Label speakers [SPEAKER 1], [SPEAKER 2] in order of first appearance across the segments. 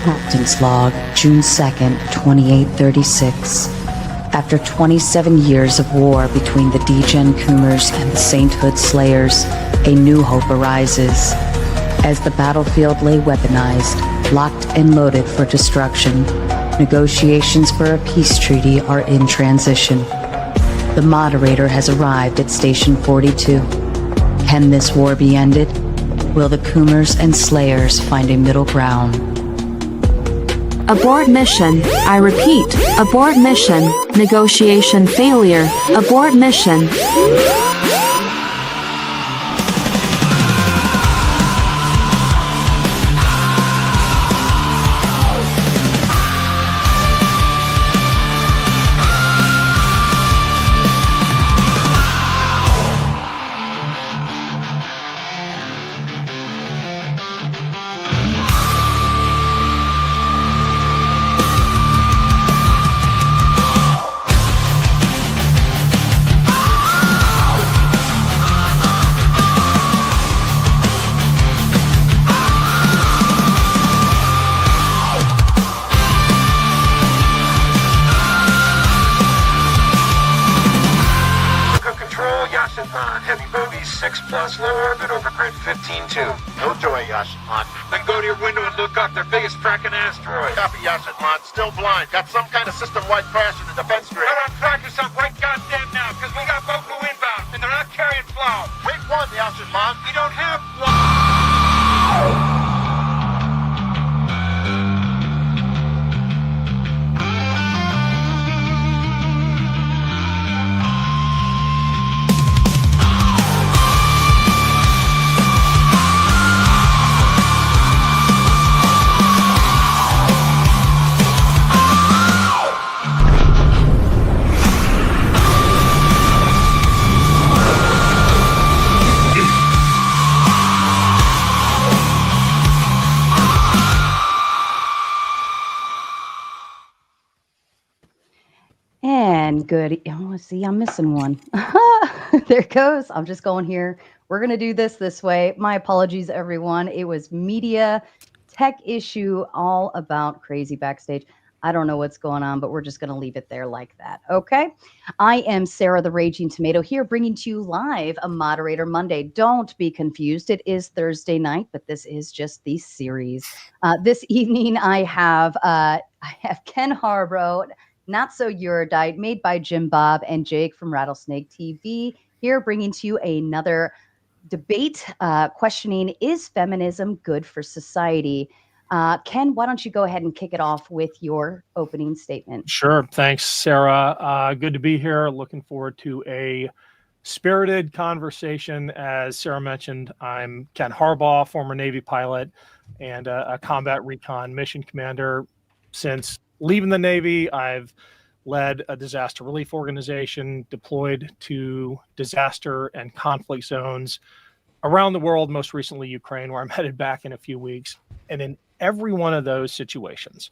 [SPEAKER 1] Captain's Log, June 2nd, 2836. After 27 years of war between the Degen Coomers and the Sainthood Slayers, a new hope arises. As the battlefield lay weaponized, locked and loaded for destruction, negotiations for a peace treaty are in transition. The moderator has arrived at Station 42. Can this war be ended? Will the Coomers and Slayers find a middle ground?
[SPEAKER 2] Abort mission. I repeat, abort mission. Negotiation failure. Abort mission.
[SPEAKER 3] Heavy boobies, 6+, low orbit, over grid 15-2.
[SPEAKER 4] No joy, Yashinman.
[SPEAKER 3] Then go to your window and look up their biggest fracking asteroid.
[SPEAKER 4] Copy, Yashinman. Still blind. Got some kind of system-wide crash in the defense grid.
[SPEAKER 3] They're on track or something right goddamn now, because we got Boku inbound, and they're not carrying flour.
[SPEAKER 4] Wait one, Yashinman.
[SPEAKER 3] We don't have flour.
[SPEAKER 1] And good. Oh, see, I'm missing one. There it goes. I'm just going here. We're going to do this way. My apologies, everyone. It was media tech issue all about crazy backstage. I don't know what's going on, but we're just going to leave it there like that. Okay. I am Sarah the Raging Tomato here, bringing to you live a Moderator Monday. Don't be confused. It is Thursday night, but this is just the series. This evening, I have Ken Harbro, Not So Eurudite, made by Jim Bob and Jake from Rattlesnake TV, here bringing to you another debate questioning, is feminism good for society? Ken, why don't you go ahead and kick it off with your opening statement?
[SPEAKER 5] Sure. Thanks, Sarah. Good to be here. Looking forward to a spirited conversation. As Sarah mentioned, I'm Ken Harbaugh, former Navy pilot and a combat recon mission commander. Since leaving the Navy, I've led a disaster relief organization, deployed to disaster and conflict zones around the world, most recently Ukraine, where I'm headed back in a few weeks. And in every one of those situations,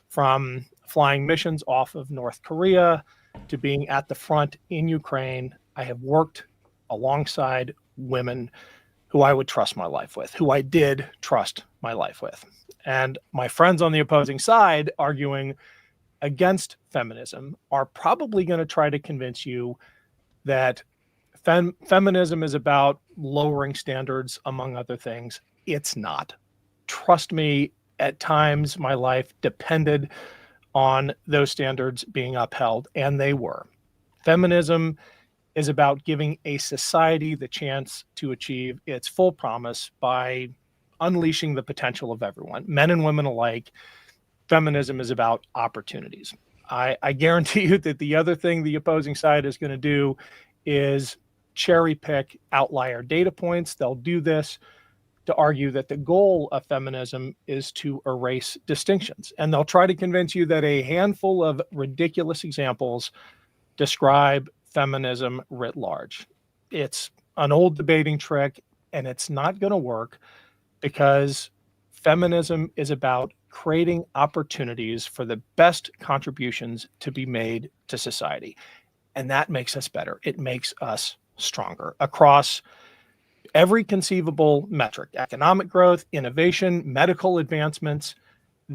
[SPEAKER 5] from flying missions off of North Korea to being at the front in Ukraine, I have worked alongside women who I would trust my life with, who I did trust my life with. And my friends on the opposing side arguing against feminism are probably going to try to convince you that feminism is about lowering standards, among other things. It's not. Trust me, at times my life depended on those standards being upheld, and they were. Feminism is about giving a society the chance to achieve its full promise by unleashing the potential of everyone, men and women alike. Feminism is about opportunities. I guarantee you that the other thing the opposing side is going to do is cherry pick outlier data points. They'll do this to argue that the goal of feminism is to erase distinctions. And they'll try to convince you that a handful of ridiculous examples describe feminism writ large. It's an old debating trick, and it's not going to work, because feminism is about creating opportunities for the best contributions to be made to society. And that makes us better. It makes us stronger across every conceivable metric: economic growth, innovation, medical advancements.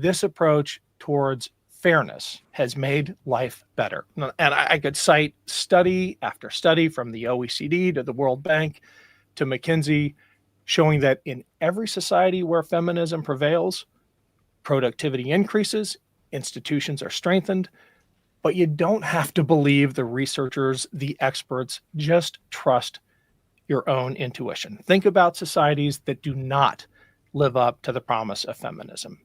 [SPEAKER 5] this approach towards fairness has made life better. And I could cite study after study from the OECD to the World Bank to McKinsey showing that in every society where feminism prevails, productivity increases, institutions are strengthened, but you don't have to believe the researchers, the experts, just trust your own intuition. Think about societies that do not live up to the promise of feminism.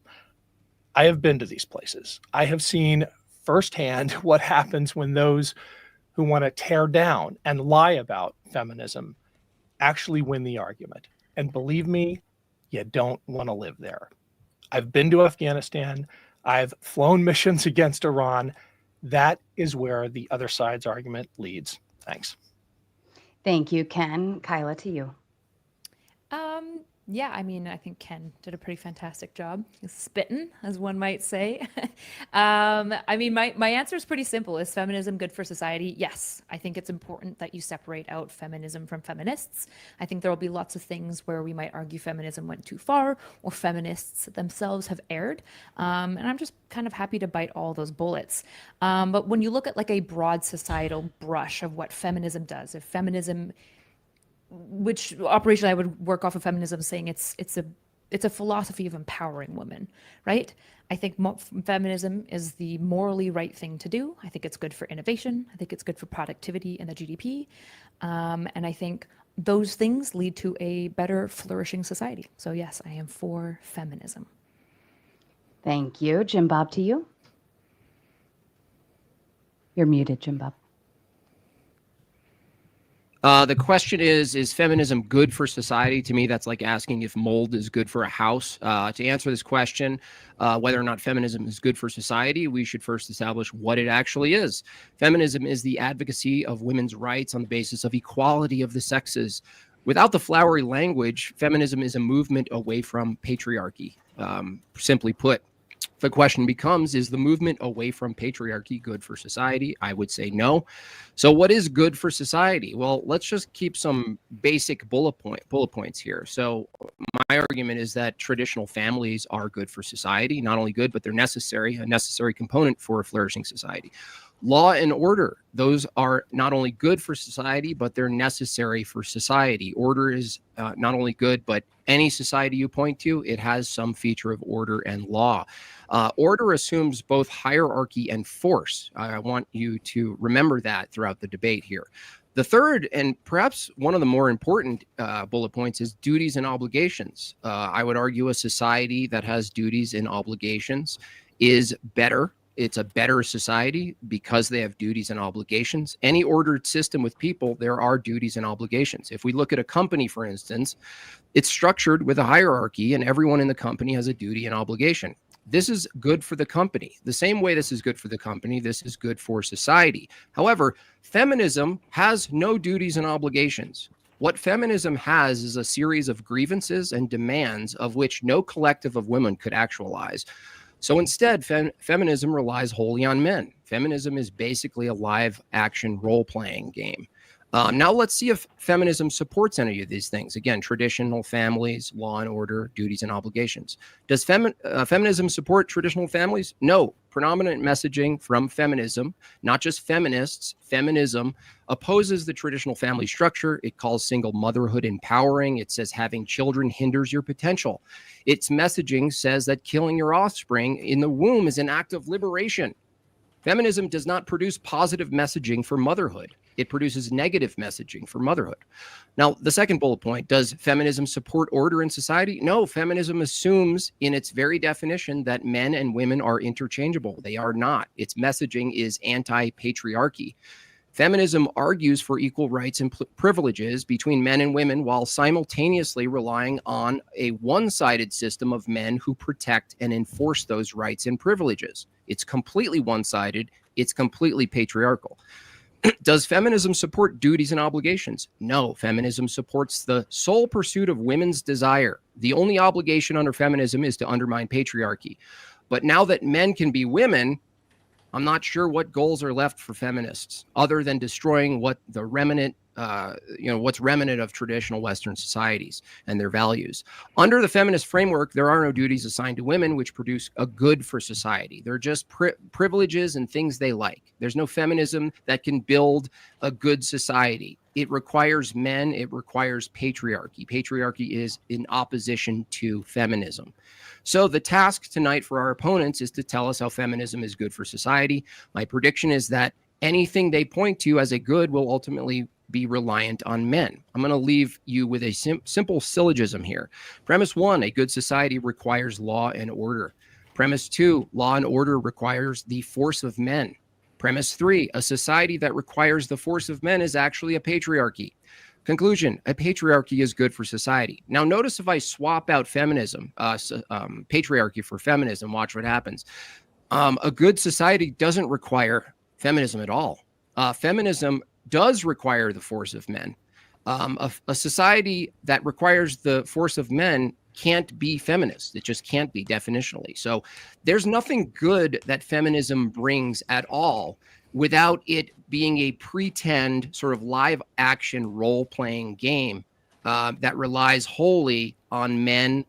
[SPEAKER 5] I have been to these places. I have seen firsthand what happens when those who want to tear down and lie about feminism actually win the argument. And believe me, you don't want to live there. I've been to Afghanistan. I've flown missions against Iran. That is where the other side's argument leads. Thanks.
[SPEAKER 1] Thank you, Ken. Kyla, to you.
[SPEAKER 6] Yeah, I mean, I think Ken did a pretty fantastic job. He's spitting, as one might say. I mean, my answer is pretty simple. Is feminism good for society? Yes. I think it's important that you separate out feminism from feminists. I think there will be lots of things where we might argue feminism went too far or feminists themselves have erred. And I'm just kind of happy to bite all those bullets. But when you look at like a broad societal brush of what feminism does, if feminism, which operationally I would work off of feminism saying it's a philosophy of empowering women, right? I think feminism is the morally right thing to do. I think it's good for innovation. I think it's good for productivity and the GDP. And I think those things lead to a better flourishing society. So yes, I am for feminism.
[SPEAKER 1] Thank you. Jim Bob, to you. You're muted, Jim Bob.
[SPEAKER 7] The question is feminism good for society? To me, that's like asking if mold is good for a house. To answer this question, whether or not feminism is good for society, we should first establish what it actually is. Feminism is the advocacy of women's rights on the basis of equality of the sexes. Without the flowery language, feminism is a movement away from patriarchy. Simply put, the question becomes, is the movement away from patriarchy good for society? I would say no. So what is good for society? Well, let's just keep some basic bullet points here. So my argument is that traditional families are good for society, not only good, but they're necessary, a necessary component for a flourishing society. Law and order, those are not only good for society, but they're necessary for society. Order is not only good, but any society you point to, it has some feature of order and law. Order assumes both hierarchy and force. I want you to remember that throughout the debate here. The third, and perhaps one of the more important bullet points, is duties and obligations. I would argue a society that has duties and obligations is better. It's a better society because they have duties and obligations. Any ordered system with people, there are duties and obligations. If we look at a company, for instance, it's structured with a hierarchy and everyone in the company has a duty and obligation. This is good for the company. The same way this is good for the company, this is good for society. However, feminism has no duties and obligations. What feminism has is a series of grievances and demands of which no collective of women could actualize. So instead, feminism relies wholly on men. Feminism is basically a live action role-playing game. Now let's see if feminism supports any of these things. Again, traditional families, law and order, duties and obligations. Does feminism support traditional families? No. Predominant messaging from feminism, not just feminists, feminism opposes the traditional family structure. It calls single motherhood empowering. It says having children hinders your potential. Its messaging says that killing your offspring in the womb is an act of liberation. Feminism does not produce positive messaging for motherhood. It produces negative messaging for motherhood. Now, the second bullet point, does feminism support order in society? No, feminism assumes in its very definition that men and women are interchangeable. They are not. Its messaging is anti-patriarchy. Feminism argues for equal rights and privileges between men and women while simultaneously relying on a one-sided system of men who protect and enforce those rights and privileges. It's completely one-sided. It's completely patriarchal. Does feminism support duties and obligations? No, feminism supports the sole pursuit of women's desire. The only obligation under feminism is to undermine patriarchy. But now that men can be women, I'm not sure what goals are left for feminists other than destroying what the remnant what's remnant of traditional Western societies and their values. Under the feminist framework, there are no duties assigned to women which produce a good for society. They're just privileges and things they like. There's no feminism that can build a good society. It requires men. It requires patriarchy. Patriarchy is in opposition to feminism. So the task tonight for our opponents is to tell us how feminism is good for society. My prediction is that anything they point to as a good will ultimately be reliant on men. I'm going to leave you with a simple syllogism here. Premise 1, a good society requires law and order. Premise 2, law and order requires the force of men. Premise 3, a society that requires the force of men is actually a patriarchy. Conclusion, a patriarchy is good for society. Now, notice if I swap out feminism, patriarchy for feminism, watch what happens. A good society doesn't require feminism at all. Feminism does require the force of men. A society that requires the force of men can't be feminist. It just can't be definitionally. So there's nothing good that feminism brings at all without it being a pretend sort of live action role-playing game that relies wholly on men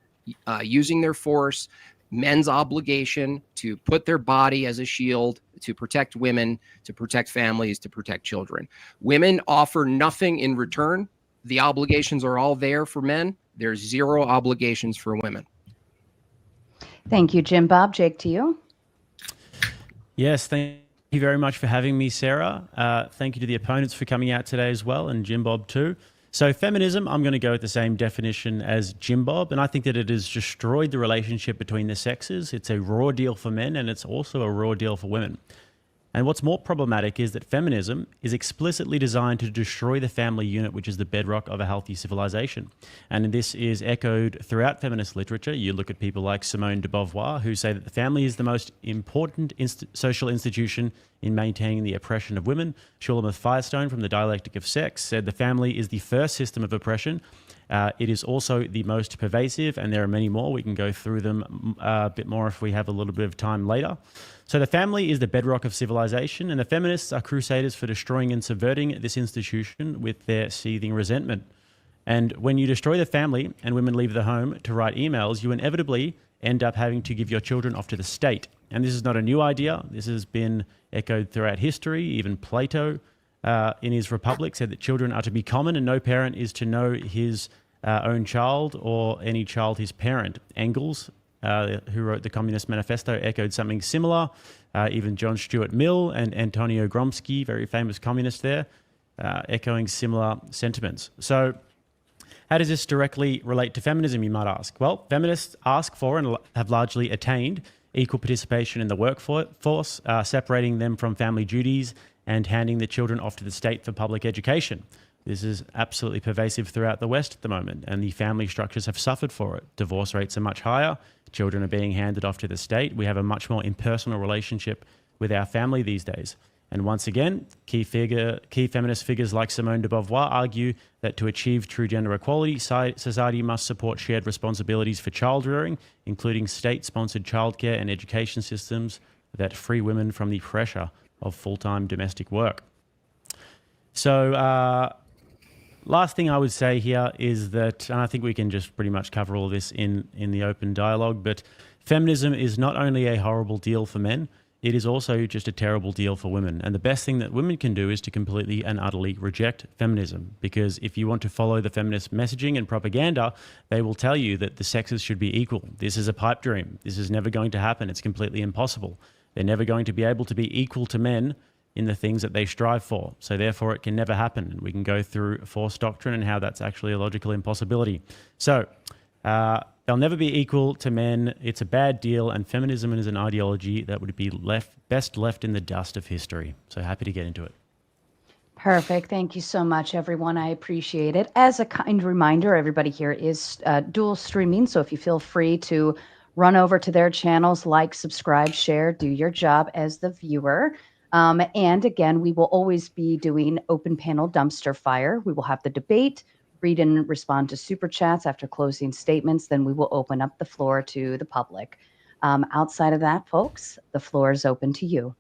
[SPEAKER 7] using their force, men's obligation to put their body as a shield, to protect women, to protect families, to protect children. Women offer nothing in return. The obligations are all there for men. There's zero obligations for women.
[SPEAKER 1] Thank you, Jim Bob. Jake, to you.
[SPEAKER 8] Yes, thank you very much for having me, Sarah. Thank you to the opponents for coming out today as well, and Jim Bob too. So feminism, I'm going to go with the same definition as Jim Bob, and I think that it has destroyed the relationship between the sexes. It's a raw deal for men, and it's also a raw deal for women. And what's more problematic is that feminism is explicitly designed to destroy the family unit, which is the bedrock of a healthy civilization. And this is echoed throughout feminist literature. You look at people like Simone de Beauvoir, who say that the family is the most important social institution in maintaining the oppression of women. Shulamith Firestone from The Dialectic of Sex said the family is the first system of oppression. It is also the most pervasive, and there are many more. We can go through them a bit more if we have a little bit of time later. So the family is the bedrock of civilization, and the feminists are crusaders for destroying and subverting this institution with their seething resentment. And when you destroy the family and women leave the home to write emails, you inevitably end up having to give your children off to the state. And this is not a new idea. This has been echoed throughout history. Even Plato, in his Republic, said that children are to be common and no parent is to know his own child or any child his parent. Engels, who wrote the Communist Manifesto, echoed something similar. Even John Stuart Mill and Antonio Gramsci, very famous communist there, echoing similar sentiments. So how does this directly relate to feminism, you might ask? Well, feminists ask for and have largely attained equal participation in the workforce, separating them from family duties and handing the children off to the state for public education. This is absolutely pervasive throughout the West at the moment, and the family structures have suffered for it. Divorce rates are much higher. Children are being handed off to the state. We have a much more impersonal relationship with our family these days. And once again, key feminist figures like Simone de Beauvoir argue that to achieve true gender equality, society must support shared responsibilities for child rearing, including state-sponsored childcare and education systems that free women from the pressure of full-time domestic work. So, last thing I would say here is that, and I think we can just pretty much cover all this in the open dialogue, but feminism is not only a horrible deal for men, it is also just a terrible deal for women. And the best thing that women can do is to completely and utterly reject feminism. Because if you want to follow the feminist messaging and propaganda, they will tell you that the sexes should be equal. This is a pipe dream. This is never going to happen. It's completely impossible. They're never going to be able to be equal to men in the things that they strive for. So therefore, it can never happen. And we can go through force doctrine and how that's actually a logical impossibility. So they'll never be equal to men. It's a bad deal. And feminism is an ideology that would be best left in the dust of history. So happy to get into it.
[SPEAKER 1] Perfect. Thank you so much, everyone. I appreciate it. As a kind reminder, everybody here is dual streaming. So if you feel free to run over to their channels, like, subscribe, share, do your job as the viewer. And again, we will always be doing open panel dumpster fire. We will have the debate, read and respond to super chats after closing statements. Then we will open up the floor to the public. Outside of that, folks, the floor is open to you.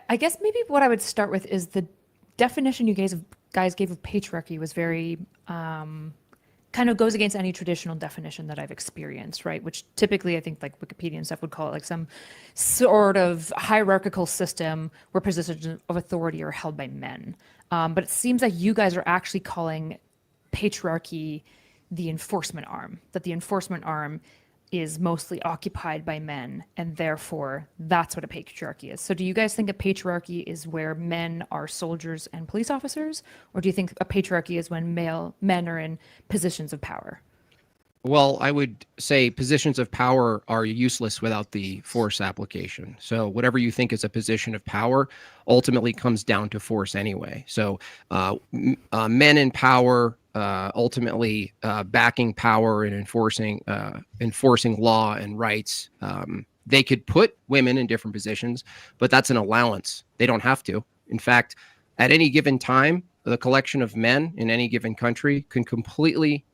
[SPEAKER 6] I guess maybe what I would start with is the definition you guys gave of patriarchy was very kind of goes against any traditional definition that I've experienced, right? Which typically I think like Wikipedia and stuff would call it like some sort of hierarchical system where positions of authority are held by men. But it seems like you guys are actually calling patriarchy the enforcement arm, that the enforcement arm is mostly occupied by men, and therefore that's what a patriarchy is. So do you guys think a patriarchy is where men are soldiers and police officers, or do you think a patriarchy is when men are in positions of power?
[SPEAKER 7] Well, I would say positions of power are useless without the force application. So whatever you think is a position of power ultimately comes down to force anyway. So men in power, ultimately backing power and enforcing law and rights. They could put women in different positions, but that's an allowance. They don't have to. In fact, at any given time, the collection of men in any given country can completely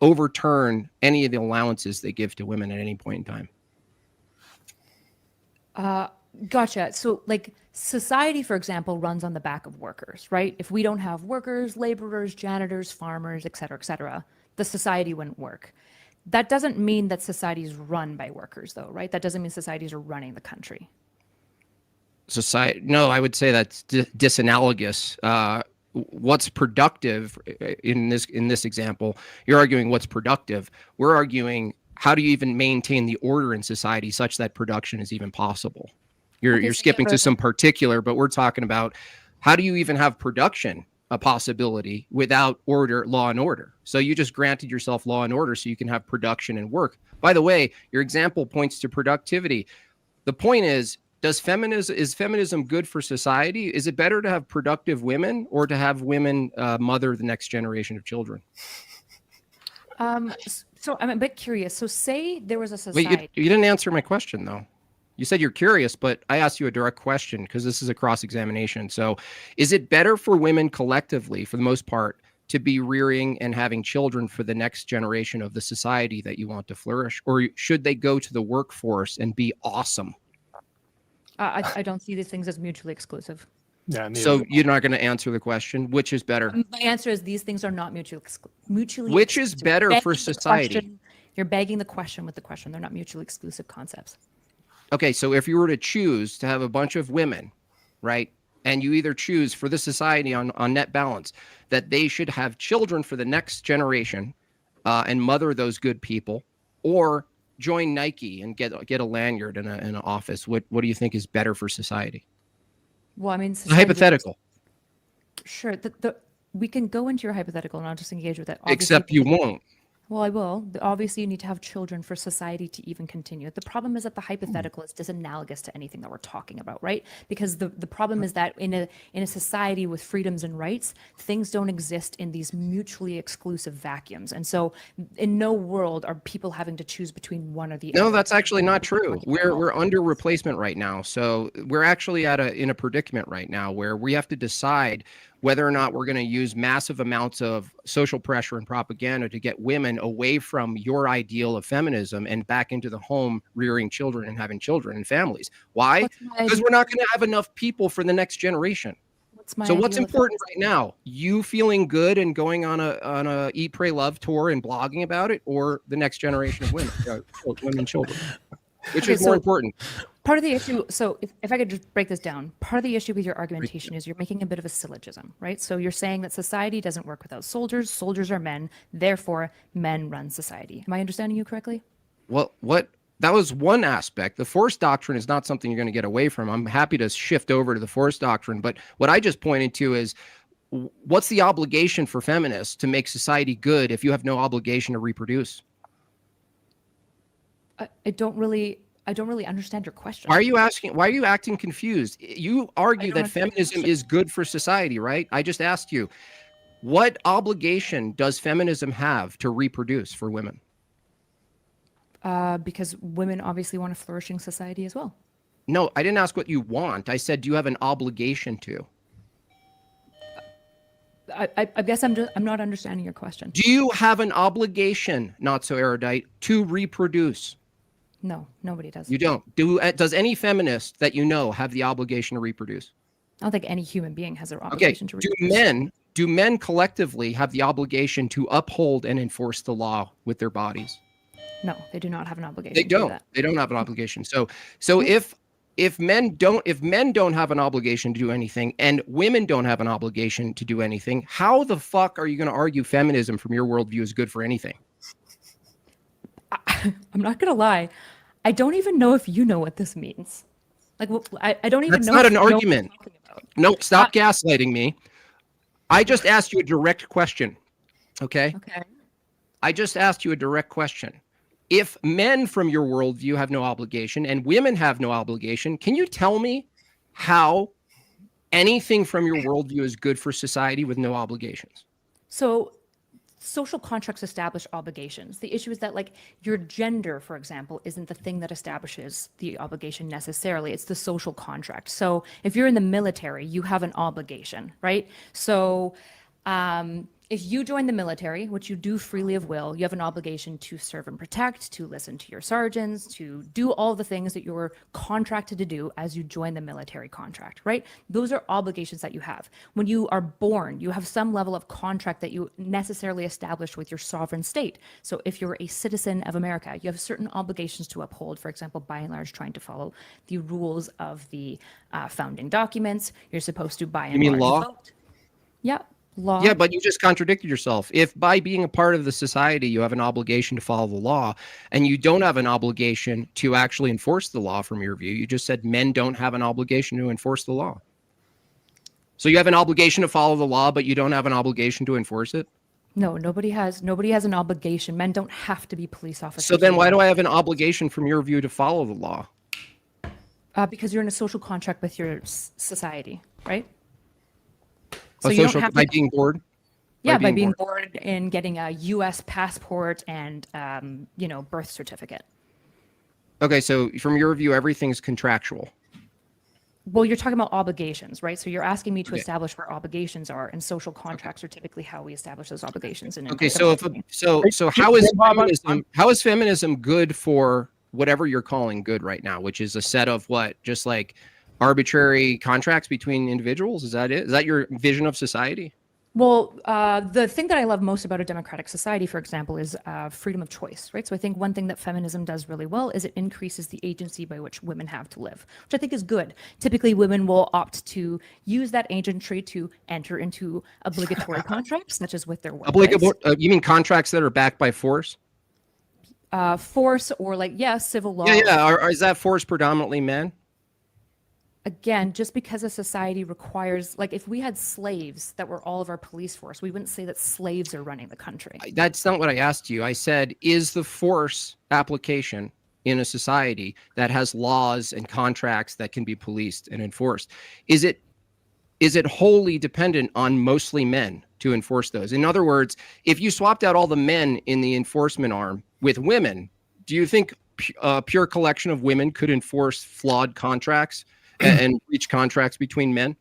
[SPEAKER 7] overturn any of the allowances they give to women at any point in time.
[SPEAKER 6] Gotcha. So like society, for example, runs on the back of workers, right? If we don't have workers, laborers, janitors, farmers, et cetera, the society wouldn't work. That doesn't mean that society is run by workers though, right? That doesn't mean societies are running the country.
[SPEAKER 7] No, I would say that's disanalogous. What's productive in this example, you're arguing what's productive. We're arguing how do you even maintain the order in society such that production is even possible. You're skipping to some particular, but we're talking about how do you even have production a possibility without order, law and order. So you just granted yourself law and order so you can have production and work. By the way, your example points to productivity. The point is feminism good for society? Is it better to have productive women or to have women mother the next generation of children?
[SPEAKER 6] So I'm a bit curious. So say there was a society.
[SPEAKER 7] Wait, you didn't answer my question though. You said you're curious, but I asked you a direct question because this is a cross-examination. So is it better for women collectively, for the most part, to be rearing and having children for the next generation of the society that you want to flourish? Or should they go to the workforce and be awesome?
[SPEAKER 6] I don't see these things as mutually exclusive.
[SPEAKER 5] Yeah.
[SPEAKER 7] So you're not going to answer the question, which is better?
[SPEAKER 6] My answer is these things are not mutually
[SPEAKER 7] Which is better for society?
[SPEAKER 6] You're begging the question with the question. They're not mutually exclusive concepts.
[SPEAKER 7] Okay, so if you were to choose to have a bunch of women, right, and you either choose for the society on net balance that they should have children for the next generation and mother those good people, or join Nike and get a lanyard in an office, what do you think is better for society?
[SPEAKER 6] Well, I mean,
[SPEAKER 7] hypothetical.
[SPEAKER 6] Sure, we can go into your hypothetical and I'll just engage with it.
[SPEAKER 7] Except you won't.
[SPEAKER 6] Well, I will. Obviously, you need to have children for society to even continue. The problem is that the hypothetical is disanalogous to anything that we're talking about, right? Because the problem is that in a society with freedoms and rights, things don't exist in these mutually exclusive vacuums. And so in no world are people having to choose between one or the other.
[SPEAKER 7] No, that's actually not true. We're under replacement right now. So we're actually in a predicament right now where we have to decide whether or not we're going to use massive amounts of social pressure and propaganda to get women away from your ideal of feminism and back into the home rearing children and having children and families. Why? Because we're not going to have enough people for the next generation. So what's important right now? You feeling good and going on a Eat, Pray, Love tour and blogging about it, or the next generation of women, women and children? Which is more important?
[SPEAKER 6] Part of the issue, so if I could just break this down, part of the issue with your argumentation is you're making a bit of a syllogism, right? So you're saying that society doesn't work without soldiers, soldiers are men, therefore men run society. Am I understanding you correctly?
[SPEAKER 7] Well, that was one aspect. The force doctrine is not something you're going to get away from. I'm happy to shift over to the force doctrine, but what I just pointed to is what's the obligation for feminists to make society good if you have no obligation to reproduce?
[SPEAKER 6] I don't really understand your question.
[SPEAKER 7] Why are you acting confused? You argue that feminism is good for society, right? I just asked you, what obligation does feminism have to reproduce for women?
[SPEAKER 6] Because women obviously want a flourishing society as well.
[SPEAKER 7] No, I didn't ask what you want. I said, do you have an obligation to?
[SPEAKER 6] I guess I'm not understanding your question.
[SPEAKER 7] Do you have an obligation, not so erudite, to reproduce?
[SPEAKER 6] No, nobody does.
[SPEAKER 7] You don't. Does any feminist that you know have the obligation to reproduce?
[SPEAKER 6] I don't think any human being has an
[SPEAKER 7] Okay.
[SPEAKER 6] obligation to
[SPEAKER 7] Do men collectively have the obligation to uphold and enforce the law with their bodies?
[SPEAKER 6] No, they do not have an obligation
[SPEAKER 7] They
[SPEAKER 6] to do
[SPEAKER 7] don't.
[SPEAKER 6] that.
[SPEAKER 7] They don't have an obligation. So if men don't have an obligation to do anything and women don't have an obligation to do anything, how the fuck are you going to argue feminism from your worldview is good for anything?
[SPEAKER 6] I'm not gonna lie, I don't even know if you know what this means. Like, I don't even
[SPEAKER 7] That's
[SPEAKER 6] know.
[SPEAKER 7] not
[SPEAKER 6] if
[SPEAKER 7] an
[SPEAKER 6] you know what
[SPEAKER 7] argument.
[SPEAKER 6] I'm talking about.
[SPEAKER 7] No, stop gaslighting me. I just asked you a direct question. Okay?
[SPEAKER 6] Okay.
[SPEAKER 7] I just asked you a direct question. If men from your worldview have no obligation and women have no obligation, can you tell me how anything from your worldview is good for society with no obligations?
[SPEAKER 6] So social contracts establish obligations. The issue is that, like, your gender, for example, isn't the thing that establishes the obligation necessarily. It's the social contract. So if you're in the military, you have an obligation, right? So if you join the military, which you do freely of will, you have an obligation to serve and protect, to listen to your sergeants, to do all the things that you're contracted to do as you join the military contract, right? Those are obligations that you have. When you are born, you have some level of contract that you necessarily establish with your sovereign state. So if you're a citizen of America, you have certain obligations to uphold, for example, by and large, trying to follow the rules of the founding documents. You're supposed to, by and
[SPEAKER 7] mean
[SPEAKER 6] large,
[SPEAKER 7] law?
[SPEAKER 6] vote. Yeah. Law.
[SPEAKER 7] Yeah, but you just contradicted yourself. If by being a part of the society, you have an obligation to follow the law, and you don't have an obligation to actually enforce the law from your view, you just said men don't have an obligation to enforce the law. So you have an obligation to follow the law, but you don't have an obligation to enforce it?
[SPEAKER 6] No, nobody has an obligation. Men don't have to be police officers.
[SPEAKER 7] So then why do I have an obligation from your view to follow the law?
[SPEAKER 6] Because you're in a social contract with your society, right?
[SPEAKER 7] So
[SPEAKER 6] you don't have
[SPEAKER 7] by
[SPEAKER 6] to-
[SPEAKER 7] being bored?
[SPEAKER 6] Yeah, by being born and getting a U.S. passport and birth certificate.
[SPEAKER 7] Okay, so from your view, everything's contractual.
[SPEAKER 6] Well, you're talking about obligations, right? So you're asking me to
[SPEAKER 7] Okay.
[SPEAKER 6] establish where obligations are, and social contracts are typically how we establish those obligations. In
[SPEAKER 7] Okay, so how is feminism good for whatever you're calling good right now, which is a set of what, just like arbitrary contracts between individuals? Is that it? Is that your vision of society?
[SPEAKER 6] Well, the thing that I love most about a democratic society, for example, is freedom of choice, right? So I think one thing that feminism does really well is it increases the agency by which women have to live, which I think is good. Typically, women will opt to use that agency to enter into obligatory contracts, such as with their workplace.
[SPEAKER 7] You mean contracts that are backed by force?
[SPEAKER 6] Force or civil law.
[SPEAKER 7] Yeah. Is that force predominantly men?
[SPEAKER 6] Again, just because a society requires, like, if we had slaves that were all of our police force, we wouldn't say that slaves are running the country.
[SPEAKER 7] That's not what I asked you. I said, is the force application in a society that has laws and contracts that can be policed and enforced, is it wholly dependent on mostly men to enforce those? In other words, if you swapped out all the men in the enforcement arm with women, do you think a pure collection of women could enforce flawed contracts and reach contracts between men?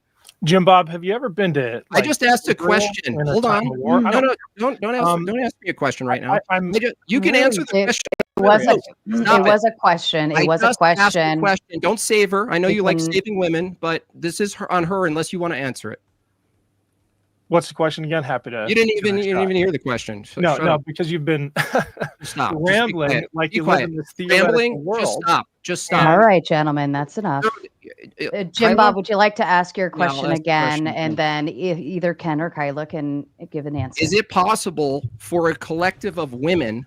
[SPEAKER 5] Jim Bob, have you ever been to?
[SPEAKER 7] I just asked a question. Hold on. No, don't ask me a question right now. You can answer the question.
[SPEAKER 1] It was a question. It was a question.
[SPEAKER 7] Don't save her. I know you like saving women, but this is on her unless you want to answer it.
[SPEAKER 5] What's the question again? Happy to.
[SPEAKER 7] You didn't even hear the question. So
[SPEAKER 5] no, because you've been rambling like you live in this theoretical world.
[SPEAKER 7] Just stop.
[SPEAKER 1] All right, gentlemen, that's enough. Jim Bob, would you like to ask your question again? And then either Ken or Kyla can give an answer.
[SPEAKER 7] Is it possible for a collective of women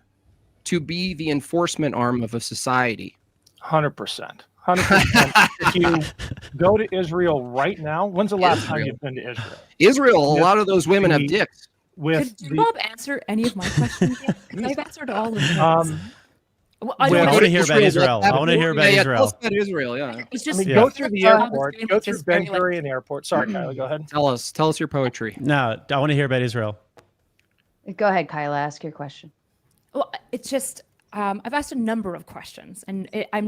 [SPEAKER 7] to be the enforcement arm of a society?
[SPEAKER 5] 100%. 100%. If you go to Israel right now, when's the last time you've been to Israel?
[SPEAKER 7] Israel, a lot of those women have dicks.
[SPEAKER 6] Could Jim Bob answer any of my questions yet? I've answered all of them.
[SPEAKER 8] I want to hear about Israel. I want to hear about Israel.
[SPEAKER 7] Tell us about Israel. Yeah.
[SPEAKER 6] It's just
[SPEAKER 5] go through the airport. Go through Ben Gurion Airport. Sorry, Kyla, go ahead.
[SPEAKER 7] Tell us your poetry.
[SPEAKER 8] No, I want to hear about Israel.
[SPEAKER 1] Go ahead, Kyla. Ask your question.
[SPEAKER 6] Well, it's just, I've asked a number of questions, and I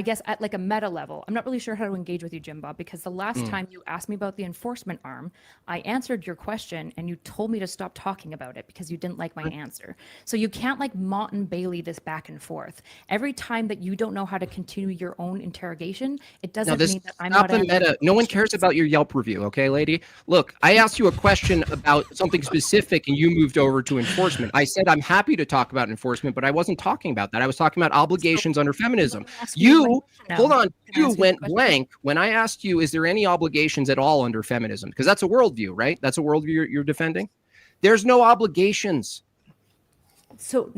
[SPEAKER 6] guess, at like a meta level, I'm not really sure how to engage with you, Jim Bob, because the last time you asked me about the enforcement arm, I answered your question, and you told me to stop talking about it because you didn't like my answer. So you can't like Mont and Bailey this back and forth. Every time that you don't know how to continue your own interrogation, it doesn't mean that I'm not
[SPEAKER 7] the meta. No one cares about your Yelp review, okay, lady? Look, I asked you a question about something specific, and you moved over to enforcement. I said I'm happy to talk about enforcement, but I wasn't talking about that. I was talking about obligations under feminism. You, hold on, you went blank when I asked you, is there any obligations at all under feminism? Because that's a worldview, right? That's a worldview you're defending. There's no obligations.
[SPEAKER 6] So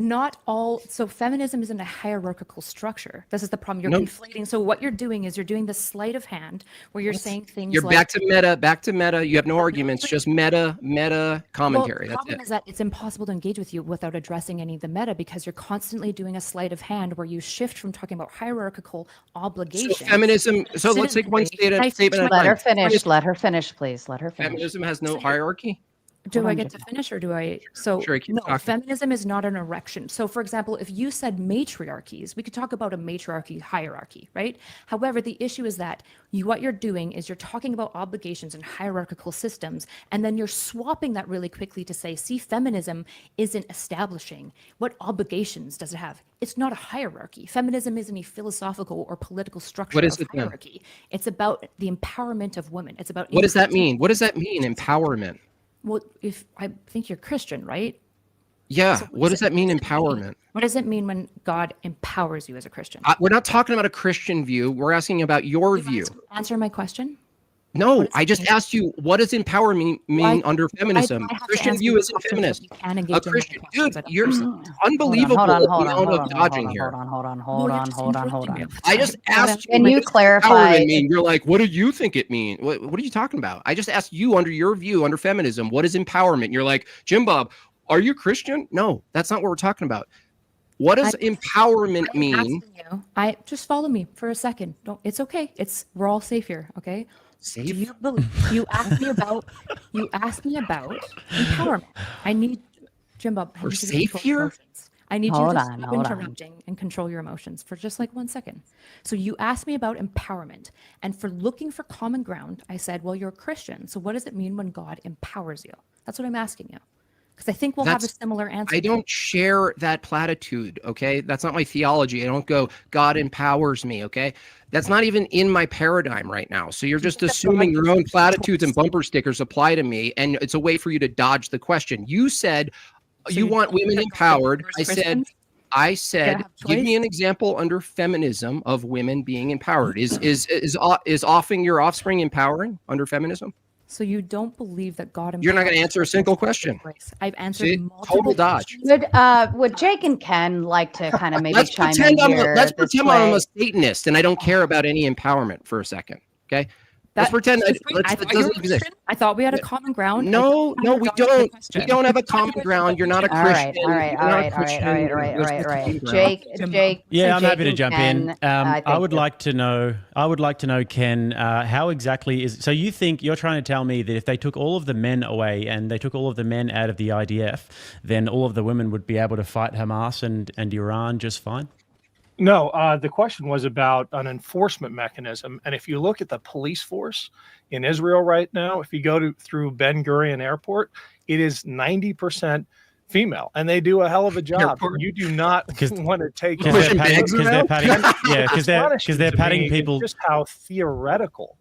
[SPEAKER 6] feminism isn't a hierarchical structure. This is the problem. You're conflating. So what you're doing is you're doing the sleight of hand where you're saying things
[SPEAKER 7] You're
[SPEAKER 6] like,
[SPEAKER 7] back to meta. You have no arguments, just meta commentary.
[SPEAKER 6] The problem is that it's impossible to engage with you without addressing any of the meta, because you're constantly doing a sleight of hand where you shift from talking about hierarchical obligations.
[SPEAKER 7] So feminism. So let's take one statement.
[SPEAKER 1] Let her finish. Let her finish, please. Let her finish.
[SPEAKER 7] Feminism has no hierarchy.
[SPEAKER 6] Do I get to finish, or do I? So
[SPEAKER 7] Sure, keep
[SPEAKER 6] no,
[SPEAKER 7] talking.
[SPEAKER 6] feminism is not an erection. So for example, if you said matriarchies, we could talk about a matriarchy hierarchy, right? However, the issue is that what you're doing is you're talking about obligations and hierarchical systems, and then you're swapping that really quickly to say, see, feminism isn't establishing. What obligations does it have? It's not a hierarchy. Feminism isn't a philosophical or political structure
[SPEAKER 7] What is
[SPEAKER 6] of
[SPEAKER 7] it then?
[SPEAKER 6] hierarchy. It's about the empowerment of women. It's about
[SPEAKER 7] What does that mean? What does that mean, empowerment?
[SPEAKER 6] Well, if I think you're Christian, right?
[SPEAKER 7] Yeah.
[SPEAKER 6] So
[SPEAKER 7] What does that mean, empowerment?
[SPEAKER 6] What does it mean when God empowers you as a Christian?
[SPEAKER 7] We're not talking about a Christian view. We're asking about your view.
[SPEAKER 6] Answer my question.
[SPEAKER 7] No, I just asked you, what does empowerment mean under feminism? Christian view isn't feminist. A Christian, dude, you're unbelievable amount of dodging here.
[SPEAKER 1] Hold on.
[SPEAKER 7] I just asked you.
[SPEAKER 1] Can you clarify?
[SPEAKER 7] You're like, what do you think it means? What are you talking about? I just asked you, under your view, under feminism, what is empowerment? You're like, Jim Bob, are you Christian? No, that's not what we're talking about. What does empowerment mean?
[SPEAKER 6] I just follow me for a second. It's okay. We're all safe here. Okay.
[SPEAKER 7] Safe?
[SPEAKER 6] Do you believe? You asked me about empowerment. I need Jim Bob.
[SPEAKER 7] We're safe here?
[SPEAKER 6] I need you to stop interrupting and control your emotions for just like 1 second. So you asked me about empowerment, and for looking for common ground, I said, well, you're a Christian. So what does it mean when God empowers you? That's what I'm asking you. Because I think we'll have a similar answer.
[SPEAKER 7] I don't share that platitude, okay? That's not my theology. I don't go, God empowers me, okay? That's not even in my paradigm right now. So you're just assuming your own platitudes and bumper stickers apply to me, and it's a way for you to dodge the question. You said you want women empowered. I said, give me an example under feminism of women being empowered. Is offing your offspring empowering under feminism?
[SPEAKER 6] So you don't believe that God?
[SPEAKER 7] You're not going to answer a single question.
[SPEAKER 6] I've answered multiple
[SPEAKER 7] total dodge.
[SPEAKER 1] Would Jake and Ken like to kind of maybe chime in here?
[SPEAKER 7] Let's pretend I'm a Satanist and I don't care about any empowerment for a second. Okay. Let's pretend it doesn't exist.
[SPEAKER 6] I thought we had a common ground.
[SPEAKER 7] No, we don't. We don't have a common ground. You're not a Christian.
[SPEAKER 1] All right. Jake.
[SPEAKER 8] Yeah, I'm happy to
[SPEAKER 1] and
[SPEAKER 8] jump
[SPEAKER 1] Ken,
[SPEAKER 8] in. I would like to know, Ken, how exactly so you think you're trying to tell me that if they took all of the men away and they took all of the men out of the IDF, then all of the women would be able to fight Hamas and Iran just fine?
[SPEAKER 5] No, the question was about an enforcement mechanism. And if you look at the police force in Israel right now, if you go through Ben Gurion Airport, it is 90% female, and they do a hell of a job. You do not want to take
[SPEAKER 8] because they're patting people.
[SPEAKER 5] Just how theoretical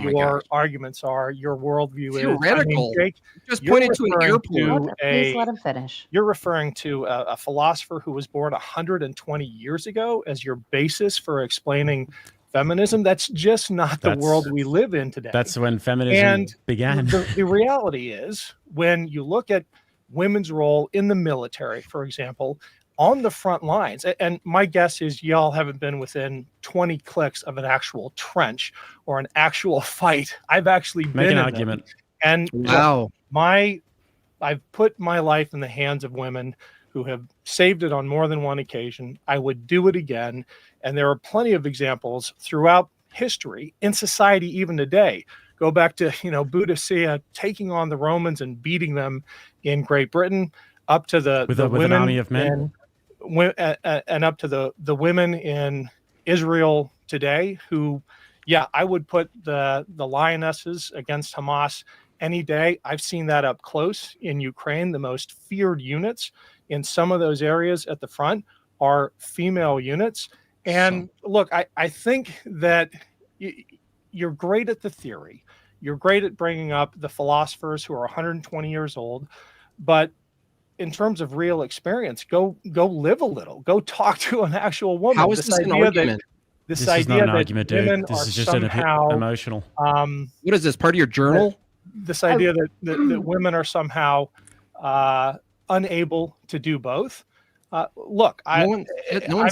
[SPEAKER 5] your arguments are, your worldview
[SPEAKER 7] theoretical.
[SPEAKER 5] is. Jake,
[SPEAKER 7] just pointed to an airport.
[SPEAKER 1] Please let him finish.
[SPEAKER 5] You're referring to a philosopher who was born 120 years ago as your basis for explaining feminism. That's just not the world we live in today.
[SPEAKER 8] That's when feminism began.
[SPEAKER 5] The reality is, when you look at women's role in the military, for example, on the front lines, and my guess is y'all haven't been within 20 clicks of an actual trench or an actual fight. I've actually been in an argument. And
[SPEAKER 7] wow,
[SPEAKER 5] I've put my life in the hands of women who have saved it on more than one occasion. I would do it again. And there are plenty of examples throughout history, in society even today. Go back to, Boudicca taking on the Romans and beating them in Great Britain, up to the
[SPEAKER 8] with
[SPEAKER 5] women
[SPEAKER 8] an army of men.
[SPEAKER 5] and up to the women in Israel today who, yeah, I would put the lionesses against Hamas any day. I've seen that up close in Ukraine. The most feared units in some of those areas at the front are female units. And look, I think that you're great at the theory. You're great at bringing up the philosophers who are 120 years old, but in terms of real experience, go live a little. Go talk to an actual woman.
[SPEAKER 7] How is this an argument?
[SPEAKER 8] This is not an argument, dude. This is just
[SPEAKER 5] somehow,
[SPEAKER 8] emotional.
[SPEAKER 7] What is this, part of your journal?
[SPEAKER 5] This idea that women are somehow unable to do both. Look, I've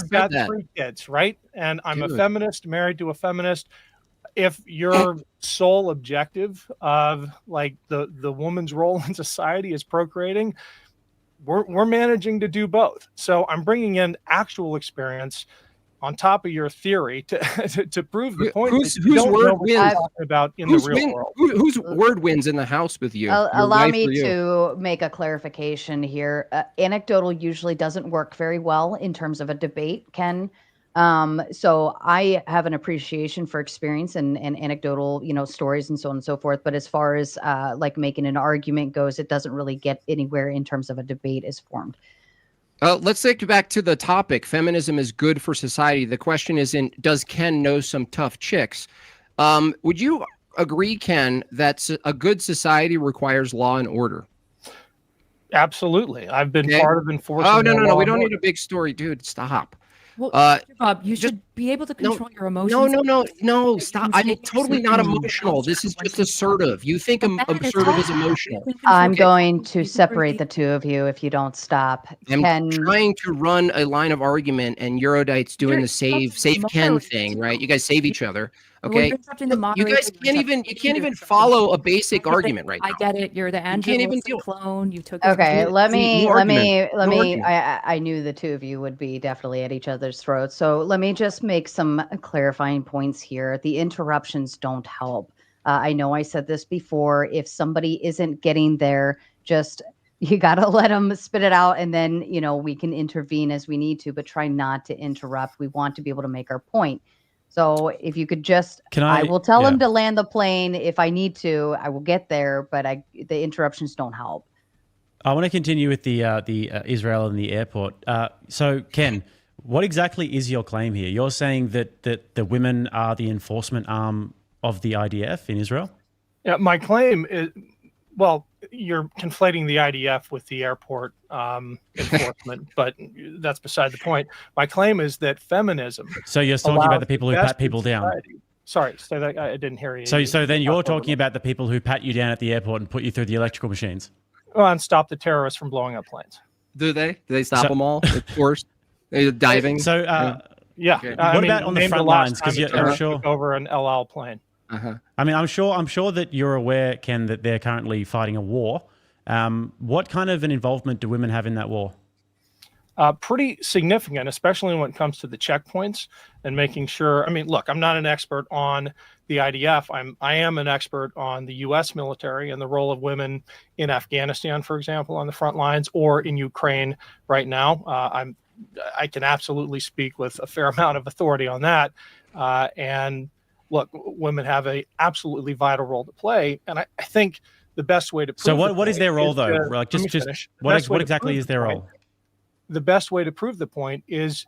[SPEAKER 5] got 3 kids, right? And I'm a feminist, married to a feminist. If your sole objective of like the woman's role in society is procreating, we're managing to do both. So I'm bringing in actual experience on top of your theory to prove the point.
[SPEAKER 7] Whose word wins
[SPEAKER 5] about in the real world?
[SPEAKER 7] Whose word wins in the house with you?
[SPEAKER 1] Allow me to make a clarification here. Anecdotal usually doesn't work very well in terms of a debate, Ken. So I have an appreciation for experience and anecdotal, stories and so on and so forth. But as far as like making an argument goes, it doesn't really get anywhere in terms of a debate is formed.
[SPEAKER 7] Let's take you back to the topic. Feminism is good for society. The question is, does Ken know some tough chicks? Would you agree, Ken, that a good society requires law and order?
[SPEAKER 5] Absolutely. I've been part of enforcing.
[SPEAKER 7] Oh, no. We don't need a big story, dude. Stop.
[SPEAKER 6] Well, Bob, you should be able to control your emotions.
[SPEAKER 7] No, stop. I'm totally not emotional. This is just assertive. You think assertive is emotional.
[SPEAKER 1] I'm going to separate the two of you if you don't stop.
[SPEAKER 7] I'm trying to run a line of argument, and Eurodite's doing the save Ken thing, right? You guys save each other. Okay, you guys can't even follow a basic argument right now.
[SPEAKER 6] I get it. You're the Angela clone. You took.
[SPEAKER 1] Okay, let me. I knew the two of you would be definitely at each other's throats. So let me just make some clarifying points here. The interruptions don't help. I know I said this before. If somebody isn't getting there, you got to let them spit it out, and then we can intervene as we need to. But try not to interrupt. We want to be able to make our point. So if you could I will tell him to land the plane. If I need to, I will get there, but the interruptions don't help.
[SPEAKER 8] I want to continue with the Israel and the airport. So Ken, what exactly is your claim here? You're saying that the women are the enforcement arm of the IDF in Israel?
[SPEAKER 5] Yeah, my claim is, well, you're conflating the IDF with the airport enforcement, but that's beside the point. My claim is that feminism.
[SPEAKER 8] So you're talking about the people who pat people down.
[SPEAKER 5] Sorry, say that. I didn't hear you.
[SPEAKER 8] So then you're talking about the people who pat you down at the airport and put you through the electrical machines.
[SPEAKER 5] Well, and stop the terrorists from blowing up planes.
[SPEAKER 7] Do they? Do they stop them all? Of course. They're diving.
[SPEAKER 8] So
[SPEAKER 5] yeah.
[SPEAKER 8] Okay. What about on the front lines? Because I'm sure
[SPEAKER 5] over an El Al plane.
[SPEAKER 8] I mean, I'm sure that you're aware, Ken, that they're currently fighting a war. What kind of an involvement do women have in that war?
[SPEAKER 5] Pretty significant, especially when it comes to the checkpoints and making sure. I mean, look, I'm not an expert on the IDF. I am an expert on the U.S. military and the role of women in Afghanistan, for example, on the front lines, or in Ukraine right now. I can absolutely speak with a fair amount of authority on that. And look, women have a absolutely vital role to play, and I think the best way to prove.
[SPEAKER 8] So what is their role, though? Like, what exactly is their role?
[SPEAKER 5] The best way to prove the point is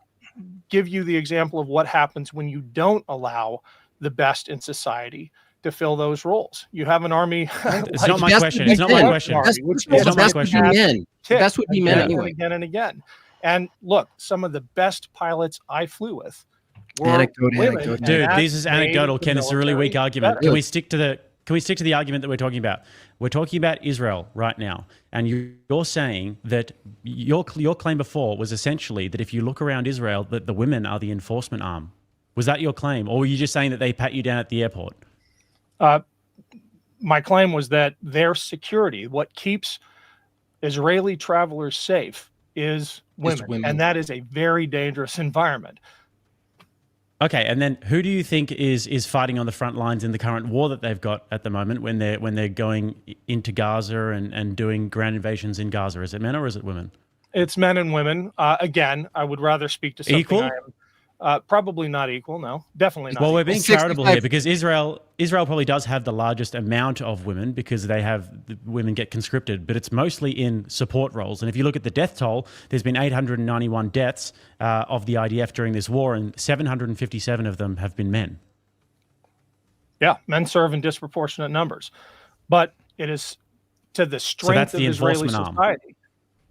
[SPEAKER 5] give you the example of what happens when you don't allow the best in society to fill those roles. You have an army.
[SPEAKER 8] It's not my question. It's not my question. It's not my question.
[SPEAKER 7] The best would be men anyway.
[SPEAKER 5] Again and again. And look, some of the best pilots I flew with.
[SPEAKER 8] Anecdotal. Dude, this is anecdotal, Ken. This is a really weak argument. Can we stick to the argument that we're talking about? We're talking about Israel right now, and you're saying that your claim before was essentially that if you look around Israel, that the women are the enforcement arm. Was that your claim, or were you just saying that they pat you down at the airport?
[SPEAKER 5] My claim was that their security, what keeps Israeli travelers safe, is women, and that is a very dangerous environment.
[SPEAKER 8] Okay, and then who do you think is fighting on the front lines in the current war that they've got at the moment when they're going into Gaza and doing ground invasions in Gaza? Is it men or is it women?
[SPEAKER 5] It's men and women. Again, I would rather speak to something
[SPEAKER 8] Equal?
[SPEAKER 5] I am probably not equal. No, definitely not.
[SPEAKER 8] Well, we're
[SPEAKER 5] equal.
[SPEAKER 8] being charitable
[SPEAKER 7] 65
[SPEAKER 8] here because Israel probably does have the largest amount of women because they have the women get conscripted, but it's mostly in support roles. And if you look at the death toll, there's been 891 deaths of the IDF during this war, and 757 of them have been men.
[SPEAKER 5] Yeah, men serve in disproportionate numbers, but it is to the strength
[SPEAKER 8] that's
[SPEAKER 5] of
[SPEAKER 8] the
[SPEAKER 5] Israeli
[SPEAKER 8] enforcement arm.
[SPEAKER 5] society.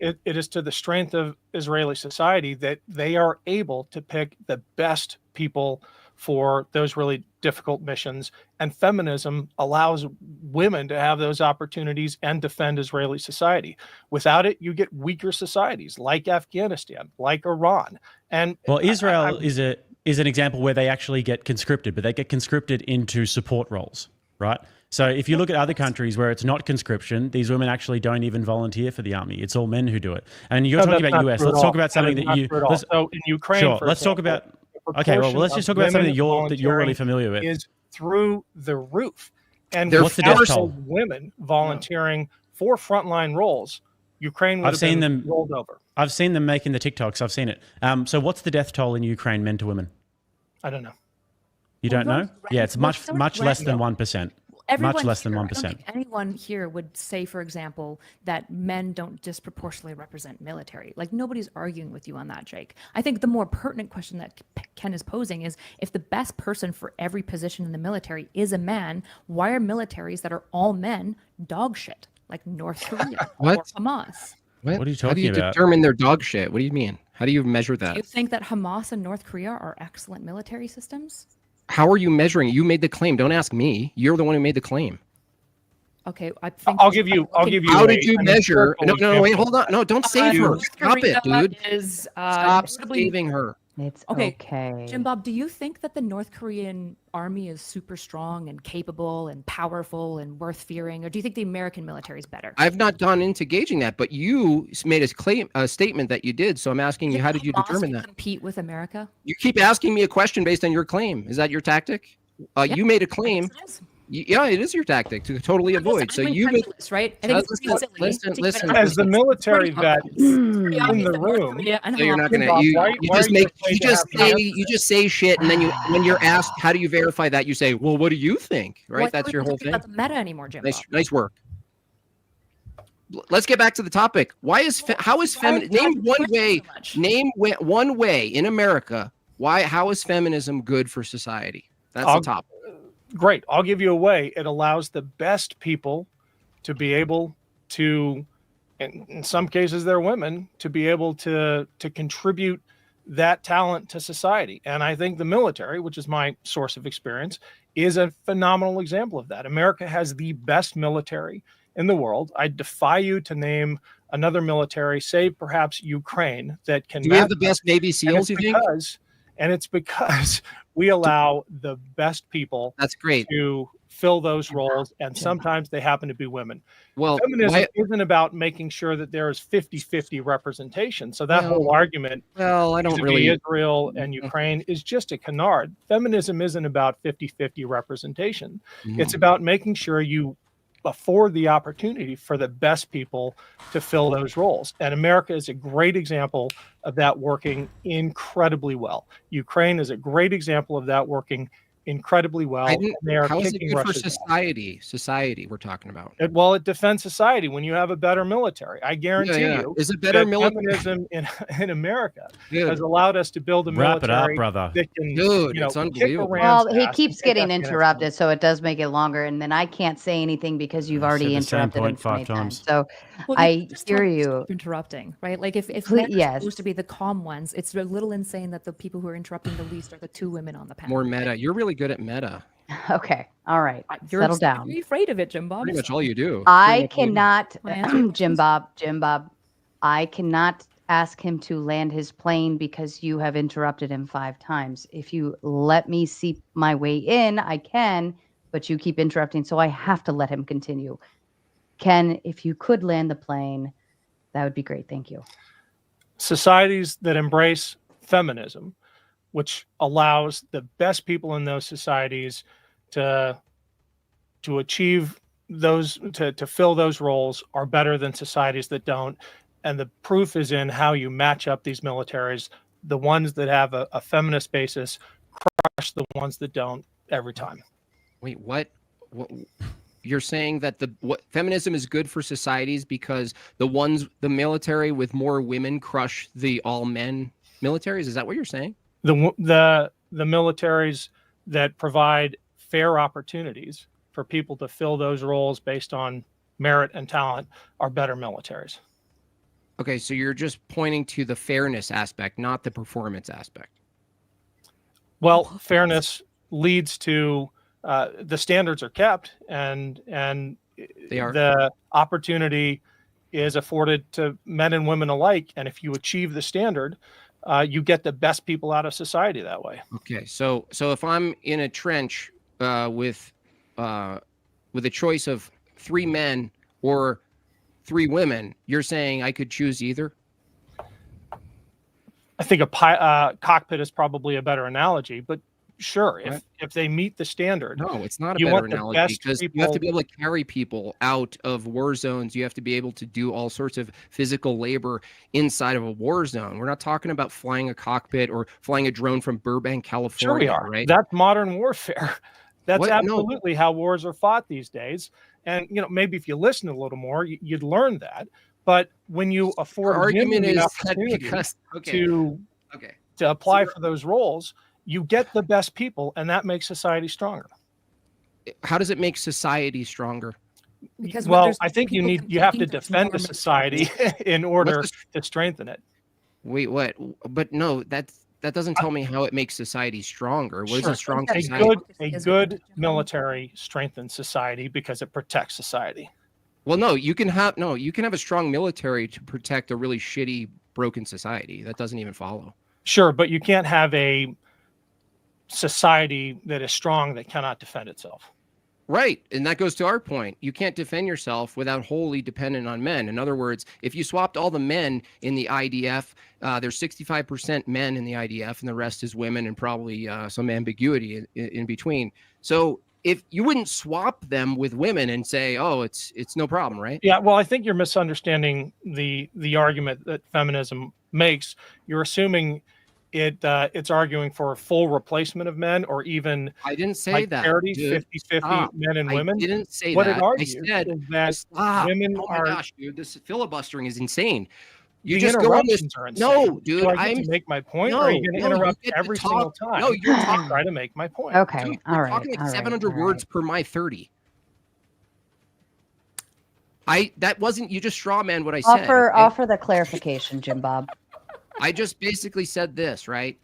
[SPEAKER 5] It is to the strength of Israeli society that they are able to pick the best people for those really difficult missions. And feminism allows women to have those opportunities and defend Israeli society. Without it, you get weaker societies like Afghanistan, like Iran. And
[SPEAKER 8] Well, Israel is an example where they actually get conscripted, but they get conscripted into support roles, right? So if you look at other countries where it's not conscription, these women actually don't even volunteer for the army. It's all men who do it. And you're talking about US. Let's talk about something that you.
[SPEAKER 5] So in Ukraine,
[SPEAKER 8] sure.
[SPEAKER 5] for
[SPEAKER 8] Let's talk
[SPEAKER 5] example,
[SPEAKER 8] about. Okay. Well, let's just talk about something that you're really familiar with.
[SPEAKER 5] Is through the roof, and
[SPEAKER 8] What's the death toll?
[SPEAKER 5] Women volunteering for frontline roles, Ukraine would
[SPEAKER 8] I've
[SPEAKER 5] have
[SPEAKER 8] seen
[SPEAKER 5] been
[SPEAKER 8] them
[SPEAKER 5] rolled over.
[SPEAKER 8] I've seen them making the TikToks. I've seen it. So what's the death toll in Ukraine, men to women?
[SPEAKER 5] I don't know.
[SPEAKER 8] You don't know? Yeah, it's much less than 1%.
[SPEAKER 6] Everyone
[SPEAKER 8] Much less than
[SPEAKER 6] here,
[SPEAKER 8] 1%.
[SPEAKER 6] I don't think anyone here would say, for example, that men don't disproportionately represent military. Like, nobody's arguing with you on that, Jake. I think the more pertinent question that Ken is posing is, if the best person for every position in the military is a man, why are militaries that are all men dog shit, like North Korea or Hamas?
[SPEAKER 8] What are you talking
[SPEAKER 7] How do you
[SPEAKER 8] about?
[SPEAKER 7] determine their dog shit? What do you mean? How do you measure
[SPEAKER 6] Do
[SPEAKER 7] that?
[SPEAKER 6] you think that Hamas and North Korea are excellent military systems?
[SPEAKER 7] How are you measuring? You made the claim. Don't ask me. You're the one who made the claim.
[SPEAKER 6] Okay, I think
[SPEAKER 5] I'll give you.
[SPEAKER 7] How did you measure? No, wait, hold on. No, don't save her.
[SPEAKER 6] North
[SPEAKER 7] Stop it,
[SPEAKER 6] Korea
[SPEAKER 7] dude.
[SPEAKER 6] Is,
[SPEAKER 7] Stop
[SPEAKER 6] notably-
[SPEAKER 7] saving her.
[SPEAKER 1] It's
[SPEAKER 6] Okay,
[SPEAKER 1] okay.
[SPEAKER 6] Jim Bob, do you think that the North Korean army is super strong and capable and powerful and worth fearing, or do you think the American military is better?
[SPEAKER 7] I've not gone into gauging that, but you made a statement that you did. So I'm asking you, how did you determine that?
[SPEAKER 6] Compete with America?
[SPEAKER 7] You keep asking me a question based on your claim. Is that your tactic? You made a claim. Yeah, it is your tactic to totally avoid. So you made,
[SPEAKER 6] right? I think it's pretty silly to
[SPEAKER 7] listen.
[SPEAKER 6] keep it
[SPEAKER 5] As the military vet in
[SPEAKER 6] pretty obvious
[SPEAKER 5] the
[SPEAKER 6] that North
[SPEAKER 5] room,
[SPEAKER 6] Korea and
[SPEAKER 7] So you're
[SPEAKER 6] Hamas-
[SPEAKER 7] not gonna.
[SPEAKER 5] Bob,
[SPEAKER 7] You
[SPEAKER 5] why
[SPEAKER 7] just
[SPEAKER 5] are you
[SPEAKER 7] make.
[SPEAKER 5] afraid
[SPEAKER 7] You
[SPEAKER 5] to
[SPEAKER 7] just
[SPEAKER 5] have the
[SPEAKER 7] say. You just say shit, and then when you're asked, how do you verify that? You say, well, what do you think?
[SPEAKER 6] Well, I
[SPEAKER 7] Right?
[SPEAKER 6] thought
[SPEAKER 7] That's
[SPEAKER 6] we
[SPEAKER 7] your
[SPEAKER 6] weren't
[SPEAKER 7] whole
[SPEAKER 6] talking
[SPEAKER 7] thing.
[SPEAKER 6] about the meta anymore, Jim Bob.
[SPEAKER 7] Nice work. Let's get back to the topic. How is feminism? Name one way. One way in America. How is feminism good for society? That's the topic.
[SPEAKER 5] great. I'll give you a way. It allows the best people to be able to, in some cases they're women, to be able to contribute that talent to society. And I think the military, which is my source of experience, is a phenomenal example of that. America has the best military in the world. I defy you to name another military, save perhaps Ukraine, that can.
[SPEAKER 7] Do we have the best Navy SEALs, you think?
[SPEAKER 5] And it's because we allow the best people
[SPEAKER 7] That's great.
[SPEAKER 5] to fill those roles, and sometimes they happen to be women.
[SPEAKER 7] Well,
[SPEAKER 5] feminism isn't about making sure that there is 50-50 representation. So that whole argument,
[SPEAKER 7] I don't really.
[SPEAKER 5] Israel and Ukraine is just a canard. Feminism isn't about 50-50 representation. It's about making sure you afford the opportunity for the best people to fill those roles. And America is a great example of that working incredibly well. Ukraine is a great example of that working incredibly well.
[SPEAKER 7] How is it good for society? Society we're talking about.
[SPEAKER 5] It defends society when you have a better military. I guarantee you.
[SPEAKER 7] Is it better military?
[SPEAKER 5] Feminism in America has allowed us to build a military
[SPEAKER 8] Wrap it up, brother.
[SPEAKER 5] that can,
[SPEAKER 7] it's unbelievable.
[SPEAKER 1] Well, he keeps getting interrupted, so it does make it longer, and then I can't say anything because you've already interrupted him 20 times. So I hear you.
[SPEAKER 6] Interrupting, right? Like if
[SPEAKER 1] Please,
[SPEAKER 6] men are supposed to be the calm ones, it's a little insane that the people who are interrupting the least are the two women on the panel.
[SPEAKER 7] More meta. You're really good at meta.
[SPEAKER 1] Okay. All right.
[SPEAKER 6] You're
[SPEAKER 1] Settle down.
[SPEAKER 6] You're afraid of it, Jim Bob.
[SPEAKER 7] Pretty much all you do.
[SPEAKER 1] I cannot,
[SPEAKER 6] answer
[SPEAKER 1] Jim Bob, I cannot ask him to land his plane because you have interrupted him 5 times. If you let me see my way in, I can, but you keep interrupting, so I have to let him continue. Ken, if you could land the plane, that would be great. Thank you.
[SPEAKER 5] Societies that embrace feminism, which allows the best people in those societies to achieve those, to fill those roles, are better than societies that don't. and the proof is in how you match up these militaries. The ones that have a feminist basis crush the ones that don't every time.
[SPEAKER 7] Wait, what? You're saying that what feminism is good for societies because the military with more women crush the all men militaries? Is that what you're saying?
[SPEAKER 5] The militaries that provide fair opportunities for people to fill those roles based on merit and talent are better militaries.
[SPEAKER 7] Okay, so you're just pointing to the fairness aspect, not the performance aspect.
[SPEAKER 5] Well, fairness leads to the standards are kept, and
[SPEAKER 7] They are.
[SPEAKER 5] the opportunity is afforded to men and women alike. And if you achieve the standard, you get the best people out of society that way.
[SPEAKER 7] Okay, so if I'm in a trench with a choice of 3 men or 3 women, you're saying I could choose either?
[SPEAKER 5] I think a cockpit is probably a better analogy, but sure, if they meet the standard.
[SPEAKER 7] No, it's not a
[SPEAKER 5] you
[SPEAKER 7] better
[SPEAKER 5] want the
[SPEAKER 7] analogy
[SPEAKER 5] best
[SPEAKER 7] because
[SPEAKER 5] people.
[SPEAKER 7] you have to be able to carry people out of war zones. You have to be able to do all sorts of physical labor inside of a war zone. We're not talking about flying a cockpit or flying a drone from Burbank, California.
[SPEAKER 5] Sure we are.
[SPEAKER 7] Right?
[SPEAKER 5] That's modern warfare. That's
[SPEAKER 7] What? No.
[SPEAKER 5] absolutely how wars are fought these days. And maybe if you listen a little more, you'd learn that. But when you afford
[SPEAKER 7] Our
[SPEAKER 5] women
[SPEAKER 7] argument
[SPEAKER 5] the
[SPEAKER 7] is that
[SPEAKER 5] opportunity
[SPEAKER 7] because
[SPEAKER 5] to apply for those roles, you get the best people, and that makes society stronger.
[SPEAKER 7] How does it make society stronger?
[SPEAKER 6] Because
[SPEAKER 5] Well, I think you have to defend a society in order to strengthen it.
[SPEAKER 7] Wait, what? But no, that doesn't tell me how it makes society stronger. What is
[SPEAKER 5] Sure.
[SPEAKER 7] a strong
[SPEAKER 6] A
[SPEAKER 7] society?
[SPEAKER 5] A good military strengthens society because it protects society.
[SPEAKER 7] Well, no, you can have a strong military to protect a really shitty, broken society. That doesn't even follow.
[SPEAKER 5] Sure, but you can't have a society that is strong that cannot defend itself.
[SPEAKER 7] Right. And that goes to our point. You can't defend yourself without wholly dependent on men. In other words, if you swapped all the men in the IDF, there's 65% men in the IDF and the rest is women and probably some ambiguity in between. So if you wouldn't swap them with women and say, oh, it's no problem, right?
[SPEAKER 5] Yeah, well, I think you're misunderstanding the argument that feminism makes. You're assuming it's arguing for a full replacement of men, or even
[SPEAKER 7] I didn't say
[SPEAKER 5] like
[SPEAKER 7] that.
[SPEAKER 5] parity,
[SPEAKER 7] Dude.
[SPEAKER 5] 50-50
[SPEAKER 7] Stop.
[SPEAKER 5] men and women.
[SPEAKER 7] I didn't say
[SPEAKER 5] what
[SPEAKER 7] that.
[SPEAKER 5] it argues
[SPEAKER 7] I said
[SPEAKER 5] is that
[SPEAKER 7] stop.
[SPEAKER 5] women
[SPEAKER 7] oh my
[SPEAKER 5] are.
[SPEAKER 7] gosh, dude, this filibustering is insane. You
[SPEAKER 5] The
[SPEAKER 7] just go on this.
[SPEAKER 5] interruptions are insane.
[SPEAKER 7] No, dude,
[SPEAKER 5] Do I get to make my point, or are you going to interrupt every single time?
[SPEAKER 7] No, you're
[SPEAKER 5] and
[SPEAKER 7] talking.
[SPEAKER 5] try to make my point.
[SPEAKER 1] Okay.
[SPEAKER 7] Dude,
[SPEAKER 1] All
[SPEAKER 7] you're
[SPEAKER 1] right.
[SPEAKER 7] talking like
[SPEAKER 1] all right,
[SPEAKER 7] 700
[SPEAKER 1] all
[SPEAKER 7] words
[SPEAKER 1] right.
[SPEAKER 7] per my 30. That wasn't, you just straw man what I said. Okay?
[SPEAKER 1] Offer the clarification, Jim Bob.
[SPEAKER 7] I just basically said this, right?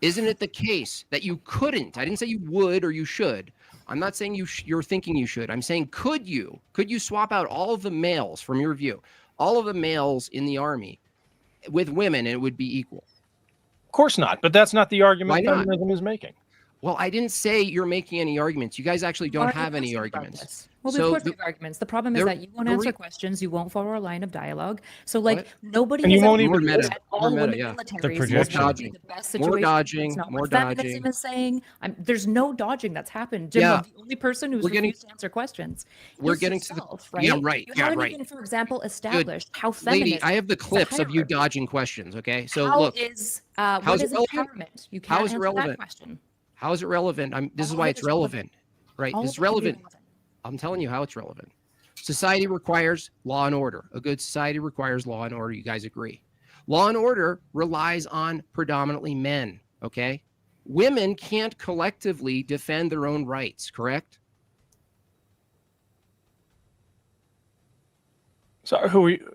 [SPEAKER 7] Isn't it the case that you couldn't? I didn't say you would or you should. I'm not saying you're thinking you should. I'm saying could you swap out all of the males from your view, all of the males in the army with women, and it would be equal?
[SPEAKER 5] Of course not, but that's not the argument
[SPEAKER 7] Why not?
[SPEAKER 5] feminism is making.
[SPEAKER 7] Well, I didn't say you're making any arguments. You guys actually don't have any arguments.
[SPEAKER 6] Well, of course we have arguments. The problem is that you won't answer questions. You won't follow a line of dialogue. So, like, nobody
[SPEAKER 5] And you
[SPEAKER 6] has
[SPEAKER 5] won't
[SPEAKER 6] ever
[SPEAKER 5] even
[SPEAKER 6] said all women militaries
[SPEAKER 8] The
[SPEAKER 6] will be the best situation.
[SPEAKER 7] More dodging.
[SPEAKER 6] It's not
[SPEAKER 7] More
[SPEAKER 6] what feminism
[SPEAKER 7] dodging.
[SPEAKER 6] is saying. There's no dodging that's happened. Jim,
[SPEAKER 7] Yeah.
[SPEAKER 6] the only person who's refused to answer questions.
[SPEAKER 7] We're
[SPEAKER 6] is
[SPEAKER 7] getting to the
[SPEAKER 6] yourself, right?
[SPEAKER 7] Yeah, right.
[SPEAKER 6] You
[SPEAKER 7] Yeah,
[SPEAKER 6] haven't
[SPEAKER 7] right.
[SPEAKER 6] even, for example, established how feminism.
[SPEAKER 7] Lady, I have the
[SPEAKER 6] is a
[SPEAKER 7] clips of you
[SPEAKER 6] hierarchy.
[SPEAKER 7] dodging questions. Okay, so
[SPEAKER 6] How
[SPEAKER 7] look.
[SPEAKER 6] is
[SPEAKER 7] How
[SPEAKER 6] what
[SPEAKER 7] is
[SPEAKER 6] is
[SPEAKER 7] it relevant?
[SPEAKER 6] empowerment? You
[SPEAKER 7] How
[SPEAKER 6] can't
[SPEAKER 7] is it
[SPEAKER 6] answer
[SPEAKER 7] relevant?
[SPEAKER 6] that question.
[SPEAKER 7] How is it relevant? This is
[SPEAKER 6] All
[SPEAKER 7] why
[SPEAKER 6] of
[SPEAKER 7] it's
[SPEAKER 6] it is relevant.
[SPEAKER 7] relevant. Right.
[SPEAKER 6] All
[SPEAKER 7] This is
[SPEAKER 6] of it can be
[SPEAKER 7] relevant. I'm telling you how it's relevant. Society requires law and order. A good society requires law and order. You guys agree? Law and order relies on predominantly men. Okay. Women can't collectively defend their own rights, correct?
[SPEAKER 5] So who are you?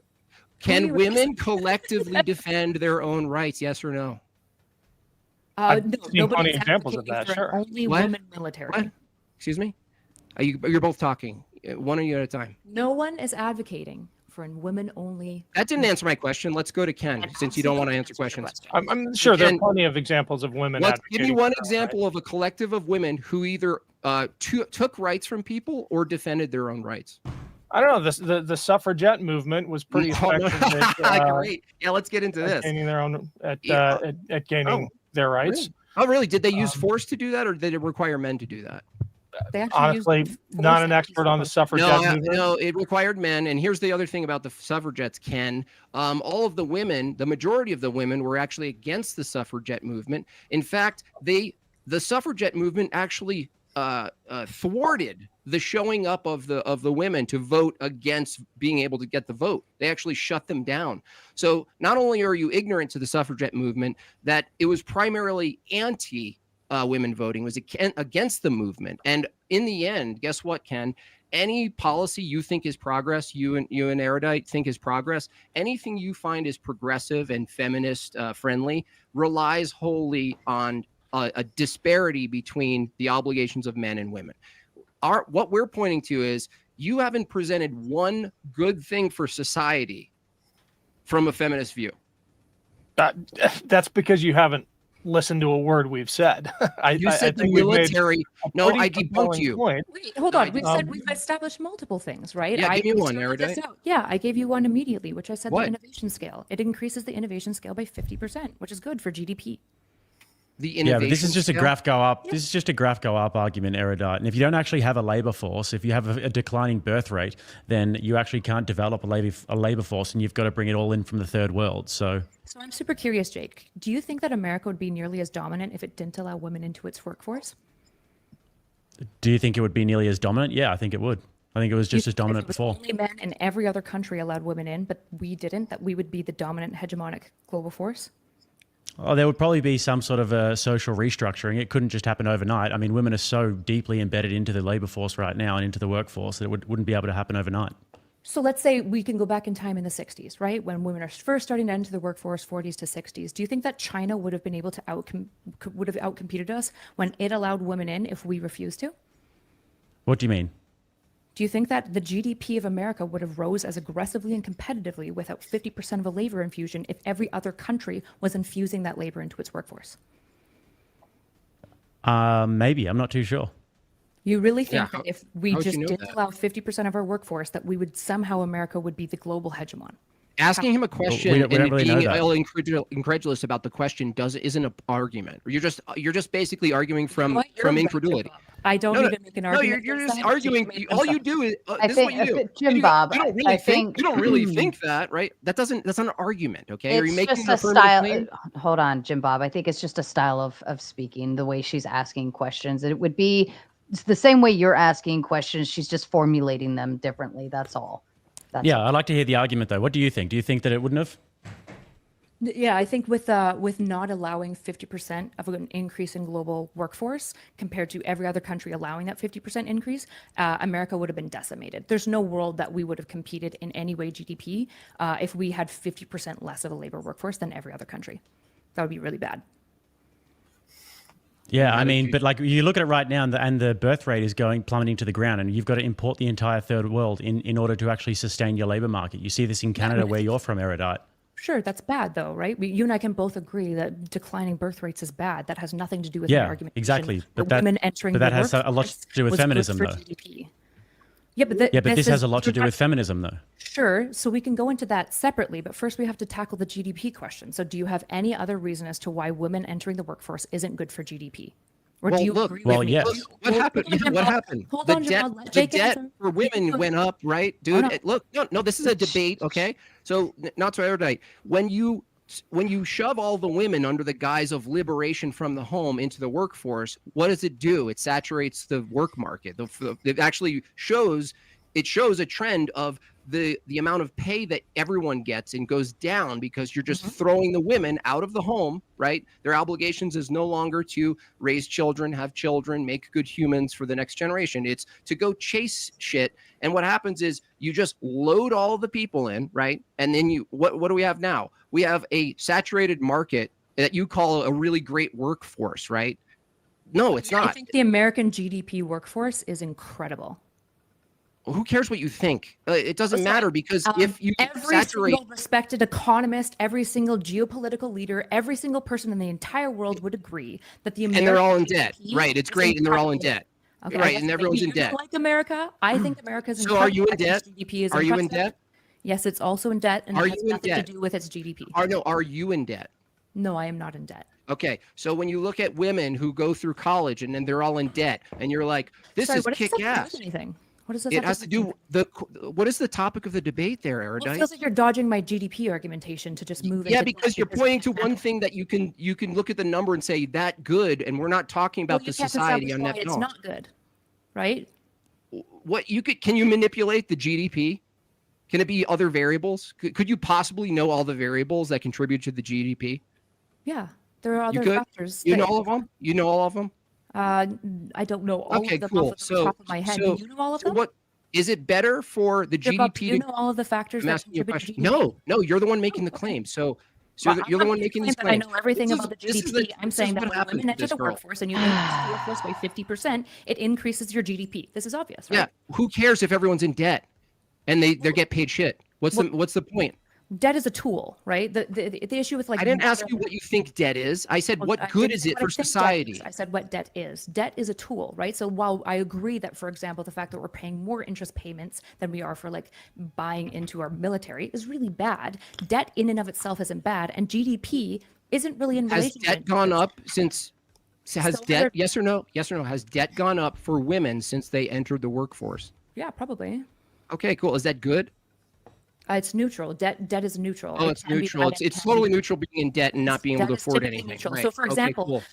[SPEAKER 7] Can women collectively defend their own rights? Yes or no?
[SPEAKER 5] I've
[SPEAKER 6] No,
[SPEAKER 5] seen plenty
[SPEAKER 6] nobody's
[SPEAKER 5] of examples of
[SPEAKER 6] advocating
[SPEAKER 5] that,
[SPEAKER 6] for an
[SPEAKER 5] sure.
[SPEAKER 6] only
[SPEAKER 7] What?
[SPEAKER 6] women military.
[SPEAKER 7] What? Excuse me? You're both talking. One of you at a time.
[SPEAKER 6] No one is advocating for a women only.
[SPEAKER 7] That didn't answer my question. Let's go to Ken, since you don't want to answer questions.
[SPEAKER 5] I'm sure there are
[SPEAKER 7] Ken,
[SPEAKER 5] plenty of examples of women.
[SPEAKER 7] Let's give me
[SPEAKER 5] advocating
[SPEAKER 7] one
[SPEAKER 5] for their own
[SPEAKER 7] example of a collective of women who either took rights from people or defended their own rights.
[SPEAKER 5] I don't know. The suffragette movement was pretty effective at,
[SPEAKER 7] Great. Yeah, let's get into
[SPEAKER 5] at
[SPEAKER 7] this.
[SPEAKER 5] gaining their own at gaining
[SPEAKER 7] Oh,
[SPEAKER 5] their rights.
[SPEAKER 7] Really? Oh, really? Did they use force to do that, or did it require men to do that?
[SPEAKER 6] They actually
[SPEAKER 5] honestly
[SPEAKER 6] used
[SPEAKER 5] not
[SPEAKER 6] force
[SPEAKER 5] an expert on the suffragette
[SPEAKER 7] No,
[SPEAKER 5] movement.
[SPEAKER 7] no, it required men. And here's the other thing about the suffragettes, Ken. All of the women, the majority of the women, were actually against the suffragette movement. In fact, the suffragette movement actually thwarted the showing up of the women to vote against being able to get the vote. They actually shut them down. So not only are you ignorant to the suffragette movement, that it was primarily anti women voting, was against the movement. And in the end, guess what, Ken? Any policy you think is progress, you and Erudite think is progress, anything you find is progressive and feminist friendly relies wholly on a disparity between the obligations of men and women. What we're pointing to is you haven't presented one good thing for society from a feminist view.
[SPEAKER 5] That's because you haven't listened to a word we've said.
[SPEAKER 7] You said the military. No, I debunked you.
[SPEAKER 5] Point.
[SPEAKER 6] Wait, hold on. We've said we've established multiple things, right?
[SPEAKER 7] Yeah, give me one,
[SPEAKER 6] started this
[SPEAKER 7] Erudite.
[SPEAKER 6] out. Yeah, I gave you one immediately, which I said
[SPEAKER 7] What?
[SPEAKER 6] the innovation scale. It increases the innovation scale by 50%, which is good for GDP.
[SPEAKER 7] The
[SPEAKER 8] Yeah,
[SPEAKER 7] innovation
[SPEAKER 8] but this is just a
[SPEAKER 7] scale?
[SPEAKER 8] graph go up. This is just a graph go up argument, Erudite. And if you don't actually have a labor force, if you have a declining birth rate, then you actually can't develop a labor force, and you've got to bring it all in from the third world. So
[SPEAKER 6] I'm super curious, Jake. Do you think that America would be nearly as dominant if it didn't allow women into its workforce?
[SPEAKER 8] do you think it would be nearly as dominant? Yeah, I think it would. I think it was just as dominant
[SPEAKER 6] If it was
[SPEAKER 8] before.
[SPEAKER 6] only men and every other country allowed women in, but we didn't, that we would be the dominant hegemonic global force?
[SPEAKER 8] Oh, there would probably be some sort of a social restructuring. It couldn't just happen overnight. I mean, women are so deeply embedded into the labor force right now and into the workforce that it wouldn't be able to happen overnight.
[SPEAKER 6] So let's say we can go back in time in the 60s, right? When women are first starting to enter the workforce, 40s to 60s. Do you think that China would have been able to outcompeted us when it allowed women in if we refused to?
[SPEAKER 8] What do you mean?
[SPEAKER 6] Do you think that the GDP of America would have rose as aggressively and competitively without 50% of a labor infusion if every other country was infusing that labor into its workforce?
[SPEAKER 8] Maybe. I'm not too sure.
[SPEAKER 6] You really think that if we
[SPEAKER 7] how would
[SPEAKER 6] just
[SPEAKER 7] you know
[SPEAKER 6] didn't
[SPEAKER 7] that?
[SPEAKER 6] allow 50% of our workforce, that we would somehow America would be the global hegemon?
[SPEAKER 7] Asking him a question
[SPEAKER 8] we don't
[SPEAKER 7] and
[SPEAKER 8] really know
[SPEAKER 7] being
[SPEAKER 8] that.
[SPEAKER 7] incredulous about the question isn't an argument. You're just basically arguing from
[SPEAKER 6] What? You're right,
[SPEAKER 7] incredulity.
[SPEAKER 6] Jim Bob. I don't need to make an
[SPEAKER 7] No,
[SPEAKER 6] argument.
[SPEAKER 7] you're
[SPEAKER 6] for
[SPEAKER 7] just
[SPEAKER 6] science.
[SPEAKER 7] arguing.
[SPEAKER 6] You make
[SPEAKER 7] All you
[SPEAKER 6] them
[SPEAKER 7] do is
[SPEAKER 1] I
[SPEAKER 7] this is what
[SPEAKER 1] think,
[SPEAKER 7] you do.
[SPEAKER 1] Jim
[SPEAKER 7] You
[SPEAKER 1] Bob,
[SPEAKER 7] don't really
[SPEAKER 1] I think
[SPEAKER 7] you don't really think that, right? That's not an argument, okay? Are you
[SPEAKER 1] it's
[SPEAKER 7] making
[SPEAKER 1] just
[SPEAKER 7] an
[SPEAKER 1] a
[SPEAKER 7] affirmative
[SPEAKER 1] style.
[SPEAKER 7] claim?
[SPEAKER 1] Hold on, Jim Bob. I think it's just a style of speaking, the way she's asking questions. It would be it's the same way you're asking questions. She's just formulating them differently. That's all. That's
[SPEAKER 8] Yeah,
[SPEAKER 1] all.
[SPEAKER 8] I'd like to hear the argument, though. What do you think? Do you think that it wouldn't have?
[SPEAKER 6] Yeah, I think with not allowing 50% of an increase in global workforce compared to every other country allowing that 50% increase, America would have been decimated. There's no world that we would have competed in any way GDP if we had 50% less of a labor workforce than every other country. That would be really bad.
[SPEAKER 8] Yeah, I mean, but like you look at it right now, and the birth rate is plummeting to the ground, and you've got to import the entire third world in order to actually sustain your labor market. You see this in Canada, where you're from, Erudite.
[SPEAKER 6] Sure, that's bad though, right? You and I can both agree that declining birth rates is bad. That has nothing to do with the argument.
[SPEAKER 8] Exactly.
[SPEAKER 6] But women entering
[SPEAKER 8] that
[SPEAKER 6] the
[SPEAKER 8] has a lot
[SPEAKER 6] workforce
[SPEAKER 8] to do with
[SPEAKER 6] was good
[SPEAKER 8] feminism,
[SPEAKER 6] for
[SPEAKER 8] though.
[SPEAKER 6] GDP. Yeah, but
[SPEAKER 8] This has a lot to do with feminism, though.
[SPEAKER 6] Sure, so we can go into that separately, but first we have to tackle the GDP question. So do you have any other reason as to why women entering the workforce isn't good for GDP? Or do you agree with me?
[SPEAKER 8] yes.
[SPEAKER 7] What happened? What happened?
[SPEAKER 6] Hold
[SPEAKER 7] The
[SPEAKER 6] on,
[SPEAKER 7] debt,
[SPEAKER 6] Jamal, let
[SPEAKER 7] the
[SPEAKER 6] Jake
[SPEAKER 7] debt
[SPEAKER 6] answer.
[SPEAKER 7] for women went up, right, dude?
[SPEAKER 6] no.
[SPEAKER 7] Look, no, this is a debate, okay? So not so erudite. When you shove all the women under the guise of liberation from the home into the workforce, what does it do? It saturates the work market. It actually shows a trend of the amount of pay that everyone gets and goes down because you're just throwing the women out of the home, right? Their obligations is no longer to raise children, have children, make good humans for the next generation. It's to go chase shit. And what happens is you just load all the people in, right? And then what do we have now? We have a saturated market that you call a really great workforce, right? No, it's not.
[SPEAKER 6] I think the American GDP workforce is incredible.
[SPEAKER 7] Who cares what you think? It doesn't matter because if you
[SPEAKER 6] Every
[SPEAKER 7] saturate,
[SPEAKER 6] single respected economist, every single geopolitical leader, every single person in the entire world would agree that the American
[SPEAKER 7] and they're all in debt,
[SPEAKER 6] GDP
[SPEAKER 7] right? It's
[SPEAKER 6] is
[SPEAKER 7] great, and they're all in
[SPEAKER 6] incredible.
[SPEAKER 7] debt,
[SPEAKER 6] Okay,
[SPEAKER 7] right? And everyone's in
[SPEAKER 6] you don't
[SPEAKER 7] debt.
[SPEAKER 6] like America? I think America's
[SPEAKER 7] So are you in
[SPEAKER 6] incredible. I
[SPEAKER 7] debt?
[SPEAKER 6] think its GDP is
[SPEAKER 7] Are you in
[SPEAKER 6] impressive.
[SPEAKER 7] debt?
[SPEAKER 6] Yes, it's also in debt, and
[SPEAKER 7] Are
[SPEAKER 6] it has
[SPEAKER 7] you in
[SPEAKER 6] nothing
[SPEAKER 7] debt?
[SPEAKER 6] to do with its GDP.
[SPEAKER 7] Are you in debt?
[SPEAKER 6] No, I am not in debt.
[SPEAKER 7] Okay, so when you look at women who go through college and then they're all in debt, and you're like, "This
[SPEAKER 6] Sorry,
[SPEAKER 7] is
[SPEAKER 6] what does this
[SPEAKER 7] kick
[SPEAKER 6] have to do
[SPEAKER 7] ass."
[SPEAKER 6] with anything? What does this
[SPEAKER 7] It
[SPEAKER 6] have
[SPEAKER 7] has
[SPEAKER 6] to
[SPEAKER 7] to
[SPEAKER 6] do with
[SPEAKER 7] do what is the topic of the debate there,
[SPEAKER 6] Well, it
[SPEAKER 7] Erudite?
[SPEAKER 6] feels like you're dodging my GDP argumentation to just move
[SPEAKER 7] Yeah,
[SPEAKER 6] into
[SPEAKER 7] because
[SPEAKER 6] debt
[SPEAKER 7] you're pointing to one
[SPEAKER 6] mathematics.
[SPEAKER 7] thing that you can look at the number and say that good, and we're not talking
[SPEAKER 6] Well,
[SPEAKER 7] about
[SPEAKER 6] you
[SPEAKER 7] the
[SPEAKER 6] can't
[SPEAKER 7] society
[SPEAKER 6] establish
[SPEAKER 7] on
[SPEAKER 6] why
[SPEAKER 7] net
[SPEAKER 6] it's
[SPEAKER 7] balance.
[SPEAKER 6] not good, right?
[SPEAKER 7] What can you manipulate the GDP? Can it be other variables? Could you possibly know all the variables that contribute to the GDP?
[SPEAKER 6] Yeah, there are
[SPEAKER 7] You
[SPEAKER 6] other
[SPEAKER 7] could?
[SPEAKER 6] factors.
[SPEAKER 7] You know
[SPEAKER 6] that,
[SPEAKER 7] all of them? You know all of them?
[SPEAKER 6] I don't know all
[SPEAKER 7] Okay,
[SPEAKER 6] of them
[SPEAKER 7] cool.
[SPEAKER 6] off of the top of my head. Do you know all of them?
[SPEAKER 7] What is it better for the
[SPEAKER 6] Bob, do
[SPEAKER 7] GDP
[SPEAKER 6] you
[SPEAKER 7] to
[SPEAKER 6] know all of the factors
[SPEAKER 7] I'm
[SPEAKER 6] that
[SPEAKER 7] asking you a
[SPEAKER 6] contribute to
[SPEAKER 7] question.
[SPEAKER 6] GDP?
[SPEAKER 7] No, you're the one making the claim. So
[SPEAKER 6] Well,
[SPEAKER 7] you're the
[SPEAKER 6] I'm
[SPEAKER 7] one
[SPEAKER 6] not
[SPEAKER 7] making these
[SPEAKER 6] claiming that I
[SPEAKER 7] claims.
[SPEAKER 6] know everything
[SPEAKER 7] This is-
[SPEAKER 6] about the
[SPEAKER 7] this is
[SPEAKER 6] GDP. I'm
[SPEAKER 7] this is
[SPEAKER 6] saying that
[SPEAKER 7] what
[SPEAKER 6] when
[SPEAKER 7] happens
[SPEAKER 6] women
[SPEAKER 7] with
[SPEAKER 6] enter
[SPEAKER 7] this
[SPEAKER 6] the
[SPEAKER 7] girl.
[SPEAKER 6] workforce and you increase the workforce by 50%, it increases your GDP. This is obvious, right?
[SPEAKER 7] Yeah. Who cares if everyone's in debt and they get paid shit? What's the point?
[SPEAKER 6] Debt is a tool, right? The issue with like
[SPEAKER 7] I didn't ask you what you think debt is. I said, what good
[SPEAKER 6] didn't
[SPEAKER 7] is
[SPEAKER 6] say
[SPEAKER 7] it
[SPEAKER 6] what I
[SPEAKER 7] for
[SPEAKER 6] think debt
[SPEAKER 7] society?
[SPEAKER 6] is. I said what debt is. Debt is a tool, right? So while I agree that, for example, the fact that we're paying more interest payments than we are for like buying into our military is really bad, debt in and of itself isn't bad, and GDP isn't really in
[SPEAKER 7] Has
[SPEAKER 6] relationship.
[SPEAKER 7] debt gone up since? Has
[SPEAKER 6] So
[SPEAKER 7] debt?
[SPEAKER 6] there-
[SPEAKER 7] Yes or no? Yes or no? Has debt gone up for women since they entered the workforce?
[SPEAKER 6] Yeah, probably.
[SPEAKER 7] Okay, cool. Is that good?
[SPEAKER 6] It's neutral. Debt is neutral.
[SPEAKER 7] Oh,
[SPEAKER 6] It
[SPEAKER 7] it's
[SPEAKER 6] can be
[SPEAKER 7] neutral.
[SPEAKER 6] bad,
[SPEAKER 7] It's
[SPEAKER 6] it can
[SPEAKER 7] totally
[SPEAKER 6] be-
[SPEAKER 7] neutral being in debt and not being able
[SPEAKER 6] Debt
[SPEAKER 7] to
[SPEAKER 6] is
[SPEAKER 7] afford
[SPEAKER 6] typically
[SPEAKER 7] anything.
[SPEAKER 6] neutral.
[SPEAKER 7] Right.
[SPEAKER 6] So, for
[SPEAKER 7] Okay,
[SPEAKER 6] example,
[SPEAKER 7] cool.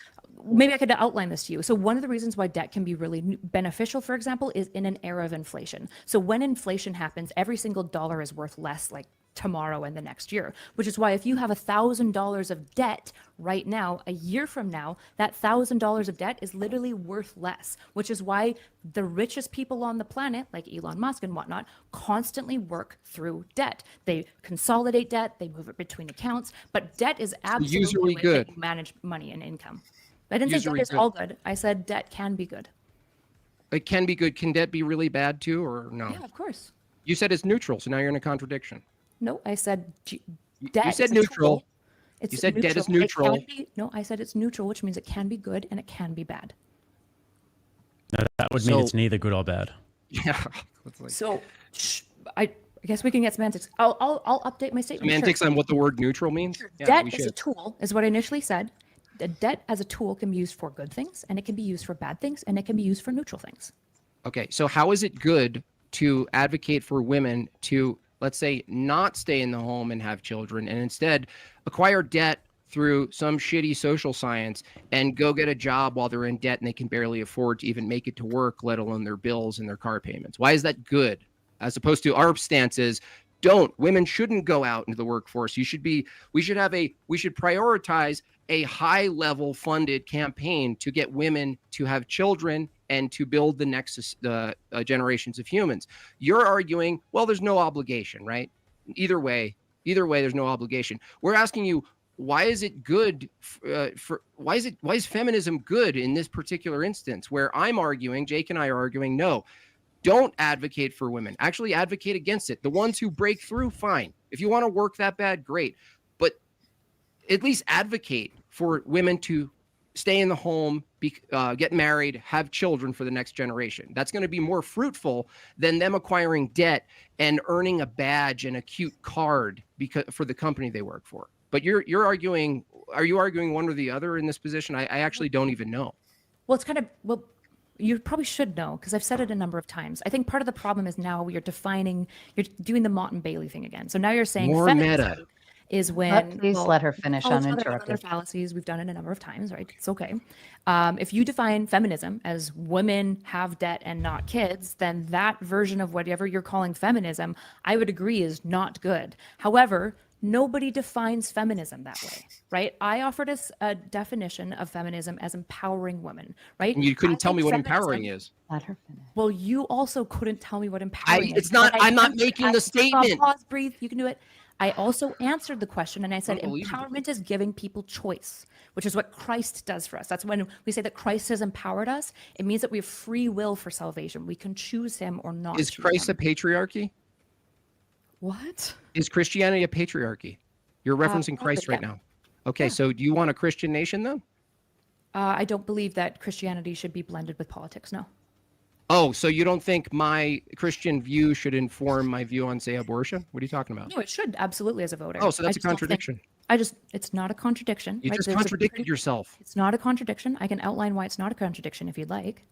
[SPEAKER 6] maybe I could outline this to you. So, one of the reasons why debt can be really beneficial, for example, is in an era of inflation. So, when inflation happens, every single dollar is worth less, like tomorrow and the next year, which is why if you have $1,000 of debt right now, a year from now, that $1,000 of debt is literally worth less, which is why the richest people on the planet, like Elon Musk and whatnot, constantly work through debt. They consolidate debt, they move it between accounts, but debt is absolutely
[SPEAKER 7] usually
[SPEAKER 6] a way
[SPEAKER 7] good.
[SPEAKER 6] that you manage money and income. I didn't say
[SPEAKER 7] Usually
[SPEAKER 6] debt is
[SPEAKER 7] good.
[SPEAKER 6] all good. I said debt can be good.
[SPEAKER 7] It can be good. Can debt be really bad too, or no?
[SPEAKER 6] Yeah, of course.
[SPEAKER 7] You said it's neutral, so now you're in a contradiction.
[SPEAKER 6] No, I said debt.
[SPEAKER 7] You said
[SPEAKER 6] is a
[SPEAKER 7] neutral.
[SPEAKER 6] tool. It's
[SPEAKER 7] You said debt is
[SPEAKER 6] It can
[SPEAKER 7] neutral.
[SPEAKER 6] no, I said it's neutral, which means it can be good and it can be bad.
[SPEAKER 8] No, that would mean
[SPEAKER 7] So-
[SPEAKER 8] it's neither good or bad.
[SPEAKER 7] Yeah. It's like
[SPEAKER 6] So, I guess we can get semantics. I'll update my statement.
[SPEAKER 7] semantics on what the word neutral means. Yeah,
[SPEAKER 6] Debt
[SPEAKER 7] we
[SPEAKER 6] is a
[SPEAKER 7] should.
[SPEAKER 6] tool, is what I initially said. The debt as a tool can be used for good things, and it can be used for bad things, and it can be used for neutral things.
[SPEAKER 7] Okay, so how is it good to advocate for women to, let's say, not stay in the home and have children, and instead acquire debt through some shitty social science and go get a job while they're in debt and they can barely afford to even make it to work, let alone their bills and their car payments? Why is that good? As opposed to our stance is, women shouldn't go out into the workforce. We should prioritize a high level funded campaign to get women to have children and to build the next generations of humans. You're arguing, well, there's no obligation, right? Either way, there's no obligation. We're asking you, why is it good why is feminism good in this particular instance, where I'm arguing, Jake and I are arguing, no, don't advocate for women. Actually advocate against it. The ones who break through, fine. If you want to work that bad, great. But at least advocate for women to stay in the home, get married, have children for the next generation. That's going to be more fruitful than them acquiring debt and earning a badge and a cute card for the company they work for. But you're arguing, are you arguing one or the other in this position? I actually don't even know.
[SPEAKER 6] Well, it's kind of, well, you probably should know, because I've said it a number of times. I think part of the problem is now you're doing the Mott and Bailey thing again. So now you're saying
[SPEAKER 7] More
[SPEAKER 6] feminism
[SPEAKER 7] meta.
[SPEAKER 6] is when...
[SPEAKER 1] Please let her finish
[SPEAKER 6] other
[SPEAKER 1] uninterrupted.
[SPEAKER 6] fallacies. We've done it a number of times, right? It's okay. If you define feminism as women have debt and not kids, then that version of whatever you're calling feminism, I would agree, is not good. However, nobody defines feminism that way, right? I offered us a definition of feminism as empowering women, right?
[SPEAKER 7] And you couldn't
[SPEAKER 6] I
[SPEAKER 7] tell me
[SPEAKER 6] think
[SPEAKER 7] what empowering
[SPEAKER 6] feminism-
[SPEAKER 7] is.
[SPEAKER 1] Let her finish.
[SPEAKER 6] Well, you also couldn't tell me what empowering is.
[SPEAKER 7] It's not,
[SPEAKER 6] But I
[SPEAKER 7] I'm not
[SPEAKER 6] answered-
[SPEAKER 7] making the
[SPEAKER 6] I-
[SPEAKER 7] statement.
[SPEAKER 6] Pause, breathe, you can do it. I also answered the question and I said
[SPEAKER 7] Unbelievable.
[SPEAKER 6] empowerment is giving people choice, which is what Christ does for us. That's when we say that Christ has empowered us. It means that we have free will for salvation. We can choose him or not.
[SPEAKER 7] Is
[SPEAKER 6] choose
[SPEAKER 7] Christ a
[SPEAKER 6] him.
[SPEAKER 7] patriarchy?
[SPEAKER 6] What?
[SPEAKER 7] Is Christianity a patriarchy? You're referencing Christ
[SPEAKER 6] probably,
[SPEAKER 7] right now. Okay, so do you want a Christian nation then?
[SPEAKER 6] I don't believe that Christianity should be blended with politics. No.
[SPEAKER 7] Oh, so you don't think my Christian view should inform my view on, say, abortion? What are you talking about?
[SPEAKER 6] No, it should absolutely as a voter.
[SPEAKER 7] Oh, so
[SPEAKER 6] I
[SPEAKER 7] that's a
[SPEAKER 6] just don't think-
[SPEAKER 7] contradiction.
[SPEAKER 6] it's not a contradiction.
[SPEAKER 7] You
[SPEAKER 6] right?
[SPEAKER 7] just
[SPEAKER 6] There's
[SPEAKER 7] contradicted yourself.
[SPEAKER 6] It's not a contradiction. I can outline why it's not a contradiction if you'd like.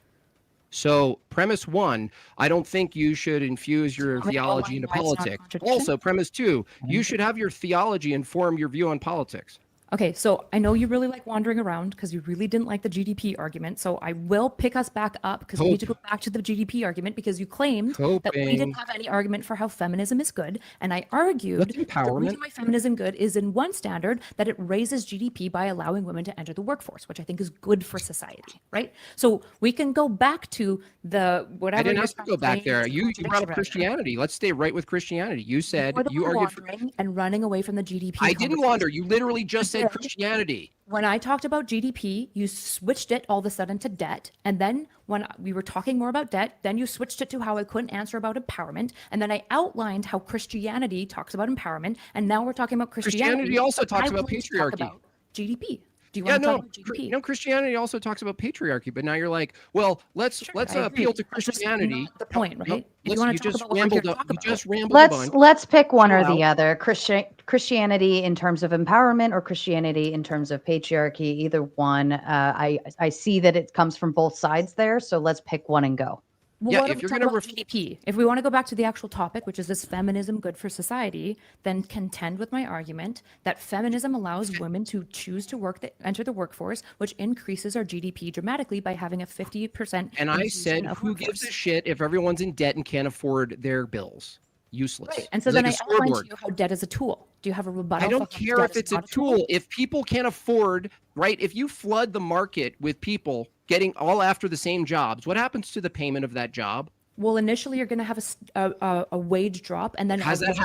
[SPEAKER 7] So premise 1, I don't think you should infuse your theology into politics. Also, premise 2, you should have your theology inform your view on politics.
[SPEAKER 6] Okay, so I know you really like wandering around because you really didn't like the GDP argument. So I will pick us back up because we need to go back to the GDP argument because you claimed that we didn't have any argument for how feminism is good. And I argued that the reason why feminism good is in one standard that it raises GDP by allowing women to enter the workforce, which I think is good for society, right? So we can go back to the whatever.
[SPEAKER 7] I didn't ask to go back there. You brought up Christianity. Let's stay right with Christianity. You said you argued for
[SPEAKER 6] and running away from the GDP.
[SPEAKER 7] I didn't wander. You literally just said Christianity.
[SPEAKER 6] When I talked about GDP, you switched it all of a sudden to debt. And then when we were talking more about debt, then you switched it to how I couldn't answer about empowerment. And then I outlined how Christianity talks about empowerment. And now we're talking about Christianity.
[SPEAKER 7] Christianity also talks about patriarchy.
[SPEAKER 6] About GDP. Do you want to talk about GDP?
[SPEAKER 7] No, Christianity also talks about patriarchy, but now you're like, well, let's appeal to Christianity.
[SPEAKER 6] That's the point, right?
[SPEAKER 7] You just rambled a bunch.
[SPEAKER 1] Let's pick one or the other. Christianity in terms of empowerment or Christianity in terms of patriarchy, either one. I see that it comes from both sides there, so let's pick one and go.
[SPEAKER 6] Well, if you're going to GDP, if we want to go back to the actual topic, which is feminism good for society, then contend with my argument that feminism allows women to choose to enter the workforce, which increases our GDP dramatically by having a 50%.
[SPEAKER 7] And I said, who gives a shit if everyone's in debt and can't afford their bills? Useless.
[SPEAKER 6] Right. And so then I outlined to you how debt is a tool. Do you have a rebuttal?
[SPEAKER 7] I don't care if it's a tool. If people can't afford, right? If you flood the market with people getting all after the same jobs, what happens to the payment of that job?
[SPEAKER 6] Well, initially you're going to have a wage drop, and then
[SPEAKER 7] has that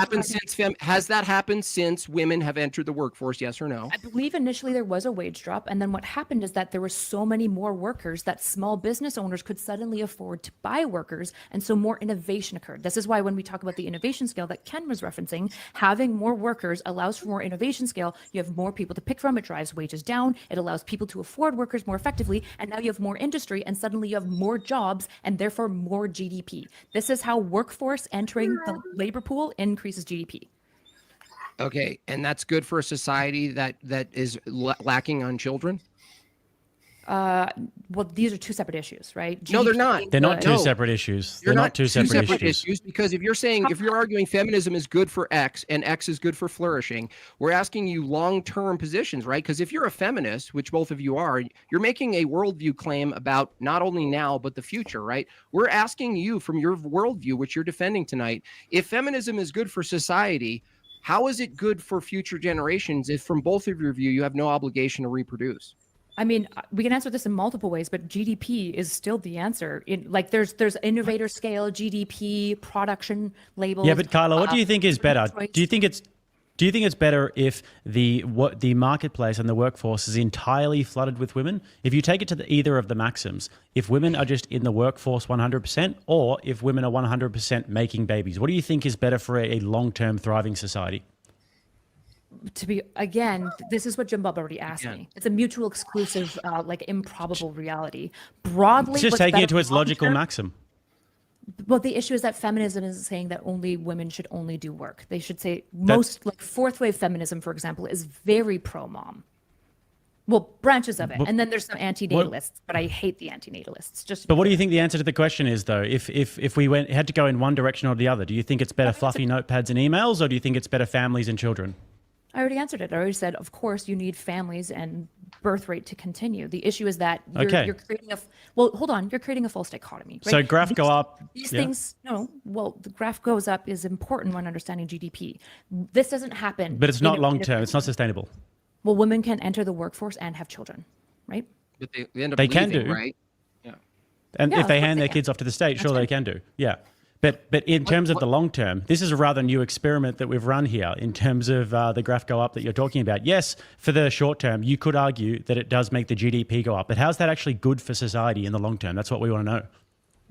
[SPEAKER 7] happened since women have entered the workforce? Yes or no?
[SPEAKER 6] I believe initially there was a wage drop, and then what happened is that there were so many more workers that small business owners could suddenly afford to buy workers, and so more innovation occurred. This is why when we talk about the innovation scale that Ken was referencing, having more workers allows for more innovation scale. You have more people to pick from. It drives wages down. It allows people to afford workers more effectively, and now you have more industry, and suddenly you have more jobs, and therefore more GDP. This is how workforce entering the labor pool increases GDP.
[SPEAKER 7] Okay, and that's good for a society that is lacking on children?
[SPEAKER 6] Well, these are two separate issues, right?
[SPEAKER 7] No, they're not.
[SPEAKER 8] They're not two separate issues. They're not two separate issues.
[SPEAKER 7] Because if you're arguing feminism is good for X and X is good for flourishing, we're asking you long-term positions, right? Because if you're a feminist, which both of you are, you're making a worldview claim about not only now, but the future, right? We're asking you from your worldview, which you're defending tonight, if feminism is good for society, how is it good for future generations if from both of your view, you have no obligation to reproduce?
[SPEAKER 6] I mean, we can answer this in multiple ways, but GDP is still the answer. There's innovator scale, GDP, production labels.
[SPEAKER 8] Yeah, but Carla, what do you think is better? Do you think it's better if the marketplace and the workforce is entirely flooded with women? If you take it to either of the maxims, if women are just in the workforce 100%, or if women are 100% making babies, what do you think is better for a long-term thriving society?
[SPEAKER 6] This is what Jim Bob already asked me. It's a mutual exclusive, improbable reality. Broadly,
[SPEAKER 8] it's just taking it to its logical maxim.
[SPEAKER 6] Well, the issue is that feminism is saying that only women should only do work. They should say fourth wave feminism, for example, is very pro-mom. Well, branches of it. And then there's some antinatalists, but I hate the antinatalists.
[SPEAKER 8] But what do you think the answer to the question is, though? If we had to go in one direction or the other, do you think it's better fluffy notepads and emails, or do you think it's better families and children?
[SPEAKER 6] I already answered it. I already said, of course, you need families and birth rate to continue. The issue is that you're creating you're creating a false dichotomy. Right?
[SPEAKER 8] So graph go up.
[SPEAKER 6] These things, the graph goes up is important when understanding GDP. This doesn't happen.
[SPEAKER 8] But it's not long term. It's not sustainable.
[SPEAKER 6] Well, women can enter the workforce and have children, right?
[SPEAKER 7] But they end up
[SPEAKER 8] can do,
[SPEAKER 7] right? Yeah.
[SPEAKER 8] And if they hand their kids off to the state, sure, they can do. Yeah. But in terms of the long term, this is a rather new experiment that we've run here in terms of the graph go up that you're talking about. Yes, for the short term, you could argue that it does make the GDP go up. But how's that actually good for society in the long term? That's what we want to know.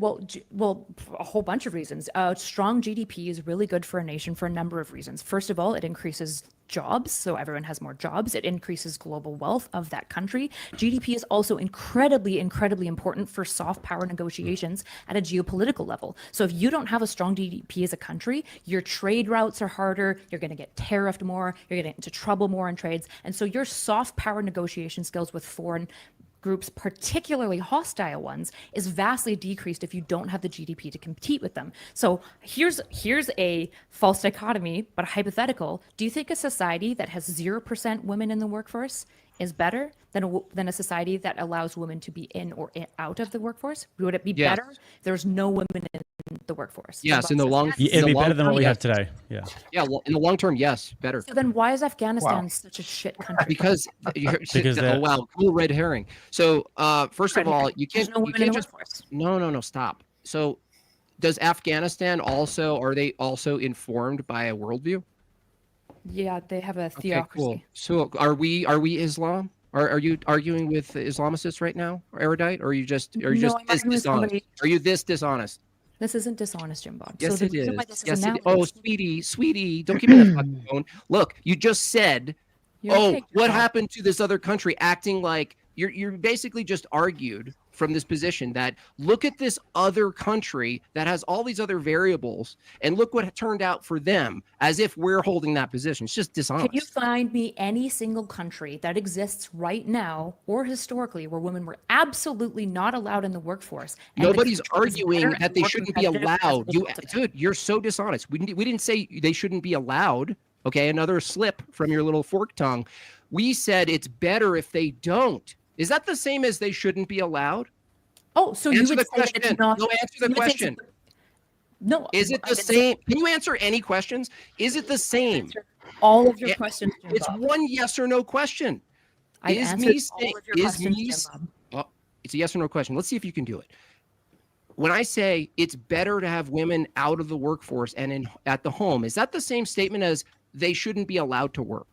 [SPEAKER 6] Well, a whole bunch of reasons. Strong GDP is really good for a nation for a number of reasons. First of all, it increases jobs, so everyone has more jobs. It increases global wealth of that country. GDP is also incredibly, incredibly important for soft power negotiations at a geopolitical level. So if you don't have a strong GDP as a country, your trade routes are harder. You're going to get tariffed more. You're going to get into trouble more in trades. And so your soft power negotiation skills with foreign groups, particularly hostile ones, is vastly decreased if you don't have the GDP to compete with them. So here's a false dichotomy, but a hypothetical. Do you think a society that has 0% women in the workforce is better than a society that allows women to be in or out of the workforce? Would it be better if there's no women in the workforce?
[SPEAKER 7] Yes, in the long
[SPEAKER 8] It'd be better than what we have
[SPEAKER 7] yes.
[SPEAKER 8] today. Yeah.
[SPEAKER 7] Yeah, well, in the long term, yes, better.
[SPEAKER 6] So then why is Afghanistan such a shit country?
[SPEAKER 7] Because
[SPEAKER 8] Because
[SPEAKER 7] oh wow, cool red herring. So first of all, you can't
[SPEAKER 6] There's no
[SPEAKER 7] you
[SPEAKER 6] women in
[SPEAKER 7] can't
[SPEAKER 6] the
[SPEAKER 7] just
[SPEAKER 6] workforce.
[SPEAKER 7] no, stop. So does Afghanistan are they also informed by a worldview?
[SPEAKER 6] Yeah, they have a
[SPEAKER 7] Okay,
[SPEAKER 6] theocracy.
[SPEAKER 7] cool. So are we Islam? Are you arguing with Islamicists right now, erudite, or are you just
[SPEAKER 6] No, I'm
[SPEAKER 7] this
[SPEAKER 6] arguing with
[SPEAKER 7] dishonest?
[SPEAKER 6] somebody-
[SPEAKER 7] Are you this dishonest?
[SPEAKER 6] This isn't dishonest, Jim Bob.
[SPEAKER 7] Yes,
[SPEAKER 6] so
[SPEAKER 7] it
[SPEAKER 6] the reason
[SPEAKER 7] is.
[SPEAKER 6] why this
[SPEAKER 7] Yes, it is.
[SPEAKER 6] analogous-
[SPEAKER 7] Oh, sweetie, don't give me that fucking phone. Look, you just said,
[SPEAKER 6] You're
[SPEAKER 7] oh,
[SPEAKER 6] okay,
[SPEAKER 7] what
[SPEAKER 6] girl.
[SPEAKER 7] happened to this other country acting like you're basically just argued from this position that look at this other country that has all these other variables and look what turned out for them as if we're holding that position. It's just dishonest.
[SPEAKER 6] Can you find me any single country that exists right now or historically where women were absolutely not allowed in the workforce? and the
[SPEAKER 7] Nobody's
[SPEAKER 6] country is
[SPEAKER 7] arguing
[SPEAKER 6] better
[SPEAKER 7] that
[SPEAKER 6] and
[SPEAKER 7] they
[SPEAKER 6] more
[SPEAKER 7] shouldn't be
[SPEAKER 6] competitive as a
[SPEAKER 7] allowed.
[SPEAKER 6] result of it?
[SPEAKER 7] Dude, you're so dishonest. We didn't say they shouldn't be allowed. Okay, another slip from your little fork tongue. We said it's better if they don't. Is that the same as they shouldn't be allowed?
[SPEAKER 6] Oh, so you
[SPEAKER 7] Answer
[SPEAKER 6] would
[SPEAKER 7] the
[SPEAKER 6] say that
[SPEAKER 7] question.
[SPEAKER 6] it's not.
[SPEAKER 7] No, answer the
[SPEAKER 6] you would say
[SPEAKER 7] question.
[SPEAKER 6] it's- No.
[SPEAKER 7] Is it
[SPEAKER 6] I
[SPEAKER 7] the
[SPEAKER 6] didn't say
[SPEAKER 7] same? Can you answer any questions? Is it the same?
[SPEAKER 6] answer all of your
[SPEAKER 7] Yeah,
[SPEAKER 6] questions, Jim
[SPEAKER 7] It's
[SPEAKER 6] Bob.
[SPEAKER 7] one yes or no question.
[SPEAKER 6] I
[SPEAKER 7] is
[SPEAKER 6] answered
[SPEAKER 7] me
[SPEAKER 6] all
[SPEAKER 7] say-
[SPEAKER 6] of your
[SPEAKER 7] is
[SPEAKER 6] questions,
[SPEAKER 7] me
[SPEAKER 6] Jim
[SPEAKER 7] s-
[SPEAKER 6] Bob.
[SPEAKER 7] Oh, it's a yes or no question. Let's see if you can do it. When I say it's better to have women out of the workforce and at the home, is that the same statement as they shouldn't be allowed to work?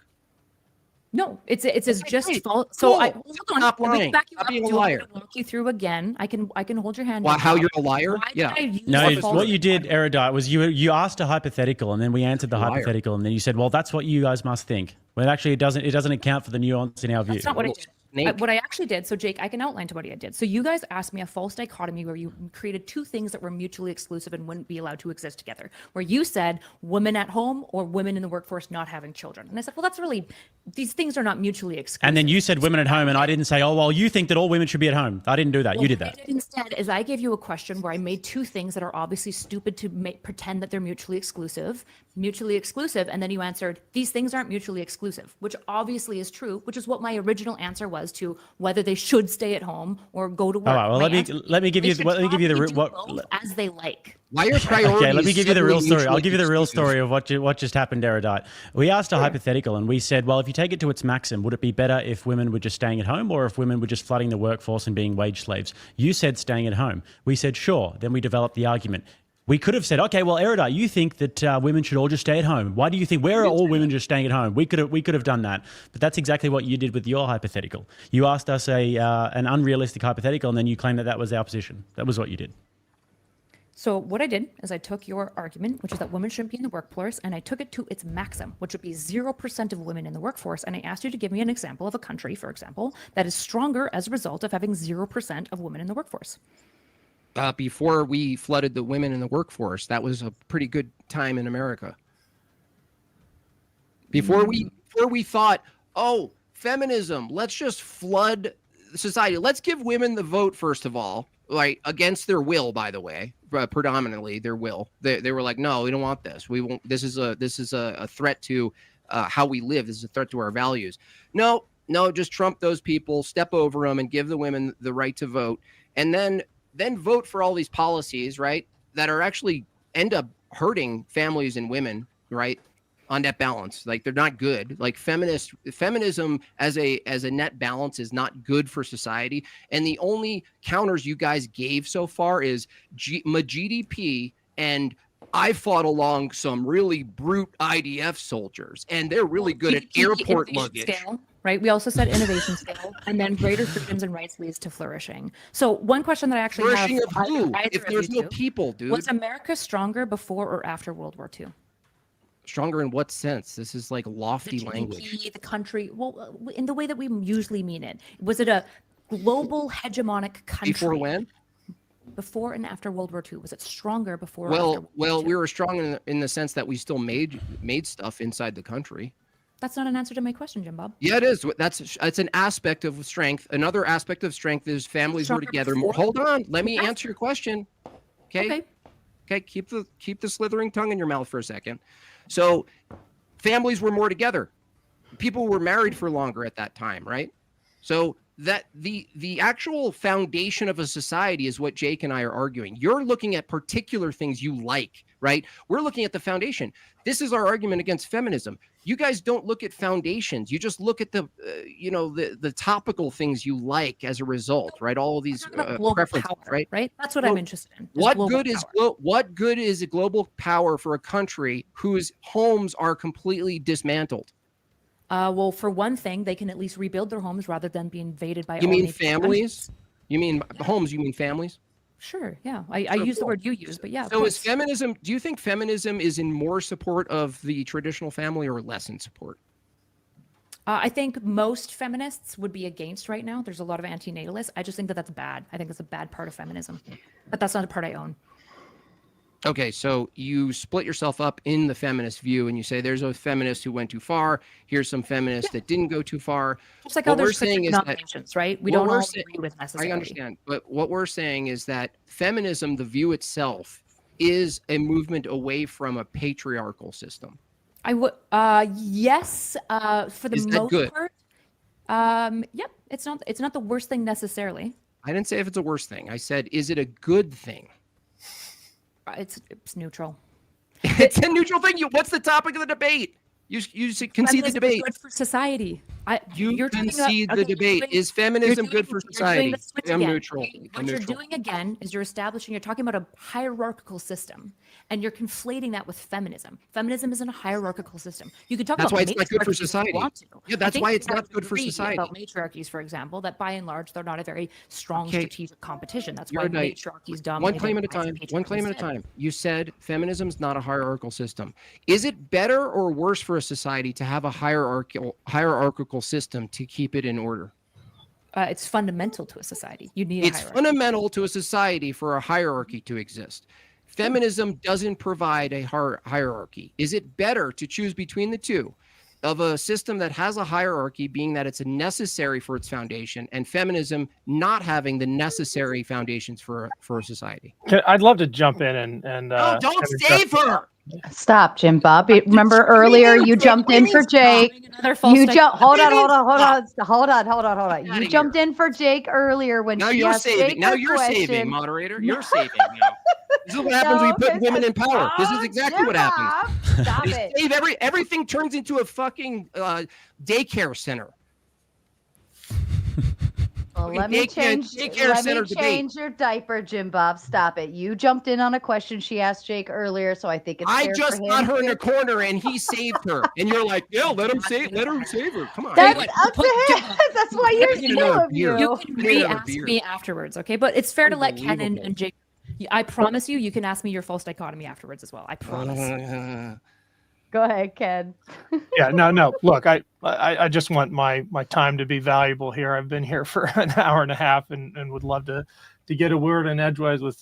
[SPEAKER 6] No, it's as
[SPEAKER 7] Okay,
[SPEAKER 6] just
[SPEAKER 7] great.
[SPEAKER 6] false. So
[SPEAKER 7] Cool.
[SPEAKER 6] I hold on.
[SPEAKER 7] Stop
[SPEAKER 6] We can
[SPEAKER 7] lying.
[SPEAKER 6] back you
[SPEAKER 7] Stop
[SPEAKER 6] up.
[SPEAKER 7] being a
[SPEAKER 6] Do you want me
[SPEAKER 7] liar.
[SPEAKER 6] to walk you through again? I can hold your hand.
[SPEAKER 7] Wow,
[SPEAKER 6] up
[SPEAKER 7] how
[SPEAKER 6] now.
[SPEAKER 7] you're a liar?
[SPEAKER 6] Why
[SPEAKER 7] Yeah.
[SPEAKER 6] did I use
[SPEAKER 8] No,
[SPEAKER 6] a
[SPEAKER 8] it's
[SPEAKER 6] false
[SPEAKER 8] what you did, erudite, was you asked a hypothetical and then we answered the
[SPEAKER 7] Liar.
[SPEAKER 8] hypothetical and then you said, well, that's what you guys must think. When actually it doesn't account for the nuance in our view.
[SPEAKER 6] That's not what I did.
[SPEAKER 7] Snake.
[SPEAKER 6] What I actually did, so Jake, I can outline to what I did. So you guys asked me a false dichotomy where you created two things that were mutually exclusive and wouldn't be allowed to exist together. Where you said women at home or women in the workforce not having children. And I said, well, that's really, these things are not mutually exclusive.
[SPEAKER 8] And then you said women at home and I didn't say, oh, well, you think that all women should be at home. I didn't do that. You did
[SPEAKER 6] What I
[SPEAKER 8] that.
[SPEAKER 6] did instead is I gave you a question where I made two things that are obviously stupid to pretend that they're mutually exclusive, and then you answered, these things aren't mutually exclusive, which obviously is true, which is what my original answer was to whether they should stay at home or go to work.
[SPEAKER 8] All right, well,
[SPEAKER 6] My
[SPEAKER 8] let me
[SPEAKER 6] answer-
[SPEAKER 8] give
[SPEAKER 6] they
[SPEAKER 8] you
[SPEAKER 6] should
[SPEAKER 8] let me give you the
[SPEAKER 6] probably
[SPEAKER 8] re-
[SPEAKER 6] do
[SPEAKER 8] what.
[SPEAKER 6] both as they like.
[SPEAKER 7] Why are priorities?
[SPEAKER 8] Okay, let me give you the real
[SPEAKER 7] suddenly
[SPEAKER 8] story. I'll give you the real
[SPEAKER 7] mutually
[SPEAKER 8] story of what just happened, erudite. We asked a hypothetical and we said, well, if you take it to its maxim, would it be better if women were just staying at home or if women were just flooding the workforce and being wage slaves? You said staying at home. We said, sure. Then we developed the argument. We could have said, okay, well, erudite, you think that women should all just stay at home. Why do you think, where are all women just staying at home? We could have done that. But that's exactly what you did with your hypothetical. You asked us an unrealistic hypothetical and then you claimed that that was our position. That was what you did.
[SPEAKER 6] So what I did is I took your argument, which is that women shouldn't be in the workforce, and I took it to its maximum, which would be 0% of women in the workforce. And I asked you to give me an example of a country, for example, that is stronger as a result of having 0% of women in the workforce.
[SPEAKER 7] Before we flooded the women in the workforce, that was a pretty good time in America. Before we thought, oh, feminism, let's just flood society. Let's give women the vote, first of all, like against their will, by the way, predominantly their will. They were like, no, we don't want this. We won't. This is a threat to how we live. This is a threat to our values. No, just trump those people, step over them, and give the women the right to vote, and then vote for all these policies, right, that are actually end up hurting families and women, right, on net balance. Like, they're not good. Like, feminism as a net balance is not good for society. And the only counters you guys gave so far is GDP and I fought along some really brute IDF soldiers, and they're really good at airport luggage.
[SPEAKER 6] Scale, right? We also said innovation scale, and then greater freedoms and rights leads to flourishing. So one question that I actually
[SPEAKER 7] Flourishing
[SPEAKER 6] have,
[SPEAKER 7] of who?
[SPEAKER 6] either
[SPEAKER 7] If
[SPEAKER 6] of
[SPEAKER 7] there's
[SPEAKER 6] you
[SPEAKER 7] no
[SPEAKER 6] two,
[SPEAKER 7] people, dude.
[SPEAKER 6] was America stronger before or after World War II?
[SPEAKER 7] Stronger in what sense? This is like lofty
[SPEAKER 6] The
[SPEAKER 7] language.
[SPEAKER 6] GDP, the country, well, in the way that we usually mean it. Was it a global hegemonic country?
[SPEAKER 7] Before when?
[SPEAKER 6] Before and after World War II. Was it stronger before or after World War
[SPEAKER 7] Well,
[SPEAKER 6] II?
[SPEAKER 7] we were strong in the sense that we still made stuff inside the country.
[SPEAKER 6] That's not an answer to my question, Jim Bob.
[SPEAKER 7] Yeah, it is. That's an aspect of strength. Another aspect of strength is families were together more. Hold on, let me answer your question. Okay. Keep the slithering tongue in your mouth for a second. So, families were more together. People were married for longer at that time, right? So that the actual foundation of a society is what Jake and I are arguing. You're looking at particular things you like, right? We're looking at the foundation. This is our argument against feminism. You guys don't look at foundations. You just look at the topical things you like as a result, right? All of these preferences,
[SPEAKER 6] power, right? That's what I'm interested in.
[SPEAKER 7] What good is a global power for a country whose homes are completely dismantled?
[SPEAKER 6] Well, for one thing, they can at least rebuild their homes rather than be invaded by.
[SPEAKER 7] You mean families? You mean homes? You mean families?
[SPEAKER 6] Sure. Yeah, I use the word you use, but yeah.
[SPEAKER 7] So is feminism? Do you think feminism is in more support of the traditional family or less in support?
[SPEAKER 6] I think most feminists would be against right now. There's a lot of antinatalists. I just think that that's bad. I think that's a bad part of feminism, but that's not a part I own.
[SPEAKER 7] Okay, so you split yourself up in the feminist view and you say there's a feminist who went too far. Here's some feminists that didn't go too far.
[SPEAKER 6] Just like other denominations, right? We don't all agree with necessarily.
[SPEAKER 7] I understand, but what we're saying is that feminism, the view itself, is a movement away from a patriarchal system.
[SPEAKER 6] I would, yes, for the most part. Yep, it's not the worst thing necessarily.
[SPEAKER 7] I didn't say if it's a worst thing. I said, is it a good thing?
[SPEAKER 6] It's neutral.
[SPEAKER 7] It's a neutral thing. What's the topic of the debate? You concede the debate.
[SPEAKER 6] Good for society.
[SPEAKER 7] You're concede the debate. Is feminism good for society? I'm neutral.
[SPEAKER 6] What you're doing again is you're talking about a hierarchical system, and you're conflating that with feminism. Feminism isn't a hierarchical system. You could talk about
[SPEAKER 7] why it's not good for society.
[SPEAKER 6] Yeah,
[SPEAKER 7] that's why it's not good for society.
[SPEAKER 6] About matriarchies, for example, that by and large they're not a very strong strategic competition. That's why matriarchies dominate.
[SPEAKER 7] One claim at a time. One claim at a time. You said feminism's not a hierarchical system. Is it better or worse for a society to have a hierarchical system to keep it in order?
[SPEAKER 6] It's fundamental to a society. You need.
[SPEAKER 7] It's fundamental to a society for a hierarchy to exist. Feminism doesn't provide a hierarchy. Is it better to choose between the two, of a system that has a hierarchy, being that it's necessary for its foundation, and feminism not having the necessary foundations for a society?
[SPEAKER 5] I'd love to jump in and
[SPEAKER 7] don't save her.
[SPEAKER 1] Stop, Jim Bob. Remember earlier you jumped in for Jake. Hold on. You jumped in for Jake earlier when she asked Jake
[SPEAKER 7] Now you're
[SPEAKER 1] question.
[SPEAKER 7] saving, moderator. You're saving now. This is what happens when you put women in power. This is exactly what happens.
[SPEAKER 1] Stop it.
[SPEAKER 7] Everything turns into a fucking daycare center.
[SPEAKER 1] Well, let me change your diaper, Jim Bob. Stop it. You jumped in on a question she asked Jake earlier, so I think it's fair
[SPEAKER 7] just got her in a corner and he saved her. And you're like, yeah, let him save her. Come on.
[SPEAKER 1] That's up to him. That's why you're still of you.
[SPEAKER 6] You can re-ask me afterwards, okay? But it's fair to let Ken and Jake. I promise you can ask me your false dichotomy afterwards as well. I promise.
[SPEAKER 1] Go ahead, Ken.
[SPEAKER 5] Yeah, no. Look, I just want my time to be valuable here. I've been here for an hour and a half, and would love to get a word in edgewise with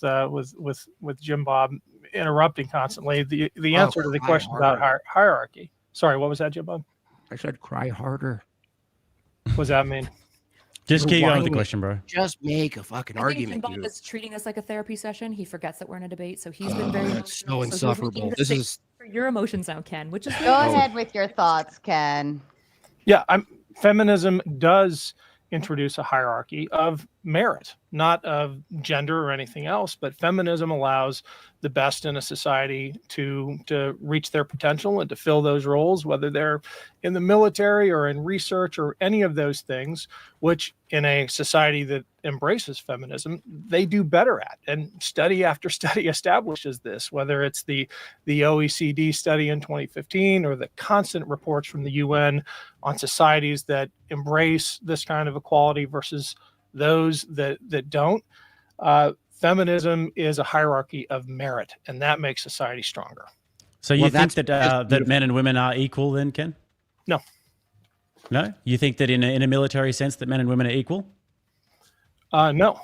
[SPEAKER 5] Jim Bob interrupting constantly. The answer to the question about hierarchy. Sorry, what was that, Jim Bob?
[SPEAKER 7] I said cry harder.
[SPEAKER 5] What does that mean?
[SPEAKER 8] Just keep going with the question, bro.
[SPEAKER 7] Just make a fucking argument.
[SPEAKER 6] Jim Bob is treating this like a therapy session. He forgets that we're in a debate, so he's been very
[SPEAKER 7] so insufferable. This is
[SPEAKER 6] for your emotions now, Ken. Which is
[SPEAKER 1] go ahead with your thoughts, Ken.
[SPEAKER 5] Yeah, feminism does introduce a hierarchy of merit, not of gender or anything else, but feminism allows the best in a society to reach their potential and to fill those roles, whether they're in the military or in research or any of those things, which in a society that embraces feminism, they do better at. And study after study establishes this, whether it's the OECD study in 2015 or the constant reports from the UN on societies that embrace this kind of equality versus those that don't. Feminism is a hierarchy of merit, and that makes society stronger.
[SPEAKER 8] So you think that men and women are equal then, Ken?
[SPEAKER 5] No.
[SPEAKER 8] No? You think that in a military sense that men and women are equal?
[SPEAKER 5] No.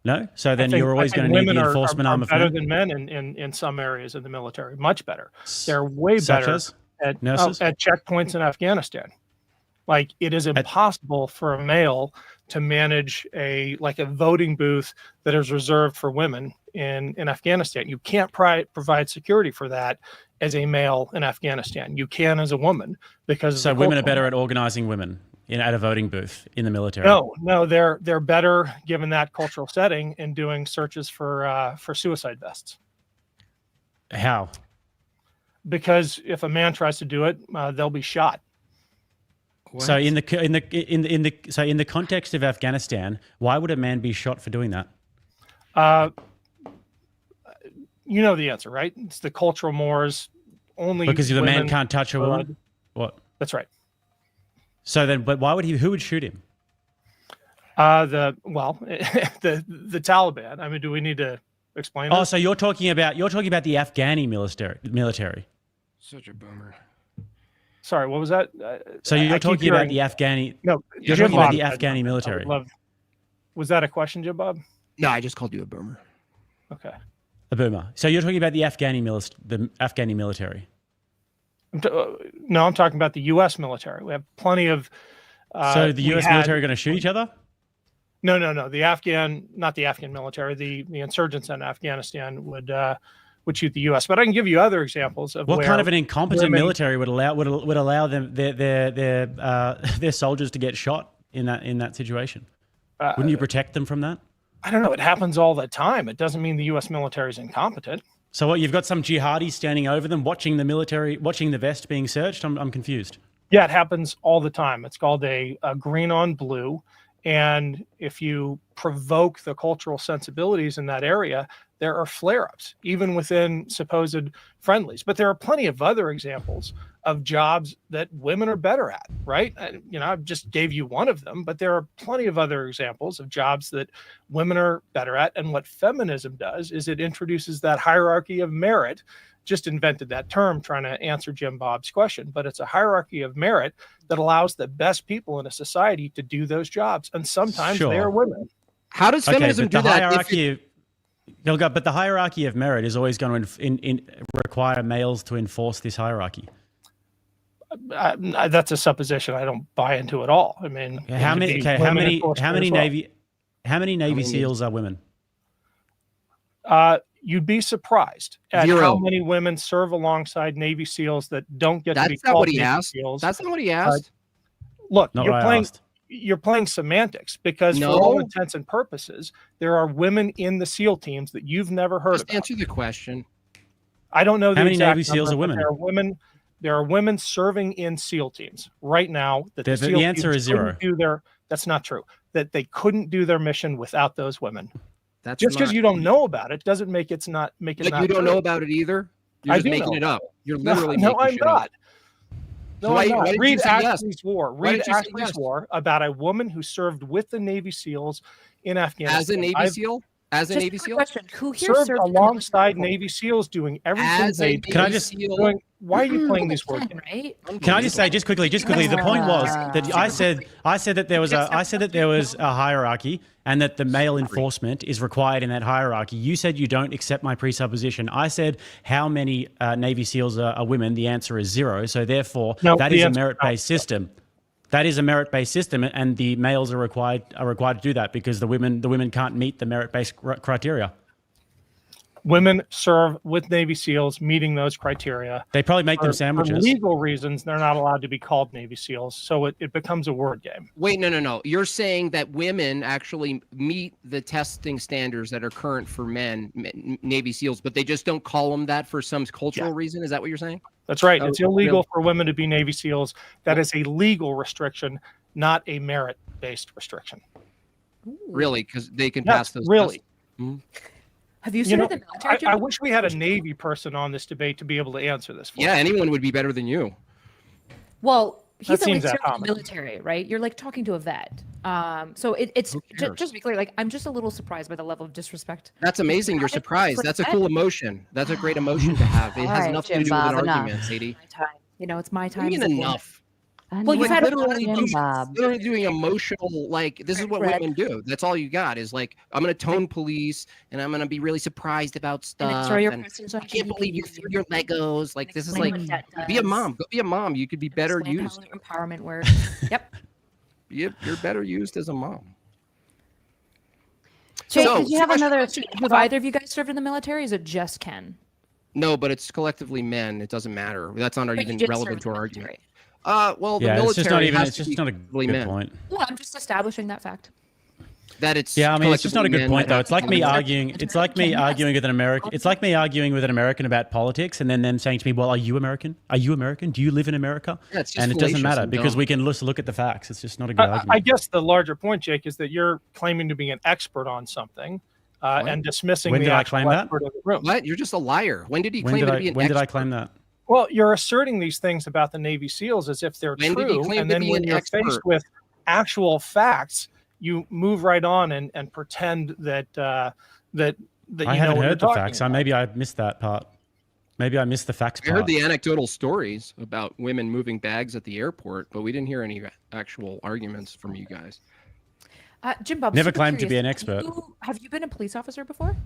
[SPEAKER 8] No? So then you're always going to need the enforcement arm of
[SPEAKER 5] better
[SPEAKER 8] men?
[SPEAKER 5] than men in some areas of the military, much better. They're way better
[SPEAKER 8] at
[SPEAKER 5] checkpoints in Afghanistan. Like, it is impossible for a male to manage a voting booth that is reserved for women in Afghanistan. You can't provide security for that as a male in Afghanistan. You can as a woman, because
[SPEAKER 8] so women are better at organizing women at a voting booth in the military.
[SPEAKER 5] No, they're better given that cultural setting in doing searches for suicide vests.
[SPEAKER 8] How?
[SPEAKER 5] Because if a man tries to do it, they'll be shot.
[SPEAKER 8] What? So in the context of Afghanistan, why would a man be shot for doing that?
[SPEAKER 5] You know the answer, right? It's the cultural mores. Only
[SPEAKER 8] because the man can't touch a woman. What?
[SPEAKER 5] That's right.
[SPEAKER 8] So then, but why would he? Who would shoot him?
[SPEAKER 5] The Taliban. I mean, do we need to explain?
[SPEAKER 8] Oh, so you're talking about the Afghani military.
[SPEAKER 7] Such a boomer.
[SPEAKER 5] Sorry, what was that?
[SPEAKER 8] So you're talking about the Afghani?
[SPEAKER 5] No,
[SPEAKER 8] you're talking about the Afghani military.
[SPEAKER 5] Was that a question, Jim Bob?
[SPEAKER 7] No, I just called you a boomer.
[SPEAKER 5] Okay.
[SPEAKER 8] A boomer. So you're talking about the Afghani military.
[SPEAKER 5] No, I'm talking about the U.S. military. We have plenty of.
[SPEAKER 8] So the U.S. military are going to shoot each other?
[SPEAKER 5] No. Not the Afghan military. The insurgents in Afghanistan would shoot the U.S. But I can give you other examples of
[SPEAKER 8] what kind of an incompetent military would allow them their soldiers to get shot in that situation. Wouldn't you protect them from that?
[SPEAKER 5] I don't know. It happens all the time. It doesn't mean the U.S. military is incompetent.
[SPEAKER 8] So what? You've got some jihadis standing over them, watching the vest being searched. I'm confused.
[SPEAKER 5] Yeah, it happens all the time. It's called a green on blue. And if you provoke the cultural sensibilities in that area, there are flare-ups, even within supposed friendlies. But there are plenty of other examples of jobs that women are better at, right? I just gave you one of them, but there are plenty of other examples of jobs that women are better at. And what feminism does is it introduces that hierarchy of merit. Just invented that term trying to answer Jim Bob's question, but it's a hierarchy of merit that allows the best people in a society to do those jobs. And sometimes they are women.
[SPEAKER 7] How does feminism do that?
[SPEAKER 8] But the hierarchy of merit is always going to require males to enforce this hierarchy.
[SPEAKER 5] That's a supposition I don't buy into at all. I mean,
[SPEAKER 8] how many Navy SEALs are women?
[SPEAKER 5] You'd be surprised at how many women serve alongside Navy SEALs that don't get to be called Navy SEAls.
[SPEAKER 7] That's not what he asked.
[SPEAKER 5] Look, you're playing semantics because for all intents and purposes, there are women in the SEAL teams that you've never heard of.
[SPEAKER 7] Answer the question.
[SPEAKER 5] I don't know
[SPEAKER 8] how many Navy SEAls are women.
[SPEAKER 5] There are women serving in SEAL teams right now.
[SPEAKER 8] The answer is zero.
[SPEAKER 5] That's not true. That they couldn't do their mission without those women.
[SPEAKER 7] That's
[SPEAKER 5] just because you don't know about it doesn't make it not
[SPEAKER 7] you don't know about it either. You're just making it up. You're literally making shit up.
[SPEAKER 5] No, I'm not. Read Ashley's War. Read Ashley's War about a woman who served with the Navy SEAls in Afghanistan.
[SPEAKER 7] As a Navy SEAL? As a Navy SEAL?
[SPEAKER 6] Question. Who here
[SPEAKER 5] served alongside Navy SEals doing everything they did.
[SPEAKER 8] Can I just
[SPEAKER 5] doing, why are you playing these words?
[SPEAKER 6] Right?
[SPEAKER 8] Can I just say just quickly? The point was that I said that there was a hierarchy and that the male enforcement is required in that hierarchy. You said you don't accept my presupposition. I said how many Navy SEAls are women? The answer is zero. So therefore, that is a merit-based system. That is a merit-based system, and the males are required to do that because the women can't meet the merit-based criteria.
[SPEAKER 5] women serve with Navy SEALs meeting those criteria.
[SPEAKER 8] They probably make them
[SPEAKER 5] For
[SPEAKER 8] sandwiches.
[SPEAKER 5] legal reasons, they're not allowed to be called Navy SEAls. So it becomes a word game.
[SPEAKER 7] Wait, no. You're saying that women actually meet the testing standards that are current for men, Navy SEAls, but they just don't call them that for some cultural reason? Is that what you're saying?
[SPEAKER 5] That's right.
[SPEAKER 7] Oh,
[SPEAKER 5] It's illegal
[SPEAKER 7] really?
[SPEAKER 5] for women to be Navy SEAls. That is a legal restriction, not a merit-based restriction.
[SPEAKER 7] Really? Because they can
[SPEAKER 5] Yes,
[SPEAKER 7] pass those
[SPEAKER 5] really.
[SPEAKER 7] tests?
[SPEAKER 6] Have you
[SPEAKER 5] You
[SPEAKER 6] served
[SPEAKER 5] know,
[SPEAKER 6] the military?
[SPEAKER 5] I
[SPEAKER 6] Jim?
[SPEAKER 5] wish we had a Navy person on this debate to be able to answer this for
[SPEAKER 7] Yeah,
[SPEAKER 5] us.
[SPEAKER 7] anyone would be better than you.
[SPEAKER 6] Well, he's
[SPEAKER 5] That
[SPEAKER 6] at
[SPEAKER 5] seems
[SPEAKER 6] least
[SPEAKER 5] that
[SPEAKER 6] served in the
[SPEAKER 5] common.
[SPEAKER 6] military, right? You're like talking to a vet. So it's
[SPEAKER 7] Who
[SPEAKER 6] just
[SPEAKER 7] cares?
[SPEAKER 6] to be clear, like I'm just a little surprised by the level of disrespect.
[SPEAKER 7] That's amazing. You're surprised. That's a cool emotion. That's a great emotion to have. It
[SPEAKER 1] All
[SPEAKER 7] has
[SPEAKER 1] right,
[SPEAKER 7] nothing
[SPEAKER 1] Jim
[SPEAKER 7] to do with an
[SPEAKER 1] Bob, enough.
[SPEAKER 7] argument, Sadie.
[SPEAKER 6] My time. You know, it's my
[SPEAKER 7] What
[SPEAKER 6] time.
[SPEAKER 7] do you
[SPEAKER 6] as a
[SPEAKER 7] mean
[SPEAKER 6] woman.
[SPEAKER 7] enough?
[SPEAKER 6] Well, you've had a lot of
[SPEAKER 7] literally
[SPEAKER 6] emotions.
[SPEAKER 1] Bob.
[SPEAKER 7] literally doing emotional, like, this is what
[SPEAKER 6] Red.
[SPEAKER 7] women do. That's all you got is like, I'm going to tone police and I'm going to be really surprised about
[SPEAKER 6] And
[SPEAKER 7] stuff.
[SPEAKER 6] then throw your
[SPEAKER 7] and
[SPEAKER 6] questions on
[SPEAKER 7] I can't
[SPEAKER 6] GDP.
[SPEAKER 7] believe you threw your Legos. Like, this is
[SPEAKER 6] Explain
[SPEAKER 7] like,
[SPEAKER 6] what debt
[SPEAKER 7] be a
[SPEAKER 6] does.
[SPEAKER 7] mom. Go be a mom. You could be better
[SPEAKER 6] Explain
[SPEAKER 7] used.
[SPEAKER 6] how empowerment works. Yep.
[SPEAKER 7] You're better used as a mom.
[SPEAKER 1] Jake,
[SPEAKER 7] So-
[SPEAKER 1] did you have another?
[SPEAKER 6] Have either of you guys served in the military? Or is it just Ken?
[SPEAKER 7] No, but it's collectively men. It doesn't matter. That's not
[SPEAKER 6] But you
[SPEAKER 7] even
[SPEAKER 6] did
[SPEAKER 7] relevant
[SPEAKER 6] serve
[SPEAKER 7] to our
[SPEAKER 6] in the
[SPEAKER 7] argument.
[SPEAKER 6] military.
[SPEAKER 7] Well, the
[SPEAKER 8] Yeah,
[SPEAKER 7] military
[SPEAKER 8] it's just not even.
[SPEAKER 7] has
[SPEAKER 8] It's
[SPEAKER 7] to
[SPEAKER 8] just
[SPEAKER 7] be
[SPEAKER 8] not a
[SPEAKER 7] collectively
[SPEAKER 8] good
[SPEAKER 7] men.
[SPEAKER 8] point.
[SPEAKER 6] Well, I'm just establishing that fact.
[SPEAKER 7] That it's
[SPEAKER 8] Yeah, I mean, it's just not a good
[SPEAKER 7] collectively
[SPEAKER 8] point
[SPEAKER 7] men.
[SPEAKER 8] though. It's like me arguing. It's like me
[SPEAKER 6] Yes.
[SPEAKER 8] arguing with an American. It's like me arguing with an American about politics, and then them saying to me, "Well, are you American? Are you American? Do you live in America?"
[SPEAKER 7] Yeah, it's just
[SPEAKER 8] And it doesn't
[SPEAKER 7] fallacious
[SPEAKER 8] matter
[SPEAKER 7] and
[SPEAKER 8] because
[SPEAKER 7] dumb.
[SPEAKER 8] we can just look at the facts. It's just not a good
[SPEAKER 5] I
[SPEAKER 8] argument.
[SPEAKER 5] guess the larger point, Jake, is that you're claiming to be an expert on something and dismissing
[SPEAKER 8] When
[SPEAKER 5] the
[SPEAKER 8] did I
[SPEAKER 5] actual
[SPEAKER 8] claim that?
[SPEAKER 5] expert in the room.
[SPEAKER 7] What? You're just a liar. When did he
[SPEAKER 8] When
[SPEAKER 7] claim
[SPEAKER 8] did
[SPEAKER 7] to
[SPEAKER 8] I?
[SPEAKER 7] be an
[SPEAKER 8] When did I
[SPEAKER 7] expert?
[SPEAKER 8] claim that?
[SPEAKER 5] Well, you're asserting these things about the Navy SEAls as if they're
[SPEAKER 7] When did he
[SPEAKER 5] true,
[SPEAKER 7] claim
[SPEAKER 5] and
[SPEAKER 7] to
[SPEAKER 5] then
[SPEAKER 7] be
[SPEAKER 5] when
[SPEAKER 7] an
[SPEAKER 5] you're
[SPEAKER 7] expert?
[SPEAKER 5] faced with actual facts, you move right on and pretend that that that you
[SPEAKER 8] I
[SPEAKER 5] know
[SPEAKER 8] haven't
[SPEAKER 5] what you're
[SPEAKER 8] heard the
[SPEAKER 5] talking
[SPEAKER 8] facts.
[SPEAKER 5] about.
[SPEAKER 8] Maybe I missed that part. Maybe I missed the facts
[SPEAKER 7] I heard
[SPEAKER 8] part.
[SPEAKER 7] the anecdotal stories about women moving bags at the airport, but we didn't hear any actual arguments from you guys.
[SPEAKER 6] Jim Bob.
[SPEAKER 8] Never
[SPEAKER 6] super
[SPEAKER 8] claimed to
[SPEAKER 6] curious,
[SPEAKER 8] be an expert.
[SPEAKER 6] Have you been a police officer before?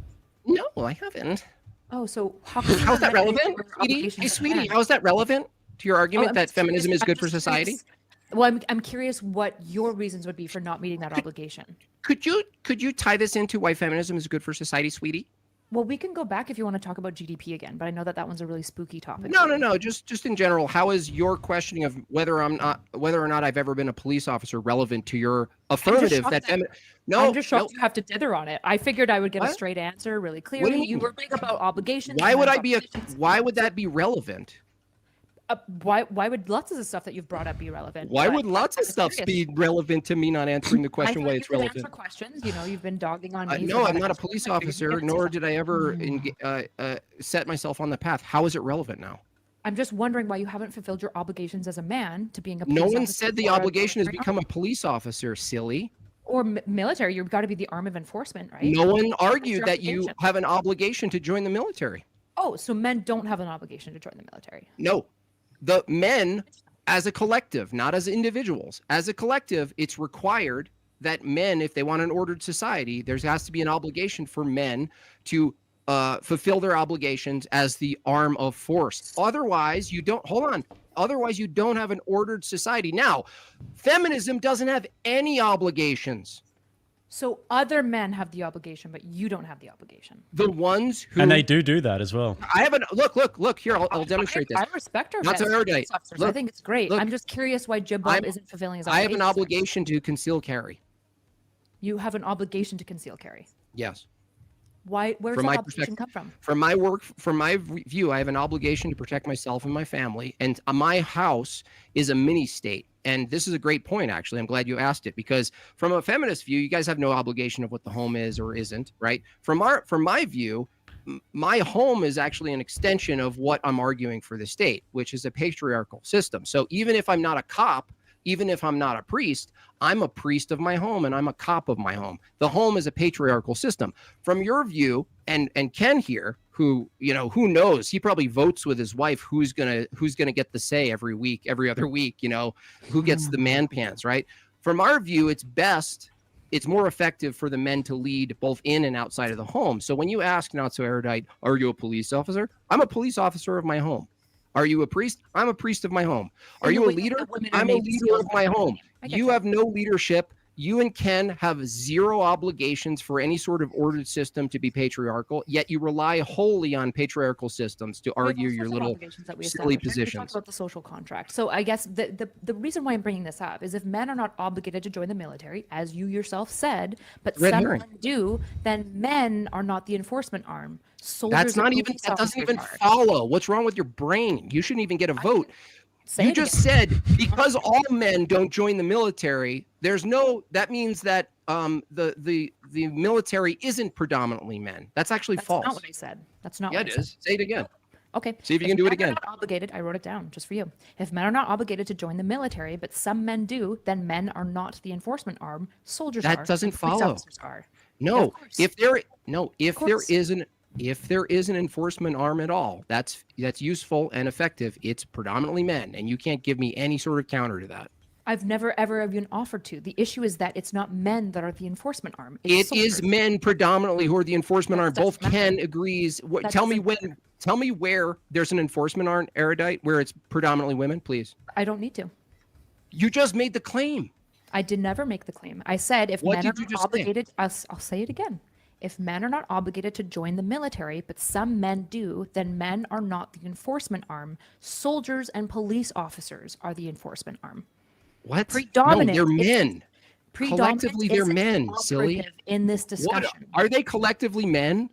[SPEAKER 7] No, I haven't.
[SPEAKER 6] Oh, so how come
[SPEAKER 7] How's that
[SPEAKER 6] men
[SPEAKER 7] relevant,
[SPEAKER 6] have
[SPEAKER 7] sweetie?
[SPEAKER 6] obligations
[SPEAKER 7] Hey,
[SPEAKER 6] to
[SPEAKER 7] sweetie,
[SPEAKER 6] men?
[SPEAKER 7] how's that relevant to your
[SPEAKER 6] Oh,
[SPEAKER 7] argument
[SPEAKER 6] I'm
[SPEAKER 7] that
[SPEAKER 6] just curious-
[SPEAKER 7] feminism is
[SPEAKER 6] I'm
[SPEAKER 7] good for
[SPEAKER 6] just
[SPEAKER 7] society?
[SPEAKER 6] curious- Well, I'm curious what your reasons would be for not meeting that obligation.
[SPEAKER 7] Could you tie this into why feminism is good for society, sweetie?
[SPEAKER 6] Well, we can go back if you want to talk about GDP again, but I know that that one's a really spooky topic.
[SPEAKER 7] No. Just in general, how is your questioning of whether or not I've ever been a police officer relevant to your affirmative
[SPEAKER 6] shocked
[SPEAKER 7] that
[SPEAKER 6] that-
[SPEAKER 7] no,
[SPEAKER 6] I'm just shocked you have to dither on it. I figured I would get a
[SPEAKER 7] What?
[SPEAKER 6] straight answer really
[SPEAKER 7] you
[SPEAKER 6] clearly. You
[SPEAKER 7] mean?
[SPEAKER 6] were big about obligations.
[SPEAKER 7] why
[SPEAKER 6] and
[SPEAKER 7] would
[SPEAKER 6] men's
[SPEAKER 7] I be a
[SPEAKER 6] obligations.
[SPEAKER 7] why would that be relevant?
[SPEAKER 6] Why would lots of the stuff that you've brought up be relevant?
[SPEAKER 7] Why
[SPEAKER 6] But
[SPEAKER 7] would lots
[SPEAKER 6] I
[SPEAKER 7] of
[SPEAKER 6] was
[SPEAKER 7] stuff
[SPEAKER 6] curious.
[SPEAKER 7] be relevant to me not answering the
[SPEAKER 6] I
[SPEAKER 7] question why
[SPEAKER 6] thought
[SPEAKER 7] it's
[SPEAKER 6] you could answer
[SPEAKER 7] relevant?
[SPEAKER 6] questions. You know, you've been dogging on me.
[SPEAKER 7] No,
[SPEAKER 6] for
[SPEAKER 7] I'm
[SPEAKER 6] not
[SPEAKER 7] not a
[SPEAKER 6] answering
[SPEAKER 7] police
[SPEAKER 6] questions. You
[SPEAKER 7] officer,
[SPEAKER 6] can
[SPEAKER 7] nor
[SPEAKER 6] answer
[SPEAKER 7] did I ever set myself on the path. How is it relevant now?
[SPEAKER 6] I'm just wondering why you haven't fulfilled your obligations as a man to being a police
[SPEAKER 7] No one
[SPEAKER 6] officer
[SPEAKER 7] said the
[SPEAKER 6] or a
[SPEAKER 7] obligation is
[SPEAKER 6] military
[SPEAKER 7] become a police officer, silly.
[SPEAKER 6] or military. You've got to be the arm of enforcement, right?
[SPEAKER 7] No one
[SPEAKER 6] That's
[SPEAKER 7] argued
[SPEAKER 6] your
[SPEAKER 7] that you
[SPEAKER 6] obligation.
[SPEAKER 7] have an obligation to join the military.
[SPEAKER 6] Oh, so men don't have an obligation to join the military.
[SPEAKER 7] No, the men as a collective, not as individuals. As a collective, it's required that men, if they want an ordered society, there has to be an obligation for men to fulfill their obligations as the arm of force. Otherwise, you don't, hold on. Otherwise, you don't have an ordered society. Now, feminism doesn't have any obligations.
[SPEAKER 6] So other men have the obligation, but you don't have the obligation.
[SPEAKER 7] The ones who
[SPEAKER 8] And they do that as well.
[SPEAKER 7] I haven't look here. I'll demonstrate this.
[SPEAKER 6] I respect our
[SPEAKER 7] Not to
[SPEAKER 6] vets,
[SPEAKER 7] erudite.
[SPEAKER 6] police officers. I
[SPEAKER 7] Look,
[SPEAKER 6] think it's great.
[SPEAKER 7] look,
[SPEAKER 6] I'm just curious why Jim Bob
[SPEAKER 7] I'm-
[SPEAKER 6] isn't fulfilling his
[SPEAKER 7] I have
[SPEAKER 6] obligation.
[SPEAKER 7] an obligation to conceal carry.
[SPEAKER 6] You have an obligation to conceal carry.
[SPEAKER 7] Yes.
[SPEAKER 6] Why? Where does
[SPEAKER 7] From
[SPEAKER 6] that
[SPEAKER 7] my
[SPEAKER 6] obligation come from?
[SPEAKER 7] From my work, from my view, I have an obligation to protect myself and my family. And my house is a mini state. And this is a great point, actually. I'm glad you asked it, because from a feminist view, you guys have no obligation of what the home is or isn't, right? From my view, my home is actually an extension of what I'm arguing for the state, which is a patriarchal system. So even if I'm not a cop, even if I'm not a priest, I'm a priest of my home and I'm a cop of my home. The home is a patriarchal system. From your view, and Ken here, who knows, he probably votes with his wife who's gonna get the say every week, every other week, who gets the man pants, right? From our view, it's more effective for the men to lead both in and outside of the home. So when you ask, not so erudite, are you a police officer? I'm a police officer of my home. Are you a priest? I'm a priest of my home. Are
[SPEAKER 6] And
[SPEAKER 7] you
[SPEAKER 6] the
[SPEAKER 7] a
[SPEAKER 6] way
[SPEAKER 7] leader?
[SPEAKER 6] that women are
[SPEAKER 7] I'm a
[SPEAKER 6] made
[SPEAKER 7] leader
[SPEAKER 6] seals
[SPEAKER 7] of my home.
[SPEAKER 6] I get
[SPEAKER 7] You
[SPEAKER 6] you.
[SPEAKER 7] have no leadership. you and Ken have zero obligations for any sort of ordered system to be patriarchal, yet you rely wholly on patriarchal systems to
[SPEAKER 6] We have
[SPEAKER 7] argue
[SPEAKER 6] all
[SPEAKER 7] your
[SPEAKER 6] sorts of
[SPEAKER 7] little
[SPEAKER 6] obligations that we
[SPEAKER 7] silly
[SPEAKER 6] establish. We talked
[SPEAKER 7] positions.
[SPEAKER 6] about the social contract. So I guess the reason why I'm bringing this up is if men are not obligated to join the military, as you yourself said, but
[SPEAKER 7] Red
[SPEAKER 6] some
[SPEAKER 7] herring.
[SPEAKER 6] men do, then men are not the enforcement arm. Soldiers
[SPEAKER 7] That's
[SPEAKER 6] and
[SPEAKER 7] not even,
[SPEAKER 6] police
[SPEAKER 7] that doesn't
[SPEAKER 6] officers
[SPEAKER 7] even
[SPEAKER 6] are.
[SPEAKER 7] follow. What's wrong with your brain? You shouldn't even get a vote.
[SPEAKER 6] Say
[SPEAKER 7] You
[SPEAKER 6] it
[SPEAKER 7] just
[SPEAKER 6] again.
[SPEAKER 7] said because all men don't join the military, there's no, that means that the military isn't predominantly men. That's actually
[SPEAKER 6] That's
[SPEAKER 7] false.
[SPEAKER 6] not what I said. That's not
[SPEAKER 7] Yeah,
[SPEAKER 6] what
[SPEAKER 7] it
[SPEAKER 6] I said.
[SPEAKER 7] is. Say it again.
[SPEAKER 6] Okay.
[SPEAKER 7] See if you can do it
[SPEAKER 6] men are
[SPEAKER 7] again.
[SPEAKER 6] not obligated, I wrote it down just for you. If men are not obligated to join the military, but some men do, then men are not the enforcement arm. Soldiers are.
[SPEAKER 7] That doesn't
[SPEAKER 6] and police
[SPEAKER 7] follow.
[SPEAKER 6] officers are.
[SPEAKER 7] No,
[SPEAKER 6] Of course.
[SPEAKER 7] if there
[SPEAKER 6] course.
[SPEAKER 7] if there is an enforcement arm at all, that's useful and effective, it's predominantly men, and you can't give me any sort of counter to that.
[SPEAKER 6] I've never ever been offered to. The issue is that it's not men that are the enforcement arm.
[SPEAKER 7] It
[SPEAKER 6] It's
[SPEAKER 7] is
[SPEAKER 6] soldiers.
[SPEAKER 7] men predominantly who are the enforcement arm.
[SPEAKER 6] That
[SPEAKER 7] Both
[SPEAKER 6] doesn't
[SPEAKER 7] Ken
[SPEAKER 6] matter.
[SPEAKER 7] agrees.
[SPEAKER 6] That
[SPEAKER 7] Tell me
[SPEAKER 6] doesn't
[SPEAKER 7] when.
[SPEAKER 6] matter.
[SPEAKER 7] Tell me where there's an enforcement arm, erudite, where it's predominantly women, please.
[SPEAKER 6] I don't need to.
[SPEAKER 7] You just made the claim.
[SPEAKER 6] I did never make the claim. I said if
[SPEAKER 7] What
[SPEAKER 6] men
[SPEAKER 7] did
[SPEAKER 6] are
[SPEAKER 7] you
[SPEAKER 6] not
[SPEAKER 7] just say?
[SPEAKER 6] obligated, I'll say it again. If men are not obligated to join the military, but some men do, then men are not the enforcement arm. Soldiers and police officers are the enforcement arm.
[SPEAKER 7] What?
[SPEAKER 6] Predominant
[SPEAKER 7] No, they're
[SPEAKER 6] is-
[SPEAKER 7] men.
[SPEAKER 6] Predominant
[SPEAKER 7] Collectively, they're
[SPEAKER 6] isn't
[SPEAKER 7] men, silly.
[SPEAKER 6] operative in this
[SPEAKER 7] What
[SPEAKER 6] discussion.
[SPEAKER 7] are they collectively men?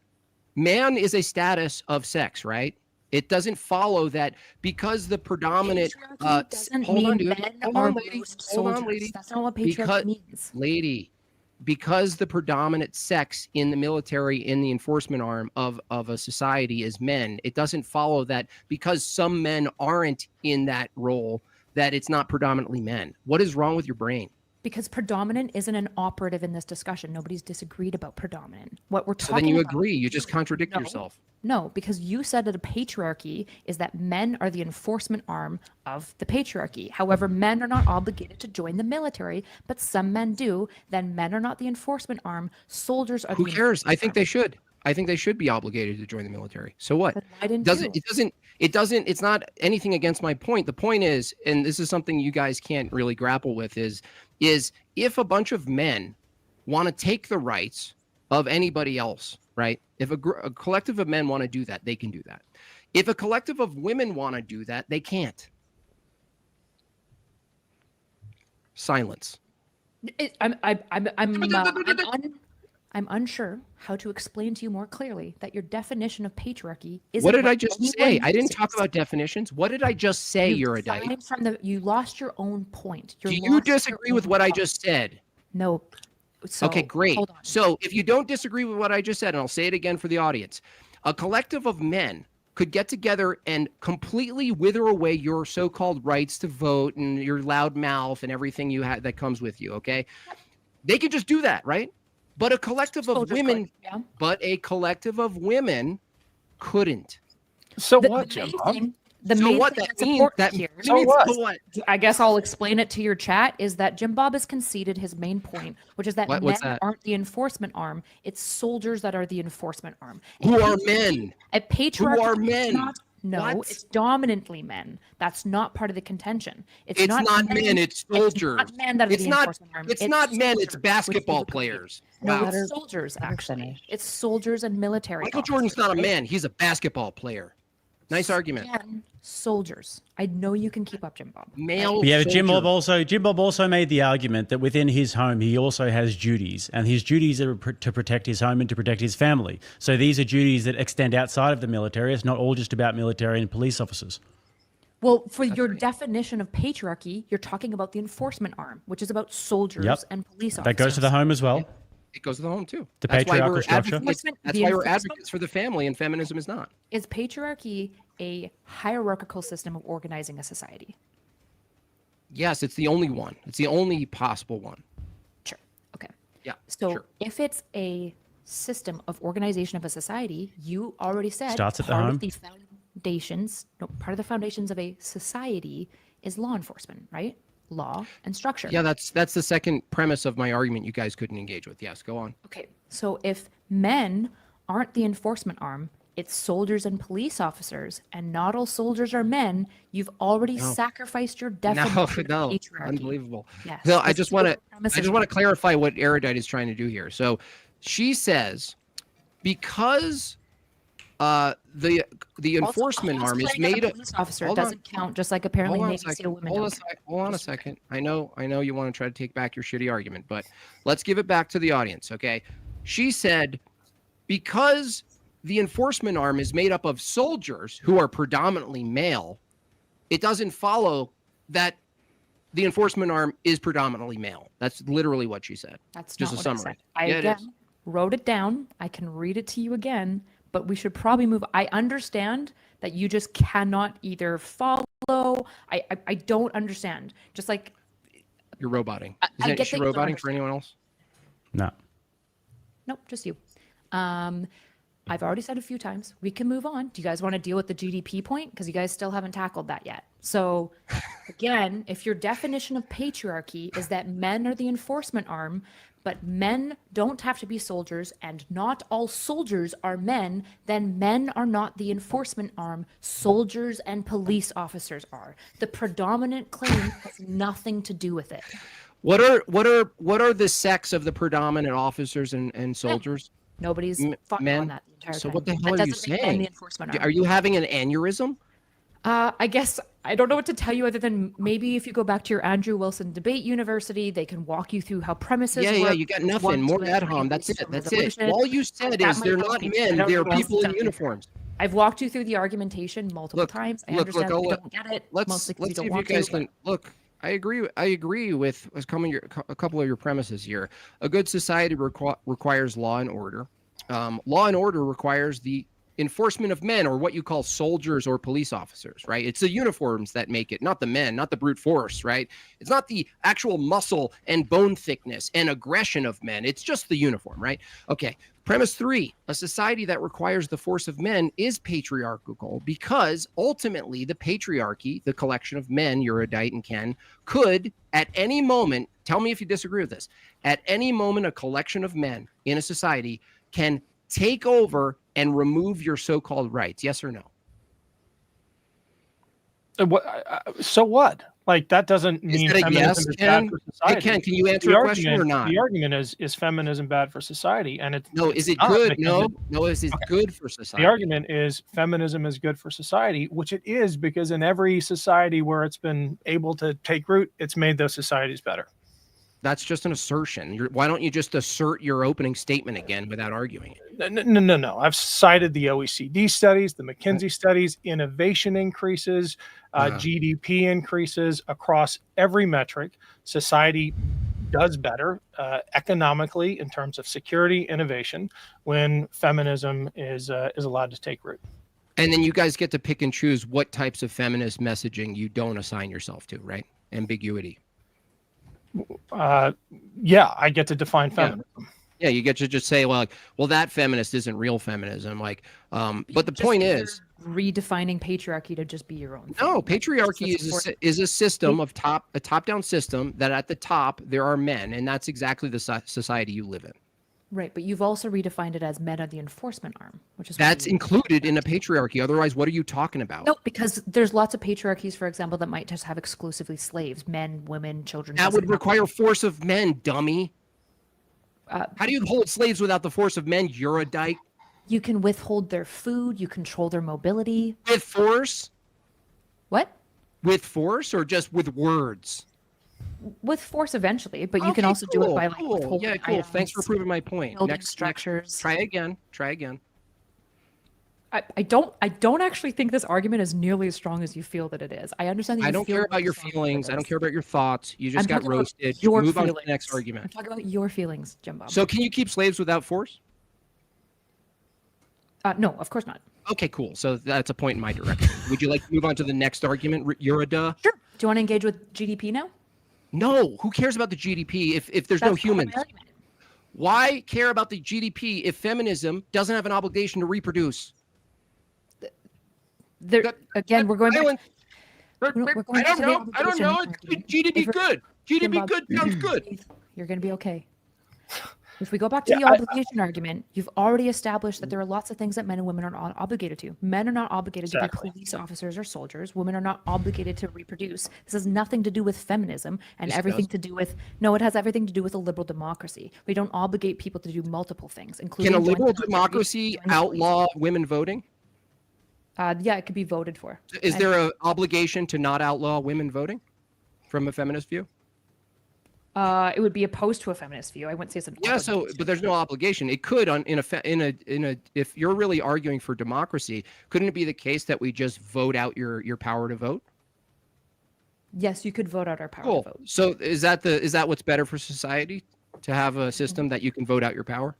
[SPEAKER 7] Man is a status of sex, right? It doesn't follow that because the predominant
[SPEAKER 6] Patriarchy doesn't
[SPEAKER 7] hold on,
[SPEAKER 6] mean
[SPEAKER 7] dude.
[SPEAKER 6] men
[SPEAKER 7] Hold
[SPEAKER 6] are
[SPEAKER 7] on, lady.
[SPEAKER 6] most
[SPEAKER 7] Hold on,
[SPEAKER 6] soldiers.
[SPEAKER 7] lady.
[SPEAKER 6] That's not what patriarchy
[SPEAKER 7] Because,
[SPEAKER 6] means.
[SPEAKER 7] lady, because the predominant sex in the military, in the enforcement arm of a society is men, it doesn't follow that because some men aren't in that role, that it's not predominantly men. What is wrong with your brain?
[SPEAKER 6] Because predominant isn't an operative in this discussion. Nobody's disagreed about predominant. What we're
[SPEAKER 7] So
[SPEAKER 6] talking
[SPEAKER 7] then you
[SPEAKER 6] about,
[SPEAKER 7] agree. You just contradict
[SPEAKER 6] No.
[SPEAKER 7] yourself.
[SPEAKER 6] No, because you said that a patriarchy is that men are the enforcement arm of the patriarchy. However, men are not obligated to join the military, but some men do. Then men are not the enforcement arm. Soldiers are
[SPEAKER 7] Who
[SPEAKER 6] the
[SPEAKER 7] cares? I
[SPEAKER 6] enforcement
[SPEAKER 7] think
[SPEAKER 6] arm.
[SPEAKER 7] they should. I think they should be obligated to join the military. So what?
[SPEAKER 6] Then why didn't
[SPEAKER 7] Doesn't
[SPEAKER 6] you?
[SPEAKER 7] it doesn't it's not anything against my point. The point is, and this is something you guys can't really grapple with, is if a bunch of men want to take the rights of anybody else, right? If a collective of men want to do that, they can do that. If a collective of women want to do that, they can't. Silence.
[SPEAKER 6] I'm unsure how to explain to you more clearly that your definition of patriarchy is.
[SPEAKER 7] What did I just say? I didn't talk about definitions. What did I just say, Eurydice?
[SPEAKER 6] You lost your own point.
[SPEAKER 7] Do you disagree with what I just said?
[SPEAKER 6] No. So,
[SPEAKER 7] Okay, great.
[SPEAKER 6] hold on.
[SPEAKER 7] So if you don't disagree with what I just said, and I'll say it again for the audience, a collective of men could get together and completely wither away your so-called rights to vote and your loud mouth and everything you had that comes with you, okay? They could just do that, right? But a collective of
[SPEAKER 6] Soldiers
[SPEAKER 7] women,
[SPEAKER 6] could, yeah.
[SPEAKER 7] but a collective of women couldn't.
[SPEAKER 5] So
[SPEAKER 6] The
[SPEAKER 5] what,
[SPEAKER 6] main
[SPEAKER 5] Jim? Bob?
[SPEAKER 6] thing- The
[SPEAKER 7] So
[SPEAKER 6] main
[SPEAKER 7] what
[SPEAKER 6] thing
[SPEAKER 7] that
[SPEAKER 6] that's
[SPEAKER 7] means,
[SPEAKER 6] important
[SPEAKER 7] that
[SPEAKER 6] here,
[SPEAKER 7] means
[SPEAKER 5] So what?
[SPEAKER 7] what?
[SPEAKER 6] I guess I'll explain it to your chat, is that Jim Bob has conceded his main point, which is that
[SPEAKER 7] What's
[SPEAKER 6] men
[SPEAKER 7] that?
[SPEAKER 6] aren't the enforcement arm. It's soldiers that are the enforcement arm.
[SPEAKER 7] Who
[SPEAKER 6] And
[SPEAKER 7] are
[SPEAKER 6] patriarchy-
[SPEAKER 7] men?
[SPEAKER 6] A patriarchy
[SPEAKER 7] are
[SPEAKER 6] is
[SPEAKER 7] men?
[SPEAKER 6] No,
[SPEAKER 7] What?
[SPEAKER 6] it's dominantly men. That's not part of the contention.
[SPEAKER 7] It's not men, it's soldiers.
[SPEAKER 6] It's not men that are
[SPEAKER 7] It's
[SPEAKER 6] the
[SPEAKER 7] not-
[SPEAKER 6] enforcement arm.
[SPEAKER 7] It's not men, it's
[SPEAKER 6] soldiers, which
[SPEAKER 7] basketball
[SPEAKER 6] you've agreed.
[SPEAKER 7] players.
[SPEAKER 6] No,
[SPEAKER 7] Wow.
[SPEAKER 6] it's soldiers, actually.
[SPEAKER 1] finish.
[SPEAKER 6] It's soldiers and military.
[SPEAKER 7] Michael Jordan's
[SPEAKER 6] officers,
[SPEAKER 7] not a
[SPEAKER 6] right?
[SPEAKER 7] man. He's a basketball player. Nice argument.
[SPEAKER 6] Again, soldiers. I know you can keep up, Jim Bob.
[SPEAKER 7] Male.
[SPEAKER 8] Yeah, but Jim
[SPEAKER 7] soldier.
[SPEAKER 8] Bob also made the argument that within his home he also has duties, and his duties are to protect his home and to protect his family. So these are duties that extend outside of the military. It's not all just about military and police officers.
[SPEAKER 6] Well, for your definition of patriarchy, you're talking about the enforcement arm, which is about soldiers
[SPEAKER 8] Yep.
[SPEAKER 6] and police officers.
[SPEAKER 8] That goes to the home as well.
[SPEAKER 7] It goes to the home too.
[SPEAKER 8] The
[SPEAKER 7] That's why
[SPEAKER 8] patriarchal
[SPEAKER 7] we're
[SPEAKER 8] structure.
[SPEAKER 7] advocates-
[SPEAKER 6] The
[SPEAKER 7] That's why we're
[SPEAKER 6] enforcement-
[SPEAKER 7] advocates for the family, and feminism is not.
[SPEAKER 6] Is patriarchy a hierarchical system of organizing a society?
[SPEAKER 7] Yes, it's the only one. It's the only possible one.
[SPEAKER 6] Sure. Okay.
[SPEAKER 7] Yeah.
[SPEAKER 6] So
[SPEAKER 7] sure.
[SPEAKER 6] if it's a system of organization of a society, you already said
[SPEAKER 8] Starts at the
[SPEAKER 6] part
[SPEAKER 8] home.
[SPEAKER 6] of the foundations, no, part of the foundations of a society is law enforcement, right? Law and structure.
[SPEAKER 7] Yeah, that's the second premise of my argument you guys couldn't engage with. Yes, go on.
[SPEAKER 6] Okay. So if men aren't the enforcement arm, it's soldiers and police officers, and not all soldiers are men, you've already sacrificed your definition of patriarchy.
[SPEAKER 7] Unbelievable.
[SPEAKER 6] Yes.
[SPEAKER 7] No, I just want to clarify what Erudite is trying to do here. So she says, because the enforcement arm is made of
[SPEAKER 6] police officer doesn't count, just like apparently Navy SEAL women don't count.
[SPEAKER 7] Hold on a second. I know you want to try to take back your shitty argument, but let's give it back to the audience, okay? She said, because the enforcement arm is made up of soldiers who are predominantly male, it doesn't follow that the enforcement arm is predominantly male. That's literally what she said.
[SPEAKER 6] That's
[SPEAKER 7] just
[SPEAKER 6] not
[SPEAKER 7] a
[SPEAKER 6] what
[SPEAKER 7] summary.
[SPEAKER 6] I again wrote it down. I can read it to you again, but we should probably move. I understand that you just cannot either follow. I don't understand. Just like
[SPEAKER 7] you're roboting. Is she roboting for anyone else?
[SPEAKER 8] No.
[SPEAKER 6] Nope, just you. I've already said a few times, we can move on. Do you guys want to deal with the GDP point? Because you guys still haven't tackled that yet. So again, if your definition of patriarchy is that men are the enforcement arm, but men don't have to be soldiers and not all soldiers are men, then men are not the enforcement arm. Soldiers and police officers are. The predominant claim has nothing to do with it.
[SPEAKER 7] What are the sex of the predominant officers and soldiers?
[SPEAKER 6] Nobody's fought on that the entire time.
[SPEAKER 7] So what the hell are you saying?
[SPEAKER 6] The enforcement arm.
[SPEAKER 7] Are you having an aneurysm?
[SPEAKER 6] I guess I don't know what to tell you other than maybe if you go back to your Andrew Wilson Debate University, they can walk you through how premises work.
[SPEAKER 7] Yeah, you got nothing. More ad hom. That's it. All you said is they're not men. They're people in uniforms.
[SPEAKER 6] I've walked you through the argumentation multiple times. I understand you don't get it.
[SPEAKER 7] Let's see if you guys can look. I agree with a couple of your premises here. A good society requires law and order. Law and order requires the enforcement of men, or what you call soldiers or police officers, right? It's the uniforms that make it, not the men, not the brute force, right? It's not the actual muscle and bone thickness and aggression of men. It's just the uniform, right? Okay. Premise 3, a society that requires the force of men is patriarchal because ultimately the patriarchy, the collection of men, Erudite and Ken, could at any moment, tell me if you disagree with this, at any moment a collection of men in a society can take over and remove your so-called rights. Yes or no?
[SPEAKER 5] So what? Like, that doesn't mean
[SPEAKER 7] feminism
[SPEAKER 5] is bad for society.
[SPEAKER 7] Hey, Ken, can you answer the question or not?
[SPEAKER 5] The argument is feminism bad for society? And it's
[SPEAKER 7] is it good? No, is it good for society?
[SPEAKER 5] The argument is feminism is good for society, which it is, because in every society where it's been able to take root, it's made those societies better.
[SPEAKER 7] That's just an assertion. Why don't you just assert your opening statement again without arguing it?
[SPEAKER 5] No. I've cited the OECD studies, the McKinsey studies. Innovation increases, GDP increases across every metric. Society does better economically in terms of security, innovation, when feminism is allowed to take root.
[SPEAKER 7] And then you guys get to pick and choose what types of feminist messaging you don't assign yourself to, right? Ambiguity.
[SPEAKER 5] Yeah, I get to define feminism.
[SPEAKER 7] Yeah, you get to just say, well, that feminist isn't real feminism. Like, but the point is,
[SPEAKER 6] redefining patriarchy to just be your own thing.
[SPEAKER 7] No, patriarchy is a system of a top-down system that at the top there are men, and that's exactly the society you live in.
[SPEAKER 6] Right, but you've also redefined it as men are the enforcement arm, which is
[SPEAKER 7] that's included in a patriarchy. Otherwise, what are you talking about?
[SPEAKER 6] No, because there's lots of patriarchies, for example, that might just have exclusively slaves, men, women, children.
[SPEAKER 7] That would require force of men, dummy. How do you hold slaves without the force of men, Erudite?
[SPEAKER 6] You can withhold their food. You control their mobility.
[SPEAKER 7] With force?
[SPEAKER 6] What?
[SPEAKER 7] With force or just with words?
[SPEAKER 6] With force eventually, but you can also do it by
[SPEAKER 7] withholding. Yeah, cool. Thanks for proving my point.
[SPEAKER 6] Next structures.
[SPEAKER 7] Try again.
[SPEAKER 6] I don't actually think this argument is nearly as strong as you feel that it is. I understand that
[SPEAKER 7] I don't care about your feelings. I don't care about your thoughts. You just got roasted. Move on to the next argument.
[SPEAKER 6] I'm talking about your feelings, Jim Bob.
[SPEAKER 7] So can you keep slaves without force?
[SPEAKER 6] No, of course not.
[SPEAKER 7] Okay, cool. So that's a point in my direction. Would you like to move on to the next argument, Eurida?
[SPEAKER 6] Sure. Do you want to engage with GDP now?
[SPEAKER 7] No. Who cares about the GDP if there's no humans? Why care about the GDP if feminism doesn't have an obligation to reproduce?
[SPEAKER 6] Again, we're going back.
[SPEAKER 7] I don't know. It's GDP good. GDP good sounds good.
[SPEAKER 6] You're going to be okay. If we go back to the obligation argument, you've already established that there are lots of things that men and women are not obligated to. Men are not obligated to be police officers or soldiers. Women are not obligated to reproduce. This has nothing to do with feminism and everything to do with, no, it has everything to do with a liberal democracy. We don't obligate people to do multiple things, including—
[SPEAKER 7] Can a liberal democracy outlaw women voting?
[SPEAKER 6] Yeah, it could be voted for.
[SPEAKER 7] Is there an obligation to not outlaw women voting from a feminist view?
[SPEAKER 6] It would be opposed to a feminist view. I wouldn't say something.
[SPEAKER 7] Yeah, but there's no obligation. It could if you're really arguing for democracy, couldn't it be the case that we just vote out your power to vote?
[SPEAKER 6] Yes, you could vote out our power
[SPEAKER 7] Cool.
[SPEAKER 6] to vote.
[SPEAKER 7] So is that what's better for society, to have a system that you can vote out your power?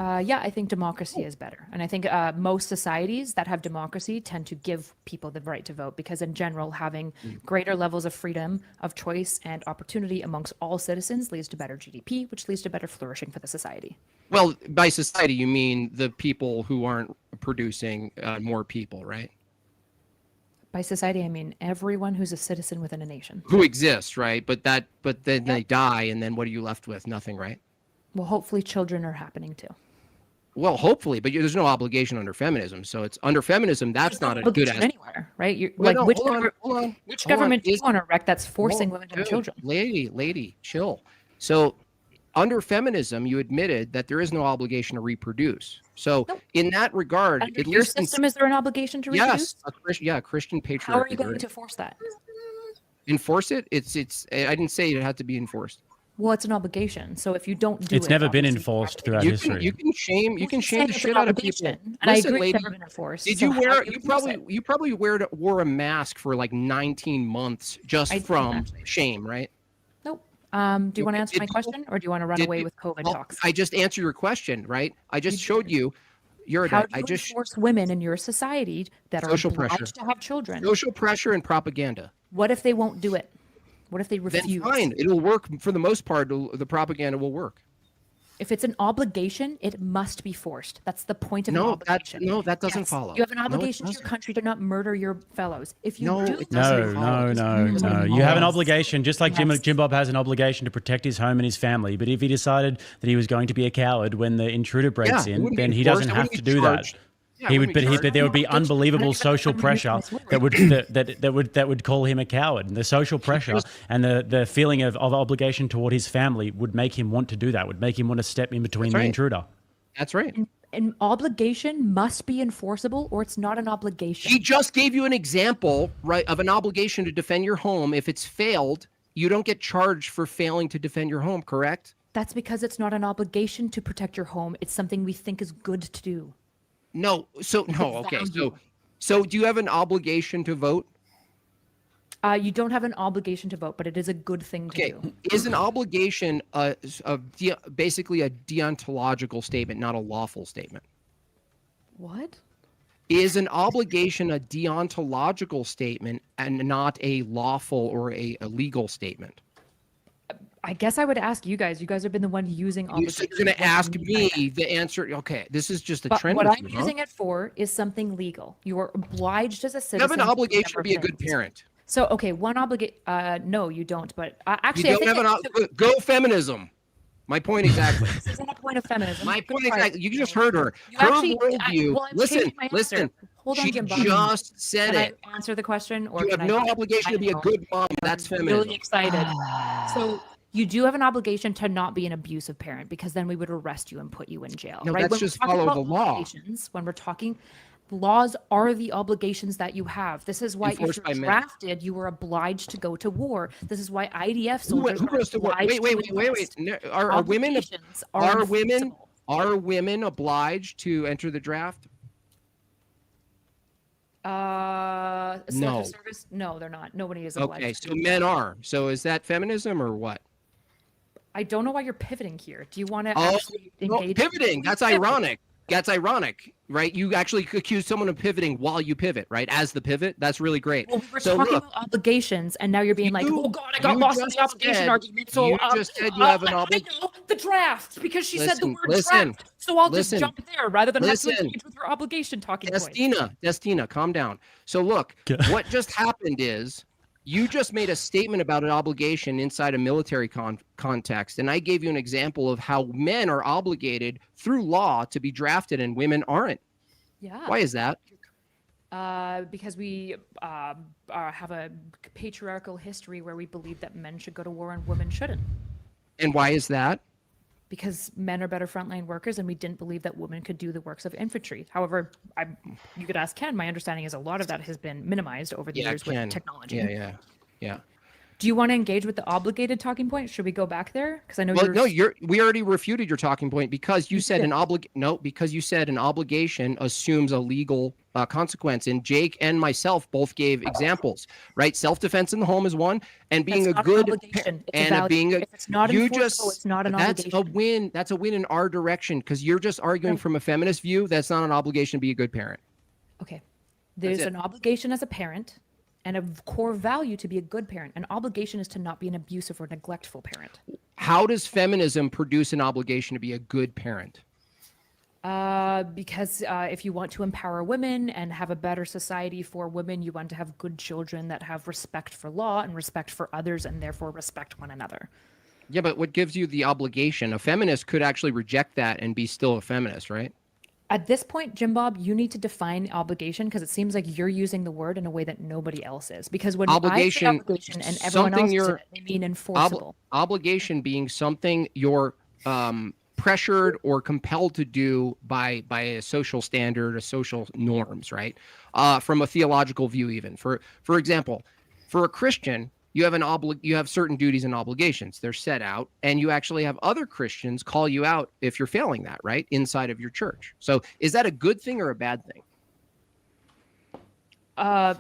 [SPEAKER 6] Yeah, I think democracy is better. And I think most societies that have democracy tend to give people the right to vote because in general, having greater levels of freedom of choice and opportunity amongst all citizens leads to better GDP, which leads to better flourishing for the society.
[SPEAKER 7] Well, by society, you mean the people who aren't producing more people, right?
[SPEAKER 6] By society, I mean everyone who's a citizen within a nation.
[SPEAKER 7] Who exists, right? But then they die, and then what are you left with? Nothing, right?
[SPEAKER 6] Well, hopefully children are happening too.
[SPEAKER 7] Well, hopefully, but there's no obligation under feminism. So it's under feminism. That's not a good
[SPEAKER 6] anywhere, right? You're,
[SPEAKER 7] well,
[SPEAKER 6] like
[SPEAKER 7] no,
[SPEAKER 6] which government do you want to wreck that's forcing women to have children?
[SPEAKER 7] Lady, chill. So under feminism, you admitted that there is no obligation to reproduce. So in that regard,
[SPEAKER 6] under your system, is there an obligation to reproduce?
[SPEAKER 7] Yes, Christian patriarchy.
[SPEAKER 6] How are you going to force that?
[SPEAKER 7] Enforce it? It's. I didn't say it had to be enforced.
[SPEAKER 6] Well, it's an obligation. So if you don't do it,
[SPEAKER 8] it's never been enforced throughout history.
[SPEAKER 7] You can shame the shit out of people.
[SPEAKER 6] And I agree, it's never been enforced.
[SPEAKER 7] Did you wear? You probably wore a mask for like 19 months just from shame, right?
[SPEAKER 6] Nope. Do you want to answer my question, or do you want to run away with COVID talks?
[SPEAKER 7] I just answered your question, right? I just showed you.
[SPEAKER 6] How do you force women in your society that are obliged to have children?
[SPEAKER 7] Social pressure and propaganda.
[SPEAKER 6] What if they won't do it? What if they refuse?
[SPEAKER 7] Then fine, it'll work for the most part. The propaganda will work.
[SPEAKER 6] If it's an obligation, it must be forced. That's the point of an obligation.
[SPEAKER 7] That doesn't follow.
[SPEAKER 6] You have an obligation to your country to not murder your fellows. If you
[SPEAKER 8] No. You have an obligation, just like Jim Bob has an obligation to protect his home and his family. But if he decided that he was going to be a coward when the intruder breaks in, then he doesn't have to do that. But there would be unbelievable social pressure that would call him a coward. And the social pressure and the feeling of obligation toward his family would make him want to do that. Would make him want to step in between the intruder.
[SPEAKER 7] That's right.
[SPEAKER 6] An obligation must be enforceable, or it's not an obligation.
[SPEAKER 7] He just gave you an example, right, of an obligation to defend your home. If it's failed, you don't get charged for failing to defend your home. Correct?
[SPEAKER 6] That's because it's not an obligation to protect your home. It's something we think is good to do.
[SPEAKER 7] Okay. So do you have an obligation to vote?
[SPEAKER 6] You don't have an obligation to vote, but it is a good thing to do.
[SPEAKER 7] Is an obligation basically a deontological statement, not a lawful statement?
[SPEAKER 6] What?
[SPEAKER 7] Is an obligation a deontological statement and not a lawful or a legal statement?
[SPEAKER 6] I guess I would ask you guys. You guys have been the one using obligation.
[SPEAKER 7] You're going to ask me the answer. Okay, this is just a trend.
[SPEAKER 6] What I'm using it for is something legal. You are obliged as a citizen.
[SPEAKER 7] You have an obligation to be a good parent.
[SPEAKER 6] So, okay, one obligation. No, you don't. But actually,
[SPEAKER 7] you don't have go feminism. My point exactly.
[SPEAKER 6] This isn't a point of feminism.
[SPEAKER 7] My point exactly. You just heard her. Her worldview. Listen.
[SPEAKER 6] Hold on,
[SPEAKER 7] she
[SPEAKER 6] Jim.
[SPEAKER 7] Just said
[SPEAKER 6] it. Can I answer the question? Or
[SPEAKER 7] you have no obligation to be a good mom. That's feminism.
[SPEAKER 6] Really excited. So you do have an obligation to not be an abusive parent, because then we would arrest you and put you in jail.
[SPEAKER 7] No,
[SPEAKER 6] right?
[SPEAKER 7] that's just follow the law.
[SPEAKER 6] When we're talking, laws are the obligations that you have. This is why if you're drafted, you were obliged to go to war. This is why IDF soldiers
[SPEAKER 7] who goes to war? Wait. Are women obliged to enter the draft?
[SPEAKER 6] No. Service? No, they're not. Nobody is obliged.
[SPEAKER 7] Okay, so men are. So is that feminism or what?
[SPEAKER 6] I don't know why you're pivoting here. Do you want to actually engage?
[SPEAKER 7] Pivoting. That's ironic. That's ironic, right? You actually accuse someone of pivoting while you pivot, right? As the pivot. That's really great.
[SPEAKER 6] Well, we were talking about obligations, and now you're being oh God, I got lost in the obligation argument. So
[SPEAKER 7] you just said you have an obligation.
[SPEAKER 6] I know, the draft, because she said the word draft. So I'll just jump there rather than have to engage with her obligation talking points.
[SPEAKER 7] Destina, calm down. So look, what just happened is You just made a statement about an obligation inside a military context, and I gave you an example of how men are obligated through law to be drafted and women aren't.
[SPEAKER 6] Yeah.
[SPEAKER 7] Why is that?
[SPEAKER 6] Because we have a patriarchal history where we believe that men should go to war and women shouldn't.
[SPEAKER 7] And why is that?
[SPEAKER 6] Because men are better frontline workers, and we didn't believe that women could do the works of infantry. However, you could ask Ken. My understanding is a lot of that has been minimized over the years with technology.
[SPEAKER 7] Yeah.
[SPEAKER 6] Do you want to engage with the obligated talking point? Should we go back there? Because I know
[SPEAKER 7] we already refuted your talking point because you said because you said an obligation assumes a legal consequence, and Jake and myself both gave examples, right? Self-defense in the home is one, and being a good and being a,
[SPEAKER 6] if it's not enforceable, it's not an obligation.
[SPEAKER 7] That's a win. That's a win in our direction because you're just arguing from a feminist view. That's not an obligation to be a good parent.
[SPEAKER 6] Okay, there's an obligation as a parent. And a core value to be a good parent. An obligation is to not be an abusive or neglectful parent.
[SPEAKER 7] How does feminism produce an obligation to be a good parent?
[SPEAKER 6] Because if you want to empower women and have a better society for women, you want to have good children that have respect for law and respect for others and therefore respect one another.
[SPEAKER 7] Yeah, but what gives you the obligation? A feminist could actually reject that and be still a feminist, right?
[SPEAKER 6] At this point, Jim Bob, you need to define obligation because it seems like you're using the word in a way that nobody else is. Because when I say obligation and everyone else says it, they mean enforceable.
[SPEAKER 7] Obligation being something you're pressured or compelled to do by a social standard or social norms, right? From a theological view, even. For example, for a Christian, you have certain duties and obligations. They're set out, and you actually have other Christians call you out if you're failing that, right? Inside of your church. So is that a good thing or a bad thing?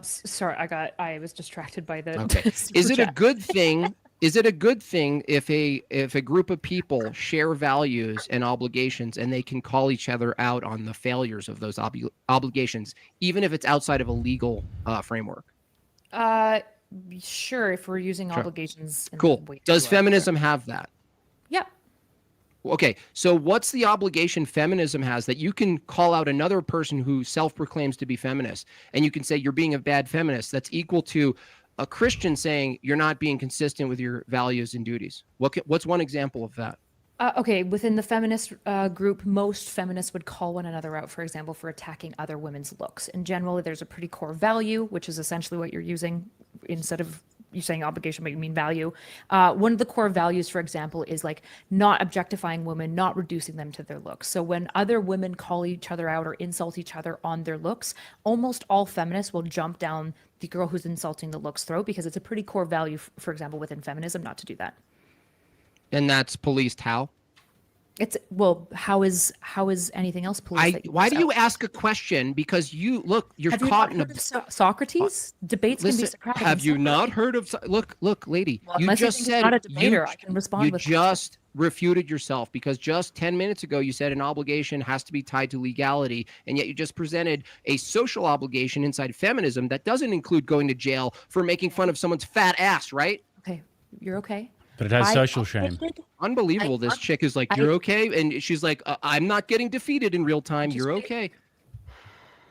[SPEAKER 6] Sorry, I was distracted by the
[SPEAKER 7] okay. Is it a good thing? Is it a good thing if a group of people share values and obligations and they can call each other out on the failures of those obligations, even if it's outside of a legal framework?
[SPEAKER 6] Sure, if we're using obligations.
[SPEAKER 7] Cool. Does feminism have that?
[SPEAKER 6] Yeah.
[SPEAKER 7] Okay, so what's the obligation feminism has that you can call out another person who self-proclaims to be feminist, and you can say you're being a bad feminist? That's equal to a Christian saying you're not being consistent with your values and duties. What's one example of that?
[SPEAKER 6] Okay, within the feminist group, most feminists would call one another out, for example, for attacking other women's looks. In general, there's a pretty core value, which is essentially what you're using instead of you saying obligation, but you mean value. One of the core values, for example, is like not objectifying women, not reducing them to their looks. So when other women call each other out or insult each other on their looks, almost all feminists will jump down the girl who's insulting the looks throat because it's a pretty core value, for example, within feminism, not to do that.
[SPEAKER 7] And that's policed how?
[SPEAKER 6] How is anything else policed?
[SPEAKER 7] Why do you ask a question? Because you're caught in a
[SPEAKER 6] Socrates debates.
[SPEAKER 7] Listen,
[SPEAKER 6] can be Socratic.
[SPEAKER 7] Have you not heard of? Look, lady.
[SPEAKER 6] Well,
[SPEAKER 7] you just said
[SPEAKER 6] not a debater. I can respond.
[SPEAKER 7] You just refuted yourself because just 10 minutes ago you said an obligation has to be tied to legality, and yet you just presented a social obligation inside feminism that doesn't include going to jail for making fun of someone's fat ass, right?
[SPEAKER 6] Okay, you're okay.
[SPEAKER 8] But it has social shame.
[SPEAKER 7] Unbelievable. This chick is like, you're okay. And she's like, I'm not getting defeated in real time. You're okay.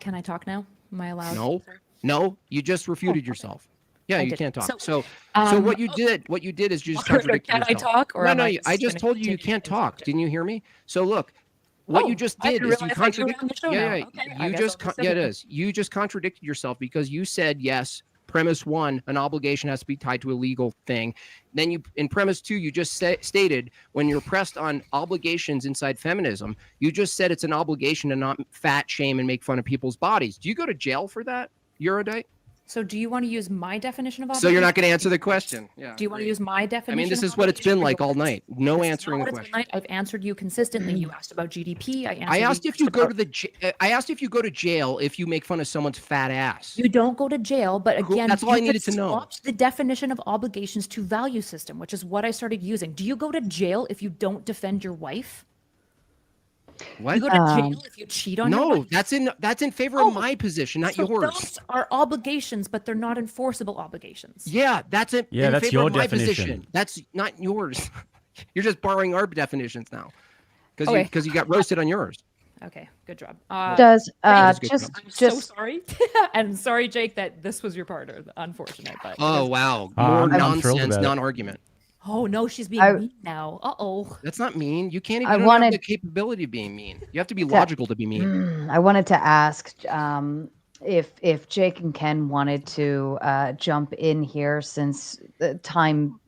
[SPEAKER 6] Can I talk now? Am I allowed?
[SPEAKER 7] No, you just refuted yourself. Yeah, you can't talk. So what you did is you just contradicted yourself.
[SPEAKER 6] Can I talk? Or
[SPEAKER 7] no, I just told you can't talk. Didn't you hear me? So look, what you just did is you contradicted. You just contradicted yourself because you said yes. Premise one, an obligation has to be tied to a legal thing. Then in premise two, you just stated when you're pressed on obligations inside feminism, you just said it's an obligation to not fat shame and make fun of people's bodies. Do you go to jail for that, Eurodite?
[SPEAKER 6] So do you want to use my definition of obligation?
[SPEAKER 7] So you're not going to answer the question. Yeah.
[SPEAKER 6] Do you want to use my definition?
[SPEAKER 7] I mean, this is what it's been like all night. No answering the question.
[SPEAKER 6] I've answered you consistently. You asked about GDP.
[SPEAKER 7] I asked if you go to jail if you make fun of someone's fat ass.
[SPEAKER 6] You don't go to jail, but again,
[SPEAKER 7] that's all I needed to know.
[SPEAKER 6] The definition of obligations to value system, which is what I started using. Do you go to jail if you don't defend your wife?
[SPEAKER 7] What?
[SPEAKER 6] You go to jail if you cheat on your wife?
[SPEAKER 7] No, that's in favor of my position, not yours.
[SPEAKER 6] Those are obligations, but they're not enforceable obligations.
[SPEAKER 7] Yeah, that's it.
[SPEAKER 8] Yeah, that's your definition.
[SPEAKER 7] That's not yours. You're just borrowing our definitions now, because you got roasted on yours.
[SPEAKER 6] Okay, good job.
[SPEAKER 1] Does
[SPEAKER 7] That is a good
[SPEAKER 1] just
[SPEAKER 7] job.
[SPEAKER 6] I'm so
[SPEAKER 1] just
[SPEAKER 6] sorry. And sorry, Jake, that this was your part. Unfortunate, but
[SPEAKER 7] Oh, wow.
[SPEAKER 8] I'm
[SPEAKER 7] More
[SPEAKER 8] thrilled
[SPEAKER 7] nonsense,
[SPEAKER 8] about it.
[SPEAKER 7] non-argument.
[SPEAKER 6] oh no, she's being
[SPEAKER 1] I
[SPEAKER 6] mean now. Uh-oh.
[SPEAKER 7] That's not mean. You can't.
[SPEAKER 1] I
[SPEAKER 7] You don't have the
[SPEAKER 1] wanted
[SPEAKER 7] capability of being mean. You have to be
[SPEAKER 1] to
[SPEAKER 7] logical to be mean.
[SPEAKER 1] I wanted to ask if Jake and Ken wanted to jump in here since the time,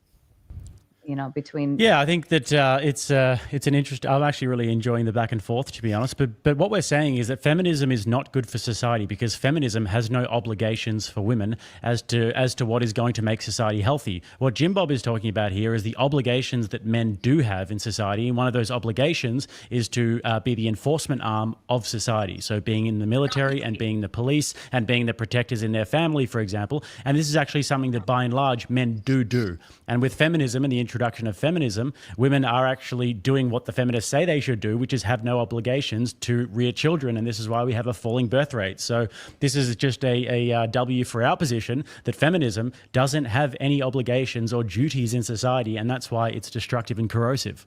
[SPEAKER 1] between.
[SPEAKER 8] Yeah, I think that it's an interest. I'm actually really enjoying the back and forth, to be honest. But what we're saying is that feminism is not good for society because feminism has no obligations for women as to what is going to make society healthy. What Jim Bob is talking about here is the obligations that men do have in society, and one of those obligations is to be the enforcement arm of society. So being in the military and being the police and being the protectors in their family, for example. And this is actually something that by and large men do. And with feminism and the introduction of feminism, women are actually doing what the feminists say they should do, which is have no obligations to rear children. And this is why we have a falling birth rate. So this is just a W for our position that feminism doesn't have any obligations or duties in society. And that's why it's destructive and corrosive.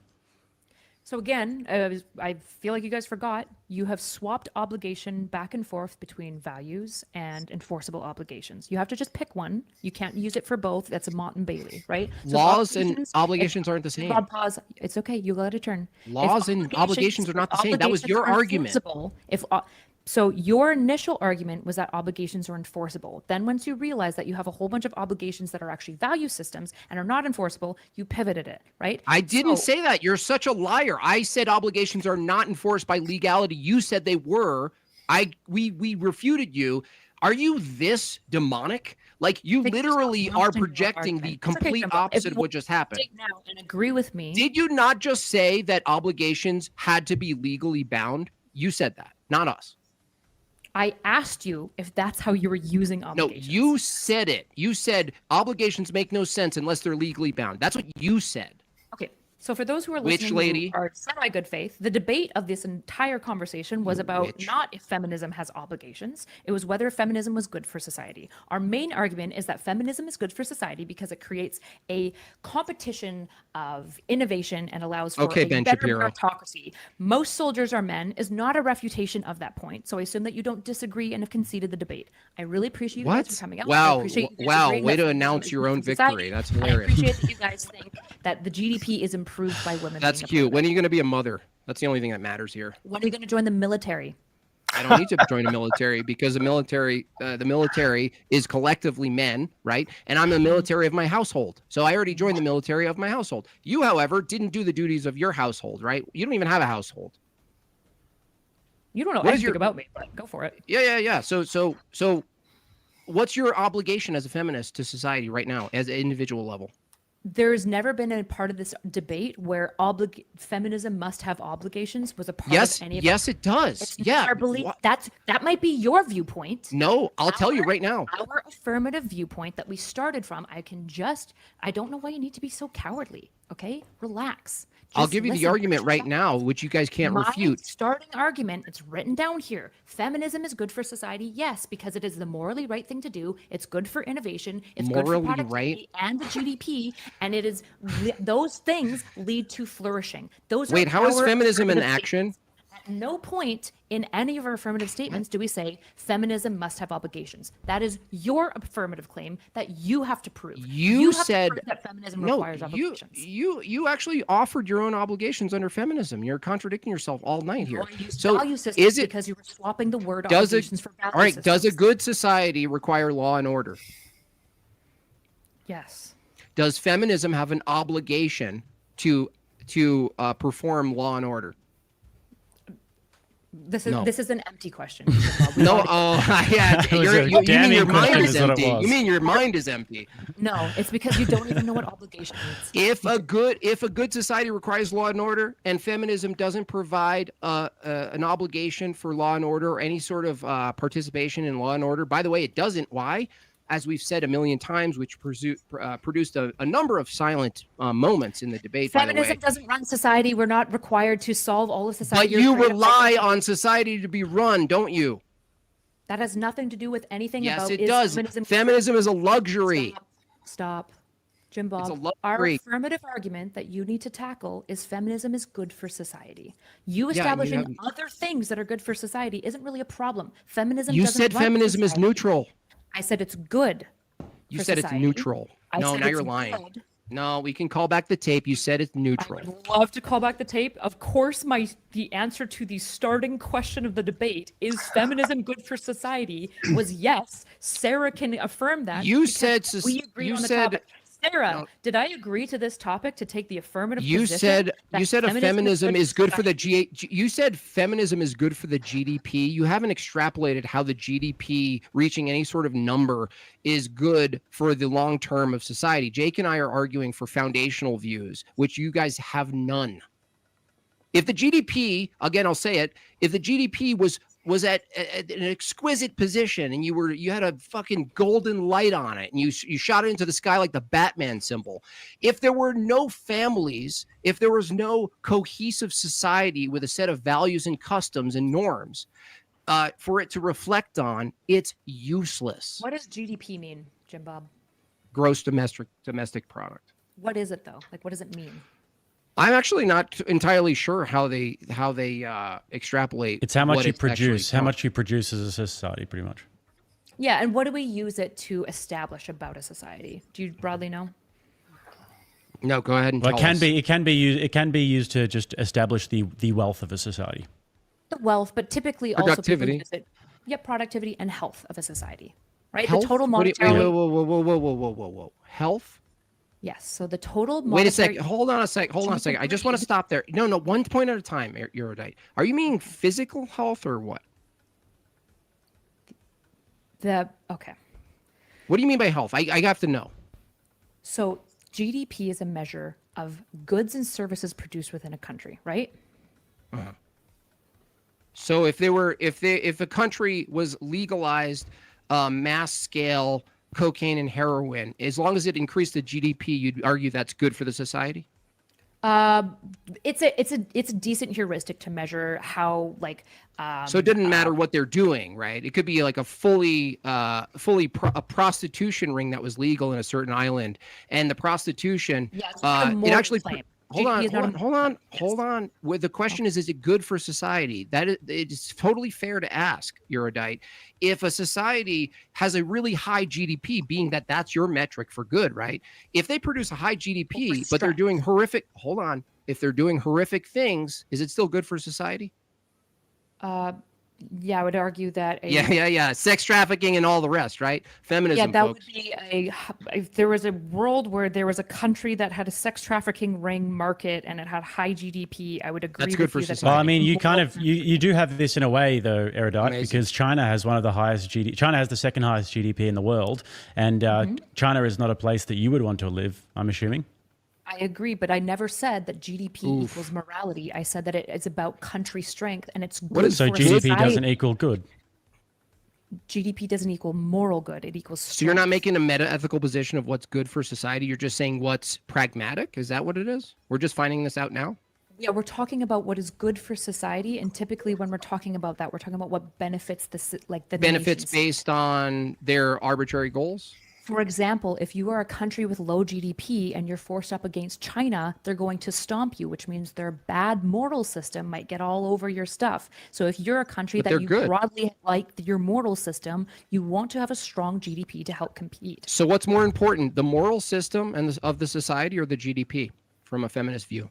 [SPEAKER 6] So again, I feel like you guys forgot, you have swapped obligation back and forth between values and enforceable obligations. You have to just pick one. You can't use it for both. That's a Mott and Bailey, right? So
[SPEAKER 7] Laws and obligations aren't the same.
[SPEAKER 6] Bob, pause. It's okay. You let it turn.
[SPEAKER 7] Laws and obligations are not the same. That was your argument.
[SPEAKER 6] So your initial argument was that obligations are enforceable. Then once you realize that you have a whole bunch of obligations that are actually value systems and are not enforceable, you pivoted it, right?
[SPEAKER 7] I didn't say that. You're such a liar. I said obligations are not enforced by legality. You said they were. We refuted you. Are you this demonic? Like you literally are projecting the complete opposite of what just happened.
[SPEAKER 6] Now and agree with me.
[SPEAKER 7] Did you not just say that obligations had to be legally bound? You said that, not us.
[SPEAKER 6] I asked you if that's how you were using obligations.
[SPEAKER 7] No, you said it. You said obligations make no sense unless they're legally bound. That's what you said.
[SPEAKER 6] Okay. So for those who are
[SPEAKER 7] Which
[SPEAKER 6] listening
[SPEAKER 7] lady?
[SPEAKER 6] who are semi-good faith, the debate of this entire conversation was about not if feminism has obligations. It was whether feminism was good for society. Our main argument is that feminism is good for society because it creates a competition of innovation and allows for a
[SPEAKER 7] Ben
[SPEAKER 6] better
[SPEAKER 7] Shapiro.
[SPEAKER 6] meritocracy. Most soldiers are men is not a refutation of that point. So I assume that you don't disagree and have conceded the debate. I really appreciate you guys for coming out. I
[SPEAKER 7] Wow.
[SPEAKER 6] appreciate you guys
[SPEAKER 7] Wow.
[SPEAKER 6] agreeing
[SPEAKER 7] Way
[SPEAKER 6] that
[SPEAKER 7] to
[SPEAKER 6] feminism
[SPEAKER 7] announce
[SPEAKER 6] is
[SPEAKER 7] your
[SPEAKER 6] good
[SPEAKER 7] own
[SPEAKER 6] for society.
[SPEAKER 7] victory. That's
[SPEAKER 6] I
[SPEAKER 7] hilarious.
[SPEAKER 6] appreciate that you guys think that the GDP is improved by women.
[SPEAKER 7] That's
[SPEAKER 6] being a
[SPEAKER 7] cute.
[SPEAKER 6] part of
[SPEAKER 7] When
[SPEAKER 6] it.
[SPEAKER 7] are you going to be a mother? That's the only thing that matters here.
[SPEAKER 6] When are you going to join the military?
[SPEAKER 7] I don't need to join the military because the military is collectively men, right? And I'm the military of my household. So I already joined the military of my household. You, however, didn't do the duties of your household, right? You don't even have a household.
[SPEAKER 6] You don't know
[SPEAKER 7] What is
[SPEAKER 6] anything about me, but go for it.
[SPEAKER 7] Yeah. So what's your obligation as a feminist to society right now as an individual level?
[SPEAKER 6] There's never been a part of this debate where feminism must have obligations was a part
[SPEAKER 7] Yes,
[SPEAKER 6] of any of
[SPEAKER 7] yes, it does.
[SPEAKER 6] It's
[SPEAKER 7] Yeah.
[SPEAKER 6] our belief. That might be your viewpoint.
[SPEAKER 7] No, I'll tell you right now.
[SPEAKER 6] Our affirmative viewpoint that we started from, I don't know why you need to be so cowardly. Okay, relax.
[SPEAKER 7] I'll
[SPEAKER 6] Just
[SPEAKER 7] give you the
[SPEAKER 6] listen.
[SPEAKER 7] argument right now, which you guys can't
[SPEAKER 6] My
[SPEAKER 7] refute.
[SPEAKER 6] starting argument, it's written down here. Feminism is good for society, yes, because it is the morally right thing to do. It's good for innovation. It's good
[SPEAKER 7] Morally
[SPEAKER 6] for productivity
[SPEAKER 7] right?
[SPEAKER 6] and the GDP, and it is those things lead to flourishing.
[SPEAKER 7] Wait, how is
[SPEAKER 6] our
[SPEAKER 7] feminism in
[SPEAKER 6] affirmative
[SPEAKER 7] action?
[SPEAKER 6] statements. At no point in any of our affirmative statements do we say feminism must have obligations. That is your affirmative claim that you have to prove.
[SPEAKER 7] You
[SPEAKER 6] have to
[SPEAKER 7] said
[SPEAKER 6] prove that feminism
[SPEAKER 7] no.
[SPEAKER 6] requires obligations.
[SPEAKER 7] You actually offered your own obligations under feminism. You're contradicting yourself all night here.
[SPEAKER 6] You used
[SPEAKER 7] So
[SPEAKER 6] value systems
[SPEAKER 7] is it
[SPEAKER 6] because you were swapping the word
[SPEAKER 7] does it
[SPEAKER 6] obligations for value
[SPEAKER 7] all right?
[SPEAKER 6] systems.
[SPEAKER 7] Does a good society require law and order?
[SPEAKER 6] Yes.
[SPEAKER 7] Does feminism have an obligation to perform law and order?
[SPEAKER 6] This is
[SPEAKER 7] No.
[SPEAKER 6] this is an empty question.
[SPEAKER 7] No, yeah,
[SPEAKER 8] That was
[SPEAKER 7] you
[SPEAKER 8] a
[SPEAKER 7] mean your
[SPEAKER 8] damning
[SPEAKER 7] mind
[SPEAKER 8] question
[SPEAKER 7] is
[SPEAKER 8] is what it
[SPEAKER 7] empty. You
[SPEAKER 8] was.
[SPEAKER 7] mean your mind is empty.
[SPEAKER 6] No, it's because you don't even know what obligation means.
[SPEAKER 7] If a good society requires law and order, and feminism doesn't provide an obligation for law and order or any sort of participation in law and order, by the way, it doesn't. Why? As we've said a million times, which produced a number of silent moments in the debate.
[SPEAKER 6] Feminism
[SPEAKER 7] by the way,
[SPEAKER 6] doesn't run society. We're not required to solve all of society.
[SPEAKER 7] but
[SPEAKER 6] You're
[SPEAKER 7] you
[SPEAKER 6] trying to
[SPEAKER 7] rely
[SPEAKER 6] fight-
[SPEAKER 7] on society to be run, don't you?
[SPEAKER 6] That has nothing to do with anything
[SPEAKER 7] Yes,
[SPEAKER 6] about
[SPEAKER 7] it
[SPEAKER 6] is
[SPEAKER 7] does.
[SPEAKER 6] feminism.
[SPEAKER 7] Feminism is a luxury.
[SPEAKER 6] Stop. Jim
[SPEAKER 7] It's a
[SPEAKER 6] Bob,
[SPEAKER 7] low
[SPEAKER 6] our
[SPEAKER 7] degree.
[SPEAKER 6] affirmative argument that you need to tackle is feminism is good for society. You
[SPEAKER 7] Yeah, and you
[SPEAKER 6] establishing other things that are good for society isn't really a problem. Feminism
[SPEAKER 7] You
[SPEAKER 6] doesn't
[SPEAKER 7] said
[SPEAKER 6] run
[SPEAKER 7] feminism is
[SPEAKER 6] society.
[SPEAKER 7] neutral.
[SPEAKER 6] I said it's good
[SPEAKER 7] You
[SPEAKER 6] for
[SPEAKER 7] said it's
[SPEAKER 6] society.
[SPEAKER 7] neutral.
[SPEAKER 6] I
[SPEAKER 7] No,
[SPEAKER 6] said
[SPEAKER 7] now
[SPEAKER 6] it's
[SPEAKER 7] you're lying.
[SPEAKER 6] good.
[SPEAKER 7] No, we can call back the tape. You said it's
[SPEAKER 6] I
[SPEAKER 7] neutral.
[SPEAKER 6] would love to call back the tape. Of course, the answer to the starting question of the debate is feminism good for society was yes. Sarah can affirm that.
[SPEAKER 7] You
[SPEAKER 6] because
[SPEAKER 7] said
[SPEAKER 6] we agreed
[SPEAKER 7] you
[SPEAKER 6] on the
[SPEAKER 7] said
[SPEAKER 6] topic. Sarah,
[SPEAKER 7] no.
[SPEAKER 6] did I agree to this topic to take the affirmative
[SPEAKER 7] You
[SPEAKER 6] position?
[SPEAKER 7] said a feminism is good for the you said feminism is good for the GDP. You haven't extrapolated how the GDP reaching any sort of number is good for the long term of society. Jake and I are arguing for foundational views, which you guys have none. If the GDP, again, I'll say it, if the GDP was at an exquisite position and you had a fucking golden light on it and you shot it into the sky like the Batman symbol, if there were no families, if there was no cohesive society with a set of values and customs and norms for it to reflect on, it's useless.
[SPEAKER 6] What does GDP mean, Jim Bob?
[SPEAKER 7] Gross domestic product.
[SPEAKER 6] What is it though? Like, what does it mean?
[SPEAKER 7] I'm actually not entirely sure how they extrapolate.
[SPEAKER 8] It's how much
[SPEAKER 7] what
[SPEAKER 8] you
[SPEAKER 7] it's actually
[SPEAKER 8] produce, how
[SPEAKER 7] called.
[SPEAKER 8] much you produce as a society, pretty much.
[SPEAKER 6] Yeah, and what do we use it to establish about a society? Do you broadly know?
[SPEAKER 7] No, go ahead and
[SPEAKER 8] Well,
[SPEAKER 7] tell
[SPEAKER 8] it
[SPEAKER 7] us.
[SPEAKER 8] can be used to just establish the wealth of a society.
[SPEAKER 6] The wealth, but typically also people
[SPEAKER 7] Productivity.
[SPEAKER 6] use it. Yeah, productivity and health of a society, right?
[SPEAKER 7] Health?
[SPEAKER 6] The total
[SPEAKER 7] What do you-
[SPEAKER 6] monetary.
[SPEAKER 7] whoa. Health?
[SPEAKER 6] Yes, so the total
[SPEAKER 7] Wait a
[SPEAKER 6] monetary.
[SPEAKER 7] second. Hold on a second. I just want to stop there. No, 1 point at a time, Erudite. Are you meaning physical health or what?
[SPEAKER 6] Okay.
[SPEAKER 7] What do you mean by health? I have to know.
[SPEAKER 6] So GDP is a measure of goods and services produced within a country, right?
[SPEAKER 7] So if a country was legalized mass scale cocaine and heroin, as long as it increased the GDP, you'd argue that's good for the society?
[SPEAKER 6] It's a decent heuristic to measure how
[SPEAKER 7] So it didn't matter what they're doing, right? It could be like a a prostitution ring that was legal in a certain island, and the prostitution,
[SPEAKER 6] Yeah, it's not a
[SPEAKER 7] it
[SPEAKER 6] moral
[SPEAKER 7] actually.
[SPEAKER 6] claim.
[SPEAKER 7] Hold
[SPEAKER 6] GDP is not a-
[SPEAKER 7] hold on. Well, the question is it good for society? It's totally fair to ask, Erudite. If a society has a really high GDP, being that that's your metric for good, right? If they produce a high GDP, but they're doing horrific, if they're doing horrific things, is it still good for society?
[SPEAKER 6] Yeah, I would argue that.
[SPEAKER 7] Yeah. Sex trafficking and all the rest, right? Feminism,
[SPEAKER 6] Yeah, that
[SPEAKER 7] folks.
[SPEAKER 6] would be if there was a world where there was a country that had a sex trafficking ring market and it had high GDP, I would agree
[SPEAKER 7] That's good
[SPEAKER 6] with
[SPEAKER 7] for
[SPEAKER 6] you that
[SPEAKER 7] society.
[SPEAKER 8] Well, I mean, you
[SPEAKER 6] moral
[SPEAKER 8] kind of you do have this in a way, though, Erudite,
[SPEAKER 7] Amazing.
[SPEAKER 8] because China has one of the highest GDP. China has the second highest GDP in the world, and China is not a place that you would want to live, I'm assuming.
[SPEAKER 6] I agree, but I never said that GDP equals morality. I said that it is about country strength and it's good
[SPEAKER 7] is-
[SPEAKER 8] So
[SPEAKER 6] for
[SPEAKER 8] GDP
[SPEAKER 6] society.
[SPEAKER 8] doesn't equal good.
[SPEAKER 6] GDP doesn't equal moral good. It equals strength.
[SPEAKER 7] So you're not making a meta-ethical position of what's good for society. You're just saying what's pragmatic. Is that what it is? We're just finding this out now?
[SPEAKER 6] Yeah, we're talking about what is good for society, and typically when we're talking about that, we're talking about what benefits the
[SPEAKER 7] Benefits
[SPEAKER 6] nations.
[SPEAKER 7] based on their arbitrary goals?
[SPEAKER 6] For example, if you are a country with low GDP and you're forced up against China, they're going to stomp you, which means their bad moral system might get all over your stuff. So if you're a country
[SPEAKER 7] But they're
[SPEAKER 6] that you
[SPEAKER 7] good.
[SPEAKER 6] broadly like your moral system, you want to have a strong GDP to help compete.
[SPEAKER 7] So what's more important, the moral system of the society or the GDP from a feminist view?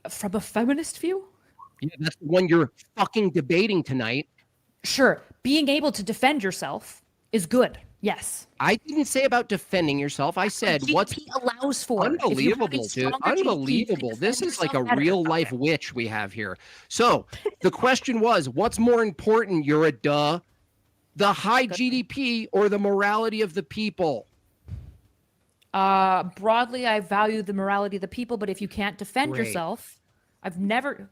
[SPEAKER 6] From a feminist view?
[SPEAKER 7] Yeah, that's the one you're fucking debating tonight.
[SPEAKER 6] Sure, being able to defend yourself is good. Yes.
[SPEAKER 7] I didn't say about defending yourself. I said what's
[SPEAKER 6] GDP allows for. If you have a
[SPEAKER 7] unbelievable, dude.
[SPEAKER 6] stronger GDP, you can
[SPEAKER 7] Unbelievable. This
[SPEAKER 6] defend
[SPEAKER 7] is like a
[SPEAKER 6] yourself better.
[SPEAKER 7] real life
[SPEAKER 6] Okay.
[SPEAKER 7] witch we have here. So the question was, what's more important? You're a duh. The high GDP or the morality of the people?
[SPEAKER 6] Broadly, I value the morality of the people, but if you can't defend
[SPEAKER 7] Great.
[SPEAKER 6] yourself, I've never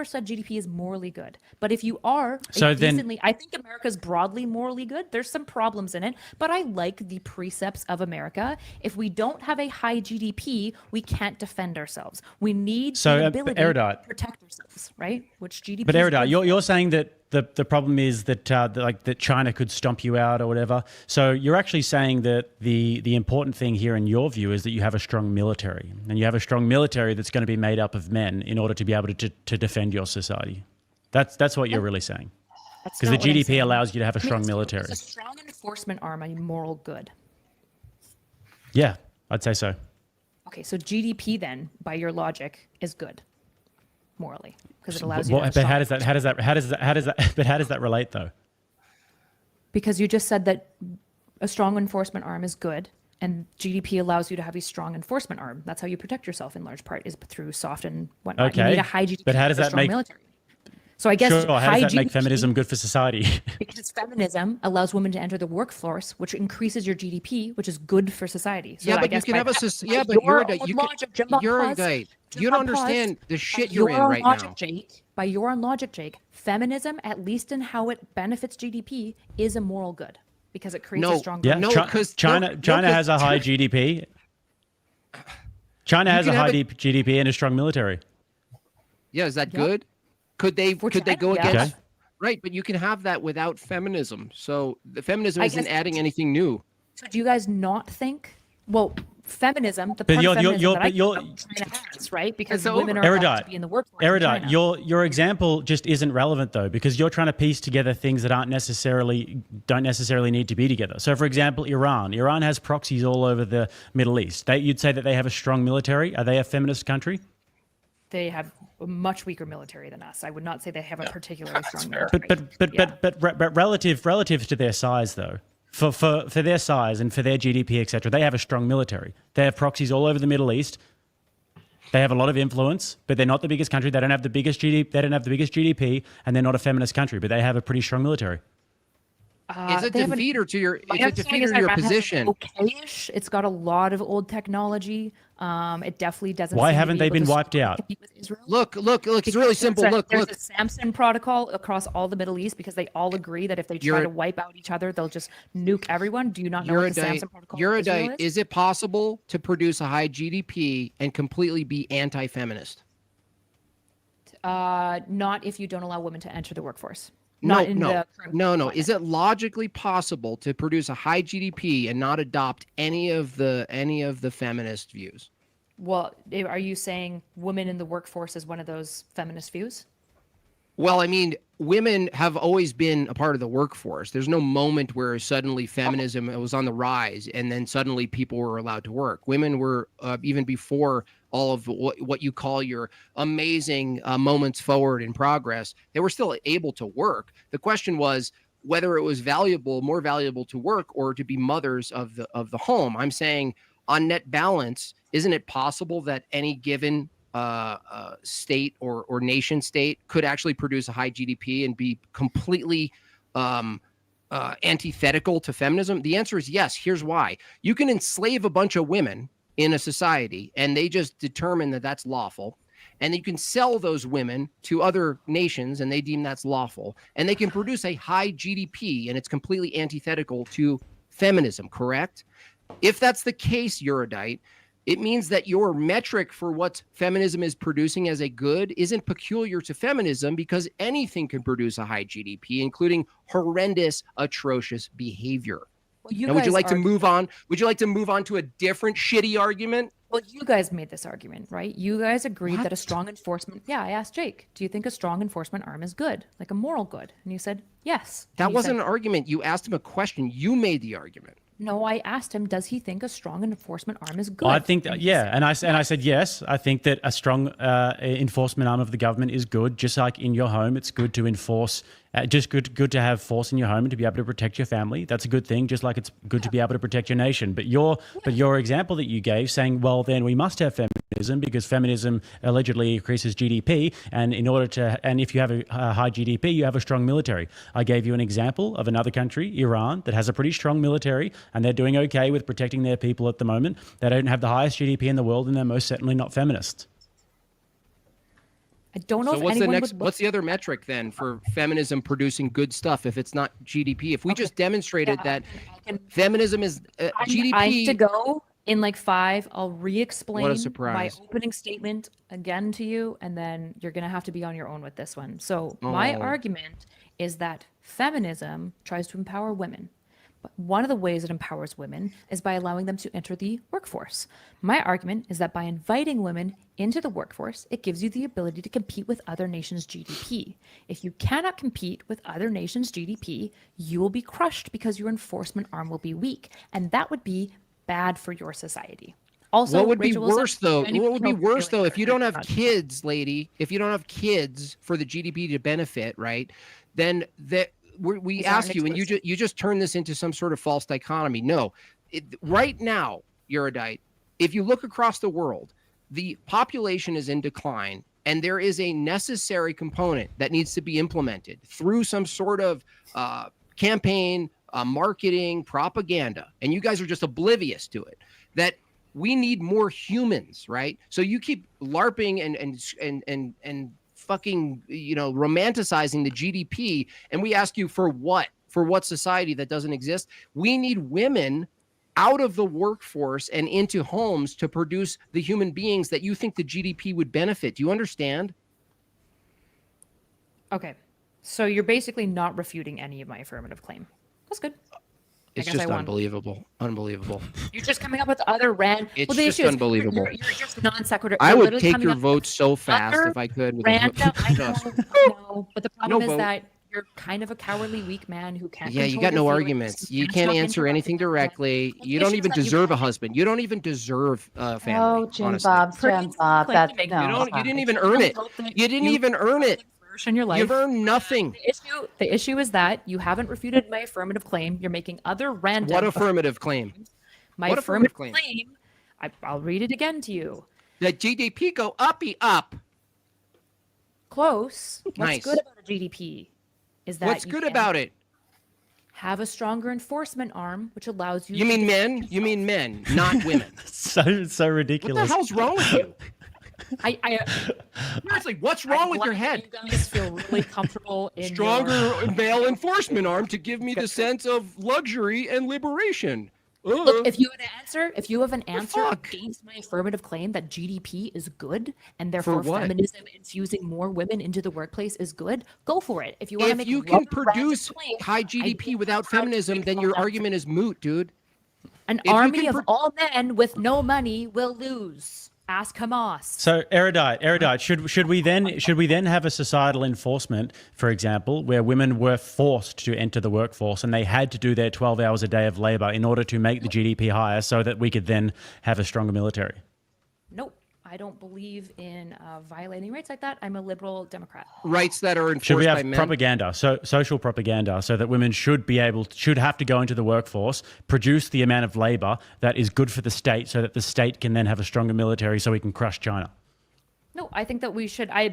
[SPEAKER 6] said GDP is morally good. But if you are
[SPEAKER 8] So then-
[SPEAKER 6] decently, I think America's broadly morally good. There's some problems in it, but I like the precepts of America. If we don't have a high GDP, we can't defend ourselves. We need
[SPEAKER 8] So,
[SPEAKER 6] the ability
[SPEAKER 8] Erudite.
[SPEAKER 6] to protect ourselves, right? Which GDP.
[SPEAKER 8] But
[SPEAKER 6] is
[SPEAKER 8] Erudite,
[SPEAKER 6] good
[SPEAKER 8] you're
[SPEAKER 6] for.
[SPEAKER 8] saying that the problem is that that China could stomp you out or whatever. So you're actually saying that the important thing here in your view is that you have a strong military, and you have a strong military that's going to be made up of men in order to be able to defend your society. That's what you're really saying. Because the GDP allows you to have a strong military.
[SPEAKER 6] Is a strong enforcement arm a moral good?
[SPEAKER 8] Yeah, I'd say so.
[SPEAKER 6] Okay, so GDP then, by your logic, is good morally because it allows you.
[SPEAKER 8] But how does that relate though?
[SPEAKER 6] Because you just said that a strong enforcement arm is good, and GDP allows you to have a strong enforcement arm. That's how you protect yourself in large part, is through soft and whatnot.
[SPEAKER 8] Okay.
[SPEAKER 6] You need a high GDP.
[SPEAKER 8] But how does that make
[SPEAKER 6] military? So I guess
[SPEAKER 8] how does that make
[SPEAKER 6] GDP,
[SPEAKER 8] feminism good for society?
[SPEAKER 6] because feminism allows women to enter the workforce, which increases your GDP, which is good for society. So
[SPEAKER 7] but you can have you're a you don't understand the shit you're in right now.
[SPEAKER 6] By your own logic, Jake, feminism, at least in how it benefits GDP, is a moral good because it creates a strong.
[SPEAKER 8] Yeah, because China has a high GDP. China has a high GDP and a strong military.
[SPEAKER 7] Yeah, is that good? Could they go against?
[SPEAKER 8] Okay.
[SPEAKER 7] Right, but you can have that without feminism. So the feminism isn't adding anything new.
[SPEAKER 6] So do you guys not think? Well, feminism, the part of feminism that China has, right? Because women are allowed to be in the workforce.
[SPEAKER 8] Erudite, your example just isn't relevant though, because you're trying to piece together things that don't necessarily need to be together. So, for example, Iran has proxies all over the Middle East. You'd say that they have a strong military. Are they a feminist country?
[SPEAKER 6] They have a much weaker military than us. I would not say they have a particularly strong military.
[SPEAKER 8] But relative to their size, though, for their size and for their GDP, etc., they have a strong military. They have proxies all over the Middle East. They have a lot of influence, but they're not the biggest country. They don't have the biggest GDP. They don't have the biggest GDP, and they're not a feminist country. But they have a pretty strong military.
[SPEAKER 7] It's a defeater to your position.
[SPEAKER 6] Okay-ish. It's got a lot of old technology. It definitely doesn't.
[SPEAKER 8] Why haven't they been wiped out?
[SPEAKER 7] Look. It's really simple.
[SPEAKER 6] There's a Samson protocol across all the Middle East because they all agree that if they try to wipe out each other, they'll just nuke everyone. Do you not know what the Samson protocol is?
[SPEAKER 7] Is it possible to produce a high GDP and completely be anti-feminist?
[SPEAKER 6] Not if you don't allow women to enter the workforce.
[SPEAKER 7] No. Is it logically possible to produce a high GDP and not adopt any of the feminist views?
[SPEAKER 6] Well, are you saying women in the workforce is one of those feminist views?
[SPEAKER 7] Well, I mean, women have always been a part of the workforce. There's no moment where suddenly feminism was on the rise and then suddenly people were allowed to work. Women were, even before all of what you call your amazing moments forward in progress, they were still able to work. The question was whether it was more valuable to work or to be mothers of the home. I'm saying on net balance, isn't it possible that any given state or nation state could actually produce a high GDP and be completely antithetical to feminism? The answer is yes. Here's why. You can enslave a bunch of women in a society and they just determine that that's lawful. And you can sell those women to other nations and they deem that's lawful. And they can produce a high GDP and it's completely antithetical to feminism, correct? If that's the case, Erudite, it means that your metric for what feminism is producing as a good isn't peculiar to feminism because anything can produce a high GDP, including horrendous, atrocious behavior.
[SPEAKER 6] Well,
[SPEAKER 7] now, would you like to move on? Would you like to move on to a different shitty argument?
[SPEAKER 6] Well, you guys made this argument, right? You guys agreed that a strong enforcement. Yeah, I asked Jake, do you think a strong enforcement arm is good, like a moral good? And you said yes.
[SPEAKER 7] That wasn't an argument. You asked him a question. You made the argument.
[SPEAKER 6] No, I asked him, does he think a strong enforcement arm is good?
[SPEAKER 8] Well, I think that, yeah. And I said, yes, I think that a strong enforcement arm of the government is good. Just like in your home, it's good to enforce, just good to have force in your home and to be able to protect your family. That's a good thing, just like it's good to be able to protect your nation. But your example that you gave saying, well, then we must have feminism because feminism allegedly increases GDP. And if you have a high GDP, you have a strong military. I gave you an example of another country, Iran, that has a pretty strong military and they're doing okay with protecting their people at the moment. They don't have the highest GDP in the world and they're most certainly not feminist.
[SPEAKER 6] I don't know
[SPEAKER 7] what's the other metric then for feminism producing good stuff if it's not GDP? If we just demonstrated that feminism is GDP.
[SPEAKER 6] I have to go. In like 5, I'll re-explain my
[SPEAKER 7] surprise.
[SPEAKER 6] opening statement again to you, and then you're going to have to be on your own with this one. So my argument is that feminism tries to empower women. But one of the ways it empowers women is by allowing them to enter the workforce. My argument is that by inviting women into the workforce, it gives you the ability to compete with other nations' GDP. If you cannot compete with other nations' GDP, you will be crushed because your enforcement arm will be weak. And that would be bad for your society. Also,
[SPEAKER 7] what would be
[SPEAKER 6] Rachel Wilson,
[SPEAKER 7] worse though?
[SPEAKER 6] any-
[SPEAKER 7] What would be
[SPEAKER 6] no,
[SPEAKER 7] worse though if you don't have
[SPEAKER 6] not-
[SPEAKER 7] kids, lady? If you don't have kids for the GDP to benefit, right? Then we
[SPEAKER 6] Is that
[SPEAKER 7] ask
[SPEAKER 6] an
[SPEAKER 7] you, and
[SPEAKER 6] explicit?
[SPEAKER 7] you just turn this into some sort of false dichotomy. No, right now, erudite. If you look across the world, the population is in decline, and there is a necessary component that needs to be implemented through some sort of campaign, marketing, propaganda, and you guys are just oblivious to it. That we need more humans, right? So you keep LARPing and fucking, romanticizing the GDP, and we ask you for what? For what society that doesn't exist? We need women out of the workforce and into homes to produce the human beings that you think the GDP would benefit. Do you understand?
[SPEAKER 6] Okay. So you're basically not refuting any of my affirmative claim. That's good.
[SPEAKER 7] It's
[SPEAKER 6] guess
[SPEAKER 7] just
[SPEAKER 6] I won.
[SPEAKER 7] unbelievable. Unbelievable.
[SPEAKER 6] You're just coming up with other
[SPEAKER 7] It's
[SPEAKER 6] well, the
[SPEAKER 7] just
[SPEAKER 6] issue is
[SPEAKER 7] unbelievable.
[SPEAKER 6] You're just non sequitur.
[SPEAKER 7] I
[SPEAKER 6] You're
[SPEAKER 7] would
[SPEAKER 6] literally
[SPEAKER 7] take
[SPEAKER 6] coming
[SPEAKER 7] your
[SPEAKER 6] up with
[SPEAKER 7] vote so fast
[SPEAKER 6] other
[SPEAKER 7] if I could. With
[SPEAKER 6] random. I
[SPEAKER 7] just-
[SPEAKER 6] know, but the problem
[SPEAKER 7] No
[SPEAKER 6] is
[SPEAKER 7] vote.
[SPEAKER 6] that you're kind of a cowardly, weak man who can't.
[SPEAKER 7] Yeah, you
[SPEAKER 6] control
[SPEAKER 7] got
[SPEAKER 6] your
[SPEAKER 7] no
[SPEAKER 6] feelings.
[SPEAKER 7] arguments. You
[SPEAKER 6] can't
[SPEAKER 7] can't
[SPEAKER 6] stop
[SPEAKER 7] answer anything
[SPEAKER 6] interrupting them.
[SPEAKER 7] directly.
[SPEAKER 6] Well, the
[SPEAKER 7] You don't
[SPEAKER 6] issue is
[SPEAKER 7] even
[SPEAKER 6] that you
[SPEAKER 7] deserve a
[SPEAKER 6] can't-
[SPEAKER 7] husband. You don't even deserve a family.
[SPEAKER 1] Oh, Jim
[SPEAKER 7] honestly.
[SPEAKER 1] Bob's
[SPEAKER 6] Pretty
[SPEAKER 1] Jim Bob.
[SPEAKER 6] claim
[SPEAKER 1] That's
[SPEAKER 6] to make.
[SPEAKER 1] no.
[SPEAKER 7] You
[SPEAKER 1] stop
[SPEAKER 7] didn't
[SPEAKER 1] it.
[SPEAKER 7] even earn it.
[SPEAKER 6] Hope that
[SPEAKER 7] You didn't even earn it.
[SPEAKER 6] In your life.
[SPEAKER 7] You've earned nothing.
[SPEAKER 6] The issue is that you haven't refuted my affirmative claim. You're making other random.
[SPEAKER 7] What affirmative claim?
[SPEAKER 6] My
[SPEAKER 7] what
[SPEAKER 6] affirmative
[SPEAKER 7] affirmative
[SPEAKER 6] claim. I'll read it again to you.
[SPEAKER 7] The GDP go uppy up.
[SPEAKER 6] Close. What's
[SPEAKER 7] Nice.
[SPEAKER 6] good about a GDP is that
[SPEAKER 7] What's
[SPEAKER 6] you
[SPEAKER 7] good
[SPEAKER 6] can
[SPEAKER 7] about it?
[SPEAKER 6] have a stronger enforcement arm, which allows you.
[SPEAKER 7] You mean men? You mean men, not women.
[SPEAKER 8] So
[SPEAKER 7] What the
[SPEAKER 8] ridiculous.
[SPEAKER 7] hell's wrong with you?
[SPEAKER 6] I
[SPEAKER 7] Seriously, what's wrong with your head?
[SPEAKER 6] You guys feel really comfortable in
[SPEAKER 7] Stronger male enforcement arm to give me the sense of luxury and liberation.
[SPEAKER 6] Look, if you have an answer
[SPEAKER 7] fuck?
[SPEAKER 6] against my affirmative claim that GDP is good and therefore
[SPEAKER 7] what?
[SPEAKER 6] feminism infusing more women into the workplace is good, go for it. If you want to
[SPEAKER 7] If
[SPEAKER 6] make
[SPEAKER 7] you
[SPEAKER 6] one
[SPEAKER 7] can
[SPEAKER 6] random
[SPEAKER 7] produce
[SPEAKER 6] claim,
[SPEAKER 7] high
[SPEAKER 6] I
[SPEAKER 7] GDP
[SPEAKER 6] don't
[SPEAKER 7] without
[SPEAKER 6] have to
[SPEAKER 7] feminism,
[SPEAKER 6] make
[SPEAKER 7] then
[SPEAKER 6] all
[SPEAKER 7] your
[SPEAKER 6] that.
[SPEAKER 7] argument is moot, dude.
[SPEAKER 6] An
[SPEAKER 7] you
[SPEAKER 6] army
[SPEAKER 7] can
[SPEAKER 6] of all men with no money will lose. Ask Hamas.
[SPEAKER 8] So erudite. Should we then have a societal enforcement, for example, where women were forced to enter the workforce and they had to do their 12 hours a day of labor in order to make the GDP higher, so that we could then have a stronger military?
[SPEAKER 6] Nope. I don't believe in violating rights like that. I'm a liberal Democrat.
[SPEAKER 7] Rights that are
[SPEAKER 8] Should we
[SPEAKER 7] enforced
[SPEAKER 8] have
[SPEAKER 7] by men.
[SPEAKER 8] propaganda, social propaganda, so that women should have to go into the workforce, produce the amount of labor that is good for the state, so that the state can then have a stronger military, so we can crush China?
[SPEAKER 6] No, I think that we should. I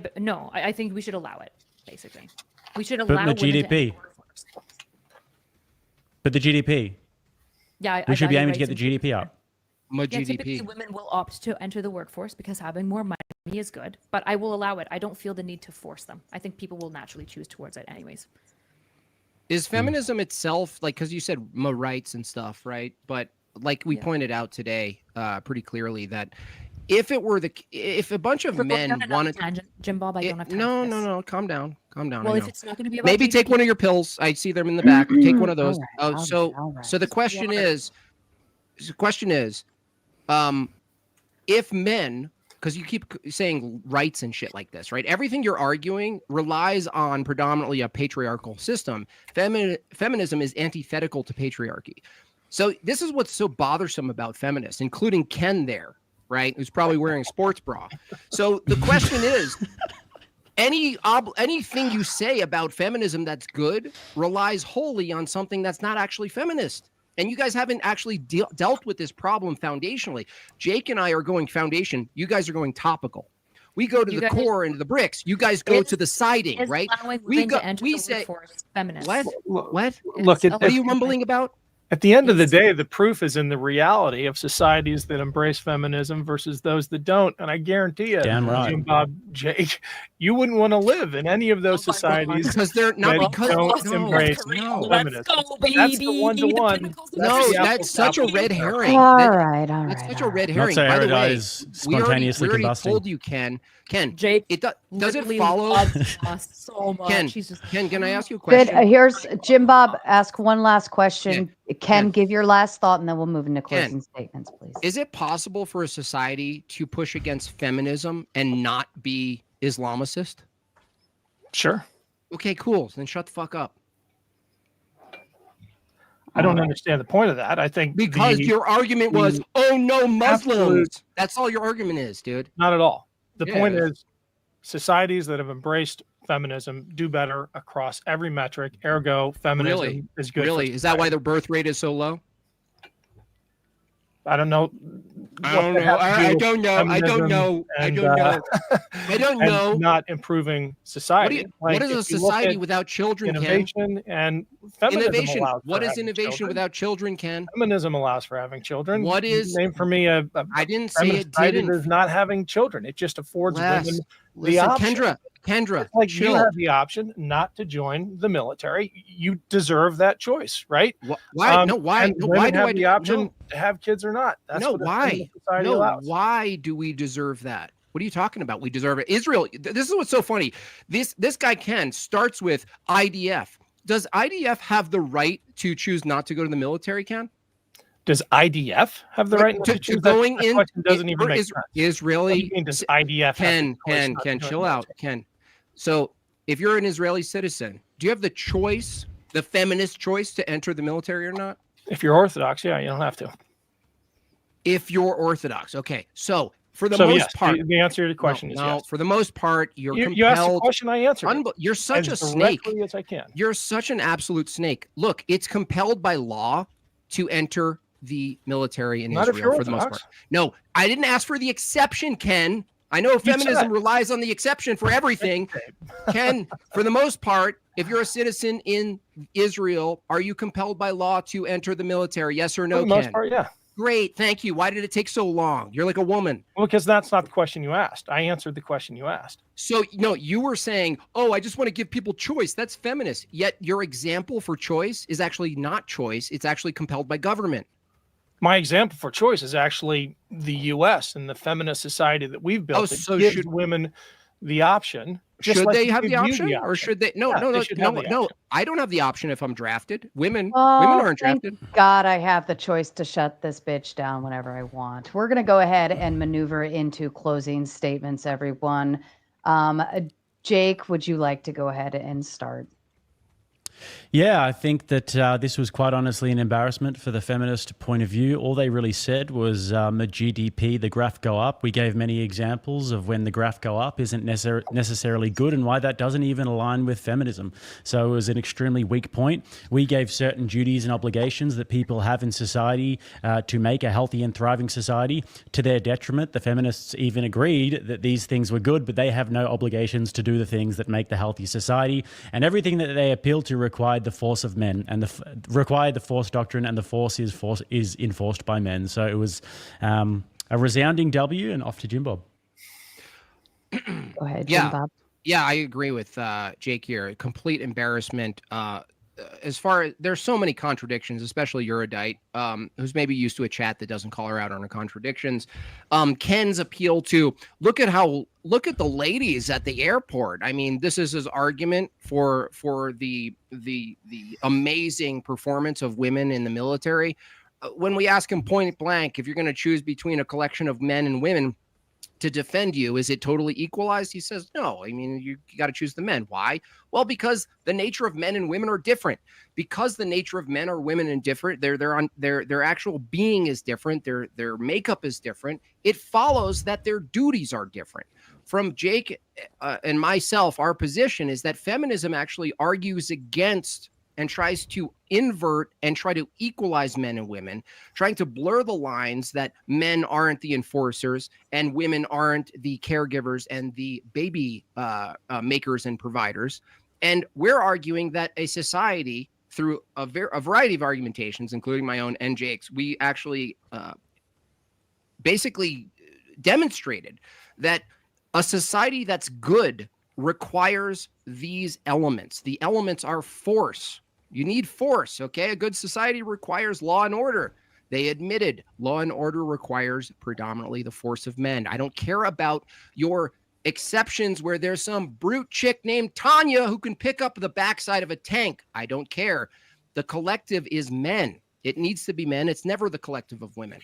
[SPEAKER 6] think we should allow it. Basically, we should allow
[SPEAKER 8] But the
[SPEAKER 6] women to
[SPEAKER 8] GDP.
[SPEAKER 6] enter the workforce.
[SPEAKER 8] But the GDP,
[SPEAKER 6] Yeah,
[SPEAKER 8] we should be
[SPEAKER 6] value
[SPEAKER 8] aiming to get
[SPEAKER 6] rights
[SPEAKER 8] the
[SPEAKER 6] and-
[SPEAKER 8] GDP up.
[SPEAKER 7] My
[SPEAKER 6] Yeah, typically
[SPEAKER 7] GDP.
[SPEAKER 6] women will opt to enter the workforce because having more money is good. But I will allow it. I don't feel the need to force them. I think people will naturally choose towards it anyways.
[SPEAKER 7] Is feminism itself, like, because you said rights and stuff, right? But like we pointed out today, pretty clearly, that if a bunch of
[SPEAKER 6] We're going
[SPEAKER 7] men
[SPEAKER 6] down another
[SPEAKER 7] wanted,
[SPEAKER 6] tangent, Jim Bob, I don't have time.
[SPEAKER 7] no,
[SPEAKER 6] for this.
[SPEAKER 7] no, calm down.
[SPEAKER 6] Well,
[SPEAKER 7] I
[SPEAKER 6] if
[SPEAKER 7] know.
[SPEAKER 6] it's not going to be about
[SPEAKER 7] Maybe take
[SPEAKER 6] GDP,
[SPEAKER 7] one of your pills. I see them in the back. Take one of those.
[SPEAKER 1] All right,
[SPEAKER 7] So the question is, if men, because you keep saying rights and shit like this, right? Everything you're arguing relies on predominantly a patriarchal system. Feminism is antithetical to patriarchy. So this is what's so bothersome about feminists, including Ken there, right? Who's probably wearing a sports bra. So the question is, anything you say about feminism that's good relies wholly on something that's not actually feminist. And you guys haven't actually dealt with this problem foundationally. Jake and I are going foundation. You guys are going topical. We go to the core and the bricks. You guys go to the siding,
[SPEAKER 6] is
[SPEAKER 7] right?
[SPEAKER 6] allowing
[SPEAKER 7] We
[SPEAKER 6] women
[SPEAKER 7] go.
[SPEAKER 6] to enter
[SPEAKER 7] We
[SPEAKER 6] the
[SPEAKER 7] say
[SPEAKER 6] workforce feminist.
[SPEAKER 7] what? What?
[SPEAKER 5] Look,
[SPEAKER 6] It's
[SPEAKER 7] What are you mumbling about?
[SPEAKER 5] At the end of the day, the proof is in the reality of societies that embrace feminism versus those that don't. And I guarantee you,
[SPEAKER 8] Damn right.
[SPEAKER 5] Jim Bob, Jake, you wouldn't want to live in any of those societies
[SPEAKER 7] Because they're not
[SPEAKER 5] that
[SPEAKER 7] because
[SPEAKER 5] don't
[SPEAKER 7] no,
[SPEAKER 5] embrace
[SPEAKER 7] no.
[SPEAKER 5] feminism.
[SPEAKER 6] Let's go, baby.
[SPEAKER 5] That's the one-to-one.
[SPEAKER 7] No,
[SPEAKER 5] the
[SPEAKER 7] that's such a
[SPEAKER 5] apples to
[SPEAKER 7] red
[SPEAKER 5] apples.
[SPEAKER 7] herring.
[SPEAKER 1] All
[SPEAKER 7] That-
[SPEAKER 1] right, all
[SPEAKER 7] That's
[SPEAKER 1] right.
[SPEAKER 7] such
[SPEAKER 1] all
[SPEAKER 7] a red
[SPEAKER 1] right.
[SPEAKER 7] herring.
[SPEAKER 8] so
[SPEAKER 7] By the way,
[SPEAKER 8] erudite,
[SPEAKER 7] we already
[SPEAKER 8] spontaneously combusting.
[SPEAKER 7] told you, Ken.
[SPEAKER 6] Jake,
[SPEAKER 7] It does it
[SPEAKER 6] literally
[SPEAKER 7] follow?
[SPEAKER 6] loves us so much.
[SPEAKER 7] Ken,
[SPEAKER 6] He's just
[SPEAKER 7] Ken, can I ask you a
[SPEAKER 1] Good.
[SPEAKER 7] question?
[SPEAKER 1] Here's Jim Bob. Ask one last question. Ken,
[SPEAKER 7] Ken.
[SPEAKER 1] give your last thought, and then we'll move into
[SPEAKER 7] Ken.
[SPEAKER 1] closing statements, please.
[SPEAKER 7] Is it possible for a society to push against feminism and not be Islamicist?
[SPEAKER 5] Sure.
[SPEAKER 7] Okay, cool. Then shut the fuck up.
[SPEAKER 5] I don't understand the point of that. I think
[SPEAKER 7] Because your argument was, oh no, Muslims.
[SPEAKER 5] absolute-
[SPEAKER 7] That's all your argument is, dude.
[SPEAKER 5] not at all. The
[SPEAKER 7] Yeah,
[SPEAKER 5] point
[SPEAKER 7] it is.
[SPEAKER 5] is societies that have embraced feminism do better across every metric. Ergo, feminism
[SPEAKER 7] Really?
[SPEAKER 5] is good.
[SPEAKER 7] Really?
[SPEAKER 5] For
[SPEAKER 7] Is that why
[SPEAKER 5] society.
[SPEAKER 7] the birth rate is so low?
[SPEAKER 5] I don't know.
[SPEAKER 7] I
[SPEAKER 5] what
[SPEAKER 7] don't
[SPEAKER 5] that
[SPEAKER 7] know.
[SPEAKER 5] has to
[SPEAKER 7] I
[SPEAKER 5] do with
[SPEAKER 7] don't know. I don't
[SPEAKER 5] feminism
[SPEAKER 7] know. I
[SPEAKER 5] and,
[SPEAKER 7] don't know. I don't
[SPEAKER 5] and
[SPEAKER 7] know.
[SPEAKER 5] not improving
[SPEAKER 7] What,
[SPEAKER 5] society.
[SPEAKER 7] what is a
[SPEAKER 5] if you look
[SPEAKER 7] society
[SPEAKER 5] at
[SPEAKER 7] without children, Ken?
[SPEAKER 5] innovation and feminism
[SPEAKER 7] Innovation.
[SPEAKER 5] allows
[SPEAKER 7] What
[SPEAKER 5] for
[SPEAKER 7] is
[SPEAKER 5] having
[SPEAKER 7] innovation
[SPEAKER 5] children.
[SPEAKER 7] without children, Ken?
[SPEAKER 5] Feminism allows for having children.
[SPEAKER 7] What is-
[SPEAKER 5] Name for me a
[SPEAKER 7] I didn't say
[SPEAKER 5] feminist
[SPEAKER 7] it
[SPEAKER 5] society
[SPEAKER 7] didn't.
[SPEAKER 5] that is not having children. It just affords
[SPEAKER 7] Les,
[SPEAKER 5] women the
[SPEAKER 7] listen,
[SPEAKER 5] option.
[SPEAKER 7] Kendra,
[SPEAKER 5] Like you
[SPEAKER 7] chill.
[SPEAKER 5] have the option not to join the military. You deserve that choice, right?
[SPEAKER 7] Why? No, why?
[SPEAKER 5] And
[SPEAKER 7] No,
[SPEAKER 5] women
[SPEAKER 7] why do
[SPEAKER 5] have
[SPEAKER 7] I
[SPEAKER 5] the
[SPEAKER 7] do-
[SPEAKER 5] option
[SPEAKER 7] no.
[SPEAKER 5] to have kids or not? That's
[SPEAKER 7] No,
[SPEAKER 5] what a
[SPEAKER 7] why?
[SPEAKER 5] feminist society
[SPEAKER 7] No,
[SPEAKER 5] allows.
[SPEAKER 7] why do we deserve that? What are you talking about? We deserve it. Israel. This is what's so funny. This guy Ken starts with IDF. Does IDF have the right to choose not to go to the military, Ken?
[SPEAKER 5] Does IDF have the
[SPEAKER 7] Like,
[SPEAKER 5] right
[SPEAKER 7] to
[SPEAKER 5] choose?
[SPEAKER 7] going
[SPEAKER 5] that
[SPEAKER 7] in?
[SPEAKER 5] question doesn't even
[SPEAKER 7] or
[SPEAKER 5] make
[SPEAKER 7] is
[SPEAKER 5] sense.
[SPEAKER 7] Israeli?
[SPEAKER 5] What do you mean, does IDF have the choice
[SPEAKER 7] Ken,
[SPEAKER 5] not to
[SPEAKER 7] Ken,
[SPEAKER 5] join
[SPEAKER 7] chill
[SPEAKER 5] the
[SPEAKER 7] out,
[SPEAKER 5] military?
[SPEAKER 7] Ken. So, if you're an Israeli citizen, do you have the choice, the feminist choice, to enter the military or not?
[SPEAKER 5] If you're Orthodox, yeah, you don't have to.
[SPEAKER 7] If you're Orthodox, okay. So, for the
[SPEAKER 5] So
[SPEAKER 7] most
[SPEAKER 5] yes,
[SPEAKER 7] part,
[SPEAKER 5] the answer to the question is
[SPEAKER 7] no,
[SPEAKER 5] yes.
[SPEAKER 7] for the most part, you're
[SPEAKER 5] You asked the
[SPEAKER 7] compelled.
[SPEAKER 5] question, I answered it
[SPEAKER 7] You're such a
[SPEAKER 5] as
[SPEAKER 7] snake.
[SPEAKER 5] directly as I can.
[SPEAKER 7] You're such an absolute snake. Look, it's compelled by law to enter the military in
[SPEAKER 5] Not if
[SPEAKER 7] Israel
[SPEAKER 5] you're
[SPEAKER 7] for the most
[SPEAKER 5] Orthodox.
[SPEAKER 7] part. No, I didn't ask for the exception, Ken. I know
[SPEAKER 5] said
[SPEAKER 7] feminism
[SPEAKER 5] it.
[SPEAKER 7] relies on the exception for everything. Ken, for the most part, if you're a citizen in Israel, are you compelled by law to enter the military? Yes or
[SPEAKER 5] For
[SPEAKER 7] no,
[SPEAKER 5] the most
[SPEAKER 7] Ken?
[SPEAKER 5] part, yeah.
[SPEAKER 7] Great, thank you. Why did it take so long? You're like a woman.
[SPEAKER 5] Well, because that's not the question you asked. I answered the question you asked.
[SPEAKER 7] So, no, you were saying, oh, I just want to give people choice. That's feminist. Yet your example for choice is actually not choice. It's actually compelled by government.
[SPEAKER 5] My example for choice is actually the U.S. and the feminist society that we've built.
[SPEAKER 7] Oh,
[SPEAKER 5] that
[SPEAKER 7] so
[SPEAKER 5] gives
[SPEAKER 7] should-
[SPEAKER 5] women the option. just
[SPEAKER 7] Should
[SPEAKER 5] like
[SPEAKER 7] they
[SPEAKER 5] to
[SPEAKER 7] have
[SPEAKER 5] give
[SPEAKER 7] the
[SPEAKER 5] you
[SPEAKER 7] option, or should they? No,
[SPEAKER 5] Yeah,
[SPEAKER 7] no,
[SPEAKER 5] they
[SPEAKER 7] no,
[SPEAKER 5] should have
[SPEAKER 7] no,
[SPEAKER 5] the
[SPEAKER 7] no.
[SPEAKER 5] option.
[SPEAKER 7] I don't have the option if I'm drafted. Women
[SPEAKER 1] Oh,
[SPEAKER 7] aren't
[SPEAKER 1] thank
[SPEAKER 7] drafted.
[SPEAKER 1] God I have the choice to shut this bitch down whenever I want. We're going to go ahead and maneuver into closing statements, everyone. Jake, would you like to go ahead and start?
[SPEAKER 8] Yeah, I think that this was quite honestly an embarrassment for the feminist point of view. All they really said was the GDP, the graph go up. We gave many examples of when the graph go up isn't necessarily good and why that doesn't even align with feminism. So it was an extremely weak point. We gave certain duties and obligations that people have in society to make a healthy and thriving society to their detriment. The feminists even agreed that these things were good, but they have no obligations to do the things that make the healthy society. And everything that they appealed to required the force of men and required the force doctrine, and the force is enforced by men. So it was a resounding W, and off to Jim Bob.
[SPEAKER 1] Go ahead,
[SPEAKER 7] Yeah.
[SPEAKER 1] Jim Bob.
[SPEAKER 7] Yeah, I agree with Jake here. Complete embarrassment. As far as there's so many contradictions, especially erudite, who's maybe used to a chat that doesn't call her out on her contradictions. Ken's appeal to look at the ladies at the airport. I mean, this is his argument for the amazing performance of women in the military. When we ask him point blank, if you're going to choose between a collection of men and women to defend you, is it totally equalized? He says, no. I mean, you got to choose the men. Why? Well, because the nature of men and women are different. Because the nature of men or women and different, their actual being is different. Their makeup is different. It follows that their duties are different. From Jake and myself, our position is that feminism actually argues against and tries to invert and try to equalize men and women, trying to blur the lines that men aren't the enforcers and women aren't the caregivers and the baby makers and providers. And we're arguing that a society through a variety of argumentations, including my own and Jake's, we actually basically demonstrated that a society that's good requires these elements. The elements are force. You need force, okay? A good society requires law and order. They admitted law and order requires predominantly the force of men. I don't care about your exceptions where there's some brute chick named Tanya who can pick up the backside of a tank. I don't care. The collective is men. It needs to be men. It's never the collective of women.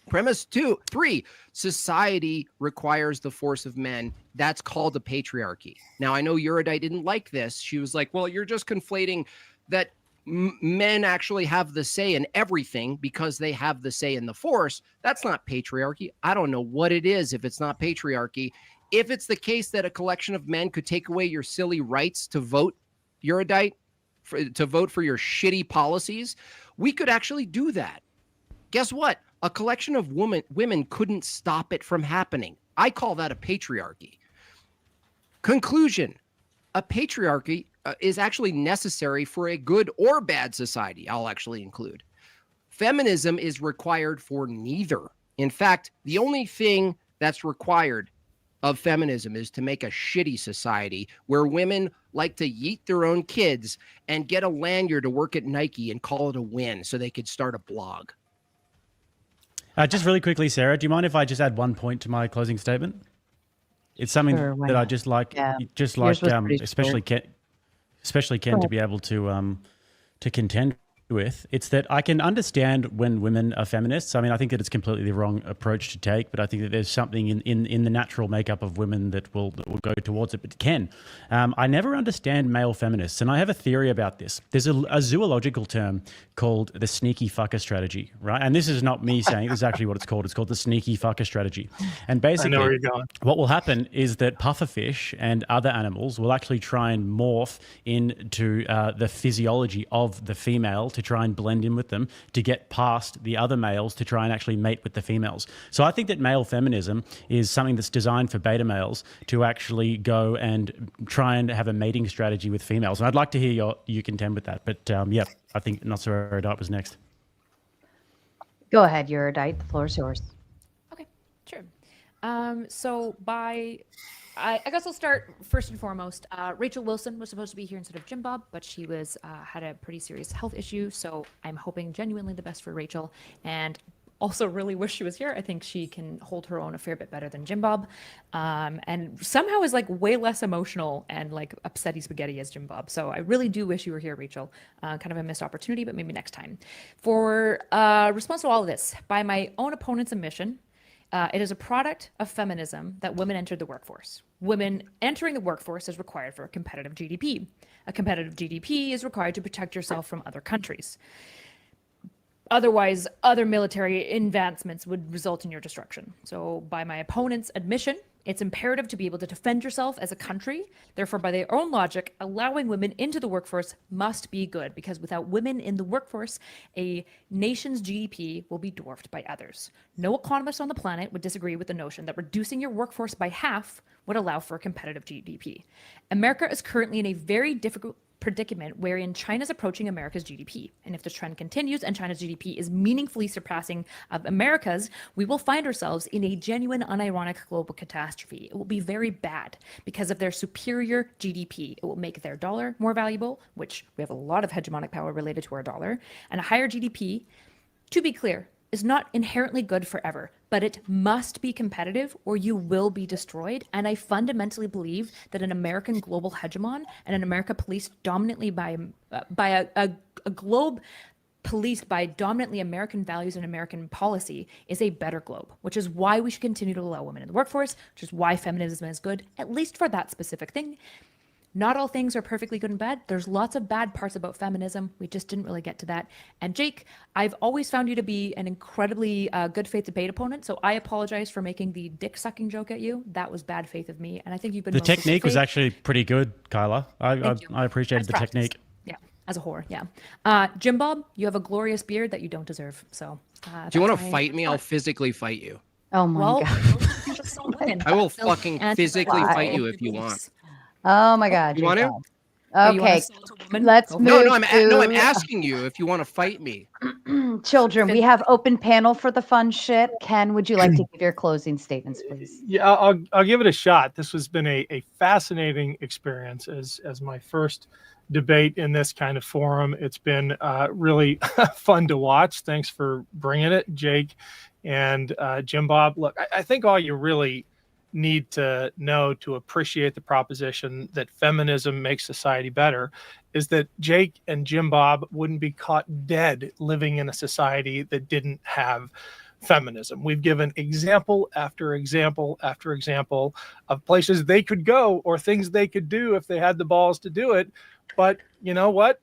[SPEAKER 7] Premise 3, society requires the force of men. That's called a patriarchy. Now, I know Eurydice didn't like this. She was like, well, you're just conflating that men actually have the say in everything because they have the say in the force. That's not patriarchy. I don't know what it is if it's not patriarchy. If it's the case that a collection of men could take away your silly rights to vote, Eurydice, to vote for your shitty policies, we could actually do that. Guess what? A collection of women couldn't stop it from happening. I call that a patriarchy. Conclusion, a patriarchy is actually necessary for a good or bad society. I'll actually include. Feminism is required for neither. In fact, the only thing that's required of feminism is to make a shitty society where women like to yeet their own kids and get a lanyard to work at Nike and call it a win so they could start a blog.
[SPEAKER 8] Just really quickly, Sarah, do you mind if I just add one point to my closing statement? It's something that I just like, especially Ken, to be able to contend with. It's that I can understand when women are feminists. I mean, I think that it's completely the wrong approach to take, but I think that there's something in the natural makeup of women that will go towards it. But Ken, I never understand male feminists, and I have a theory about this. There's a zoological term called the sneaky fucker strategy, right? And this is not me saying, this is actually what it's called. It's called the sneaky fucker strategy. And basically,
[SPEAKER 5] I know where you're going.
[SPEAKER 8] What will happen is that pufferfish and other animals will actually try and morph into the physiology of the female to try and blend in with them to get past the other males to try and actually mate with the females. So I think that male feminism is something that's designed for beta males to actually go and try and have a mating strategy with females. And I'd like to hear you contend with that. But yeah, I think Not So Erudite was next.
[SPEAKER 1] Go ahead, Eurydice. The floor is yours.
[SPEAKER 6] Okay, sure. I guess I'll start first and foremost. Rachel Wilson was supposed to be here instead of Jim Bob, but she was had a pretty serious health issue. So I'm hoping genuinely the best for Rachel, and also really wish she was here. I think she can hold her own a fair bit better than Jim Bob, and somehow is like way less emotional and like upsetty spaghetti as Jim Bob. So I really do wish you were here, Rachel. Kind of a missed opportunity, but maybe next time. For response to all of this, by my own opponent's admission, it is a product of feminism that women entered the workforce. Women entering the workforce is required for a competitive GDP. A competitive GDP is required to protect yourself from other countries. Otherwise, other military advancements would result in your destruction. So by my opponent's admission, it's imperative to be able to defend yourself as a country. Therefore, by their own logic, allowing women into the workforce must be good, because without women in the workforce, a nation's GDP will be dwarfed by others. No economist on the planet would disagree with the notion that reducing your workforce by half would allow for a competitive GDP. America is currently in a very difficult predicament wherein China's approaching America's GDP. And if this trend continues and China's GDP is meaningfully surpassing of America's, we will find ourselves in a genuine, unironic global catastrophe. It will be very bad because of their superior GDP. It will make their dollar more valuable, which we have a lot of hegemonic power related to our dollar, and a higher GDP, to be clear, is not inherently good forever, but it must be competitive or you will be destroyed. And I fundamentally believe that an American global hegemon and an America policed dominantly by a globe policed by dominantly American values and American policy is a better globe, which is why we should continue to allow women in the workforce, which is why feminism is good, at least for that specific thing. Not all things are perfectly good and bad. There's lots of bad parts about feminism. We just didn't really get to that. And Jake, I've always found you to be an incredibly good faith debate opponent. So I apologize for making the dick sucking joke at you. That was bad faith of me. And I think you've been—
[SPEAKER 8] The technique was actually pretty good, Kyla. I appreciated the technique.
[SPEAKER 6] Yeah, as a whore, yeah. Jim Bob, you have a glorious beard that you don't deserve. So
[SPEAKER 7] do you want to fight me? I'll physically fight you.
[SPEAKER 1] Oh my God.
[SPEAKER 7] I will fucking physically fight you if you want.
[SPEAKER 1] Oh my God.
[SPEAKER 7] You want to?
[SPEAKER 6] Oh, you want to
[SPEAKER 1] Okay,
[SPEAKER 6] assault a woman?
[SPEAKER 1] let's
[SPEAKER 6] Go for
[SPEAKER 1] move.
[SPEAKER 6] it.
[SPEAKER 7] No, I'm
[SPEAKER 1] to-
[SPEAKER 7] asking you if you want to fight me.
[SPEAKER 1] Children, we have open panel for the fun shit. Ken, would you like to give your closing statements, please?
[SPEAKER 5] Yeah, I'll give it a shot. This has been a fascinating experience as my first debate in this kind of forum. It's been really fun to watch. Thanks for bringing it, Jake and Jim Bob. Look, I think all you really need to know to appreciate the proposition that feminism makes society better is that Jake and Jim Bob wouldn't be caught dead living in a society that didn't have feminism. We've given example after example after example of places they could go or things they could do if they had the balls to do it. But you know what?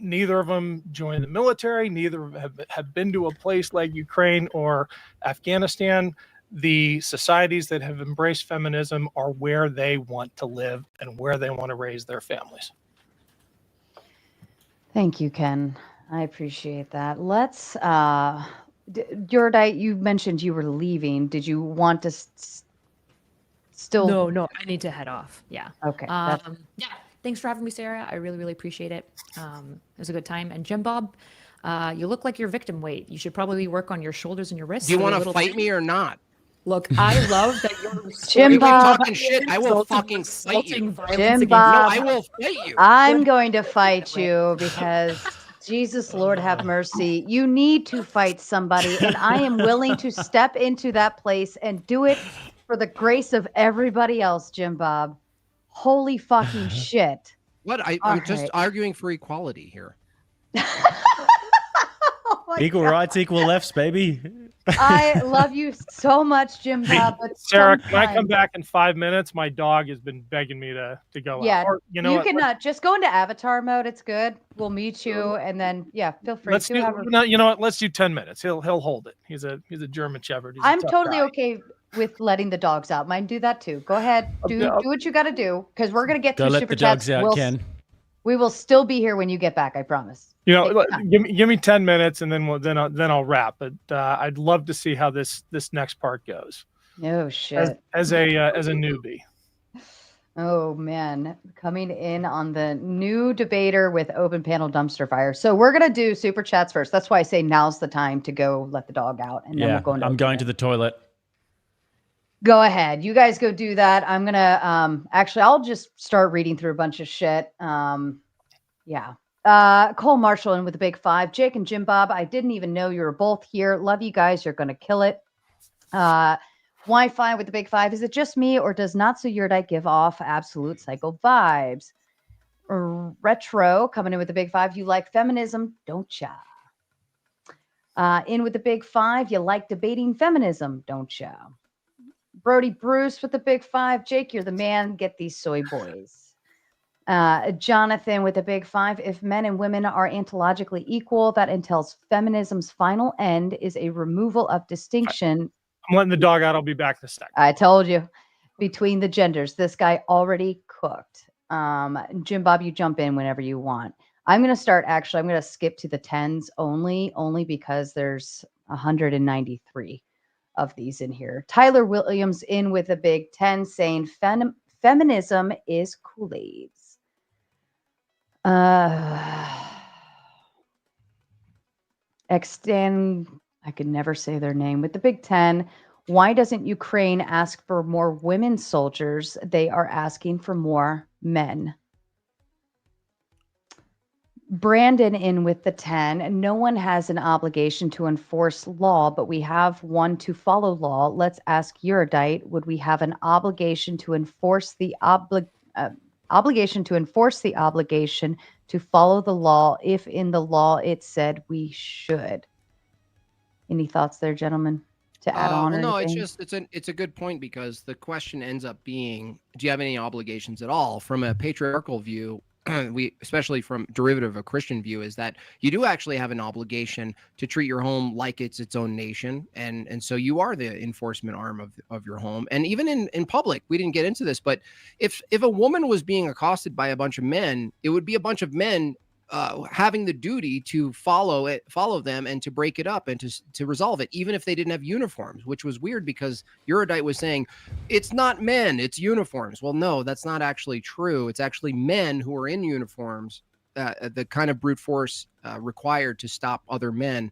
[SPEAKER 5] Neither of them joined the military. Neither have been to a place like Ukraine or Afghanistan. The societies that have embraced feminism are where they want to live and where they want to raise their families.
[SPEAKER 1] Thank you, Ken. I appreciate that. Let's, Yordite, you mentioned you were leaving. Did you want to still?
[SPEAKER 6] No, I need to head off. Yeah.
[SPEAKER 1] Okay.
[SPEAKER 6] Yeah. Thanks for having me, Sarah. I really, really appreciate it. It was a good time. And Jim Bob, you look like your victim weight. You should probably work on your shoulders and your wrists.
[SPEAKER 7] Do you want to fight me or not?
[SPEAKER 6] Look, I love that you're
[SPEAKER 1] Jim
[SPEAKER 7] You keep
[SPEAKER 1] Bob.
[SPEAKER 7] talking shit. I will fucking fight you.
[SPEAKER 1] Jim
[SPEAKER 7] No,
[SPEAKER 1] Bob.
[SPEAKER 7] I will fight you.
[SPEAKER 1] I'm going to fight you because Jesus, Lord, have mercy. You need to fight somebody, and I am willing to step into that place and do it for the grace of everybody else, Jim Bob. Holy fucking shit.
[SPEAKER 7] What? I'm just arguing for equality here.
[SPEAKER 8] Equal rights, equal lefts, baby.
[SPEAKER 1] I love you so much, Jim Bob. But
[SPEAKER 5] Sarah, can I come back in 5 minutes? My dog has been begging me to go
[SPEAKER 1] Yeah,
[SPEAKER 5] out. Or, you know,
[SPEAKER 1] can just go into avatar mode. It's good. We'll meet you, and then feel free.
[SPEAKER 5] Let's do. No, you know what? Let's do 10 minutes. He'll hold it. He's a German Shepherd. He's a
[SPEAKER 1] I'm
[SPEAKER 5] tough
[SPEAKER 1] totally
[SPEAKER 5] guy.
[SPEAKER 1] okay with letting the dogs out. Mine do that too. Go ahead, do what you got to do because we're gonna get
[SPEAKER 8] Go
[SPEAKER 1] through
[SPEAKER 8] let
[SPEAKER 1] super
[SPEAKER 8] the dogs
[SPEAKER 1] chats.
[SPEAKER 8] out, Ken.
[SPEAKER 1] We will still be here when you get back. I promise.
[SPEAKER 5] You know, give me 10 minutes and then I'll wrap. But I'd love to see how this next part goes.
[SPEAKER 1] Oh shit.
[SPEAKER 5] As a newbie.
[SPEAKER 1] Oh man, coming in on the new debater with open panel dumpster fire. So we're gonna do super chats first. That's why I say now's the time to go let the dog out, and then we'll go into
[SPEAKER 8] I'm going to the toilet.
[SPEAKER 1] Go ahead. You guys go do that. I'm gonna actually I'll just start reading through a bunch of shit. Cole Marshall in with a big 5. Jake and Jim Bob, I didn't even know you were both here. Love you guys. You're gonna kill it. Wi-Fi with the big 5. Is it just me or does Not So Yurdite give off absolute psycho vibes? Retro coming in with the big 5. You like feminism, don't ya? In with the big 5. You like debating feminism, don't ya? Brody Bruce with the big 5. Jake, you're the man. Get these soy boys. Jonathan with a big 5. If men and women are ontologically equal, that entails feminism's final end is a removal of distinction.
[SPEAKER 5] I'm letting the dog out. I'll be back in a second.
[SPEAKER 1] I told you. Between the genders. This guy already cooked. Jim Bob, you jump in whenever you want. I'm going to skip to the 10s only because there's 193 of these in here. Tyler Williams in with a big 10 saying feminism is Kool-Aid's. Extend, I could never say their name, with the big 10. Why doesn't Ukraine ask for more women soldiers? They are asking for more men. Brandon in with the 10. No one has an obligation to enforce law, but we have one to follow law. Let's ask Eurodite. Would we have an obligation to enforce the obligation to follow the law if in the law it said we should? Any thoughts there, gentlemen? To add on or
[SPEAKER 7] no,
[SPEAKER 1] anything?
[SPEAKER 7] it's a good point because the question ends up being, do you have any obligations at all? From a patriarchal view, we, especially from derivative of a Christian view, is that you do actually have an obligation to treat your home like it's its own nation. And so you are the enforcement arm of your home. And even in public, we didn't get into this, but if a woman was being accosted by a bunch of men, it would be a bunch of men having the duty to follow them and to break it up and to resolve it, even if they didn't have uniforms, which was weird because Eurydite was saying it's not men, it's uniforms. Well, no, that's not actually true. It's actually men who are in uniforms. The kind of brute force required to stop other men,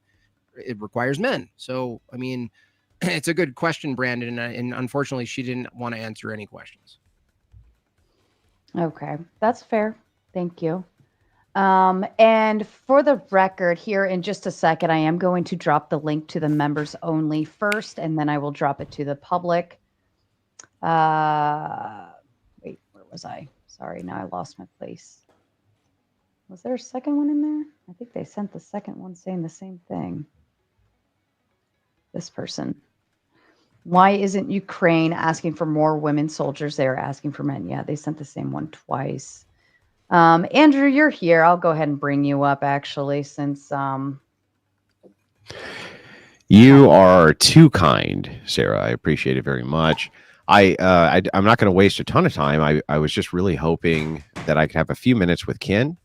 [SPEAKER 7] it requires men. So, I mean, it's a good question, Brandon, and unfortunately, she didn't want to answer any questions.
[SPEAKER 1] Okay, that's fair. Thank you. And for the record, here in just a second, I am going to drop the link to the members only first, and then I will drop it to the public. Wait, where was I? Sorry, now I lost my place. Was there a second one in there? I think they sent the second one saying the same thing. This person. Why isn't Ukraine asking for more women soldiers? They are asking for men. Yeah, they sent the same one twice. Andrew, you're here. I'll go ahead and bring you up, actually, since
[SPEAKER 9] you are too kind, Sarah. I appreciate it very much. I'm not going to waste a ton of time. I was just really hoping that I could have a few minutes with Ken.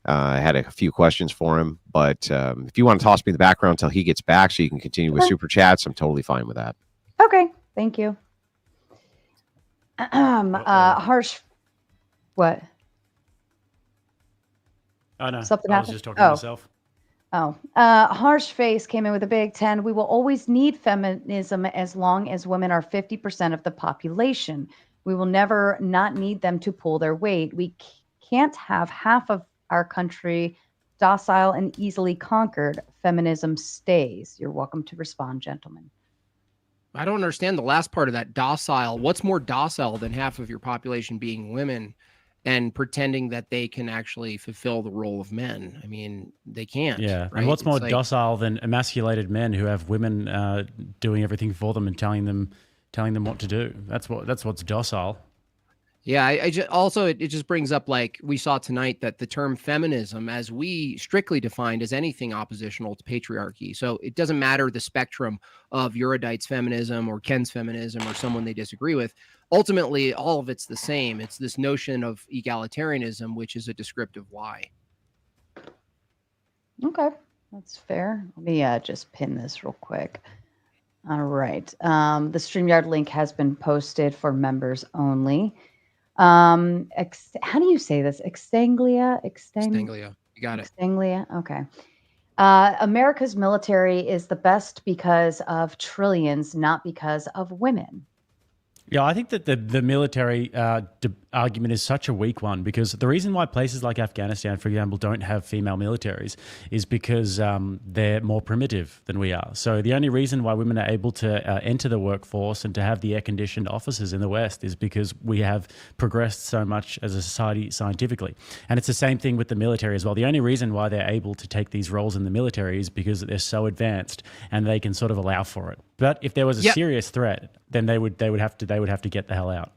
[SPEAKER 9] I had a few questions for him, but if you want to toss me the background until he gets back so you can continue with super chats, I'm totally fine with that.
[SPEAKER 1] Okay, thank you. Harsh, what?
[SPEAKER 8] Oh, no.
[SPEAKER 1] Something
[SPEAKER 8] I was
[SPEAKER 1] happened?
[SPEAKER 8] just talking to myself.
[SPEAKER 1] Harsh Face came in with a big 10. We will always need feminism as long as women are 50% of the population. We will never not need them to pull their weight. We can't have half of our country docile and easily conquered. Feminism stays. You're welcome to respond, gentlemen.
[SPEAKER 7] I don't understand the last part of that, docile. What's more docile than half of your population being women and pretending that they can actually fulfill the role of men? I mean, they can't.
[SPEAKER 8] Yeah.
[SPEAKER 7] Right?
[SPEAKER 8] And what's more
[SPEAKER 7] It's like,
[SPEAKER 8] docile than emasculated men who have women doing everything for them and telling them what to do? That's what's docile.
[SPEAKER 7] yeah, I just also it just brings up, like we saw tonight, that the term feminism, as we strictly defined, as anything oppositional to patriarchy. So it doesn't matter the spectrum of Eurydite's feminism or Ken's feminism or someone they disagree with. Ultimately, all of it's the same. It's this notion of egalitarianism, which is a descriptive lie.
[SPEAKER 1] Okay, that's fair. Let me just pin this real quick. All right. The StreamYard link has been posted for members only. How do you say this? Extanglia?
[SPEAKER 7] Stanglia. You got it.
[SPEAKER 1] Extanglia? Okay. America's military is the best because of trillions, not because of women.
[SPEAKER 8] Yeah, I think that the military argument is such a weak one, because the reason why places like Afghanistan, for example, don't have female militaries is because they're more primitive than we are. So the only reason why women are able to enter the workforce and to have the air-conditioned offices in the West is because we have progressed so much as a society scientifically. And it's the same thing with the military as well. The only reason why they're able to take these roles in the military is because they're so advanced and they can sort of allow for it. But if there was a serious threat, then they would have to get the hell out.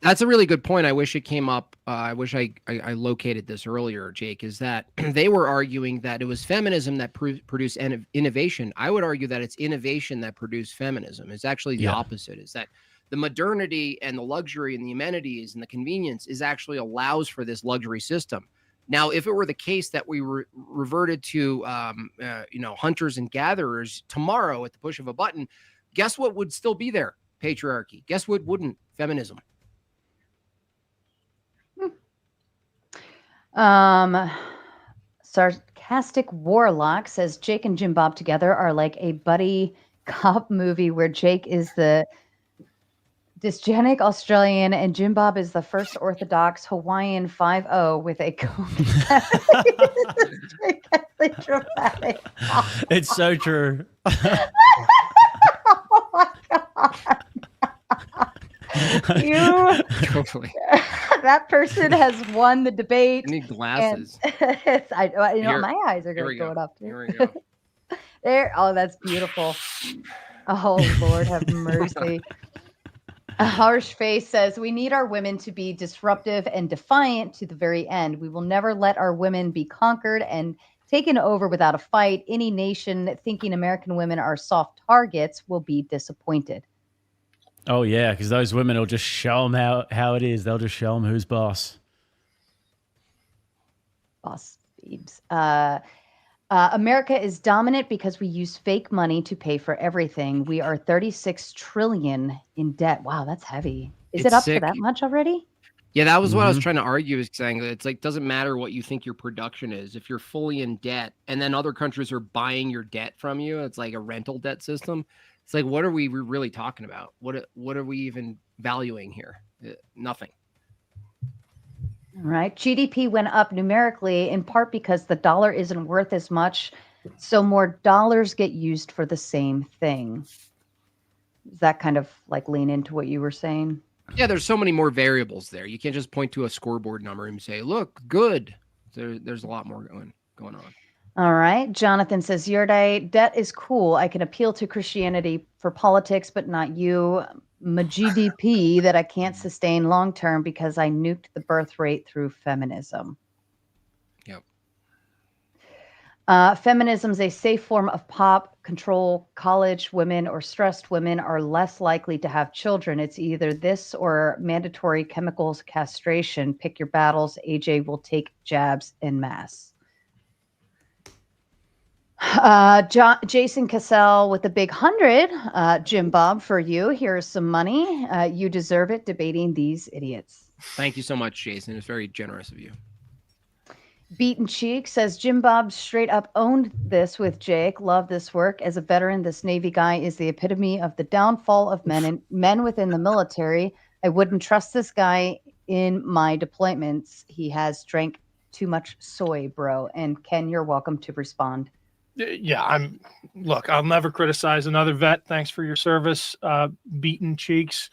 [SPEAKER 7] That's a really good point. I wish it came up. I wish I located this earlier, Jake, is that they were arguing that it was feminism that produced innovation. I would argue that it's innovation that produced feminism. It's actually the opposite, is that the modernity and the luxury and the amenities and the convenience is actually allows for this luxury system. Now, if it were the case that we reverted to, hunters and gatherers tomorrow at the push of a button, guess what would still be there? Patriarchy. Guess what wouldn't? Feminism.
[SPEAKER 1] Sarcastic Warlock says Jake and Jim Bob together are like a buddy cop movie where Jake is the dysgenic Australian and Jim Bob is the first Orthodox Hawaiian 5-0 with a dramatic.
[SPEAKER 8] It's so true.
[SPEAKER 1] Oh my God.
[SPEAKER 7] Totally.
[SPEAKER 1] That person has won the debate.
[SPEAKER 7] I need glasses.
[SPEAKER 1] My eyes are going up too.
[SPEAKER 7] Here we go.
[SPEAKER 1] There. Oh, that's beautiful. Oh, Lord have mercy. A Harsh Face says, we need our women to be disruptive and defiant to the very end. We will never let our women be conquered and taken over without a fight. Any nation thinking American women are soft targets will be disappointed.
[SPEAKER 8] Oh, yeah, because those women will just show them how it is. They'll just show them who's boss.
[SPEAKER 1] Boss. Phoebes. America is dominant because we use fake money to pay for everything. We are 36 trillion in debt. Wow, that's heavy. Is it
[SPEAKER 7] It's
[SPEAKER 1] up
[SPEAKER 7] sick.
[SPEAKER 1] to that much already?
[SPEAKER 7] Yeah, that was what I was trying to argue, is saying that it's like, doesn't matter what you think your production is. If you're fully in debt and then other countries are buying your debt from you, it's like a rental debt system. It's like, what are we really talking about? What are we even valuing here? Nothing.
[SPEAKER 1] All right. GDP went up numerically in part because the dollar isn't worth as much, so more dollars get used for the same thing. Does that kind of like lean into what you were saying?
[SPEAKER 7] Yeah, there's so many more variables there. You can't just point to a scoreboard number and say, look, good. There's a lot more going on.
[SPEAKER 1] All right. Jonathan says, Yurdai, debt is cool. I can appeal to Christianity for politics, but not you. My GDP that I can't sustain long term because I nuked the birth rate through feminism.
[SPEAKER 7] Yep.
[SPEAKER 1] Feminism is a safe form of pop control. College women or stressed women are less likely to have children. It's either this or mandatory chemicals castration. Pick your battles. AJ will take jabs en masse. Jason Cassell with the big 100. Jim Bob, for you. Here's some money. You deserve it, debating these idiots.
[SPEAKER 7] Thank you so much, Jason. It's very generous of you.
[SPEAKER 1] Beaten Cheek says, Jim Bob straight up owned this with Jake. Love this work. As a veteran, this Navy guy is the epitome of the downfall of men within the military. I wouldn't trust this guy in my deployments. He has drank too much soy, bro. And Ken, you're welcome to respond.
[SPEAKER 5] Yeah, I'll never criticize another vet. Thanks for your service. Beaten Cheeks.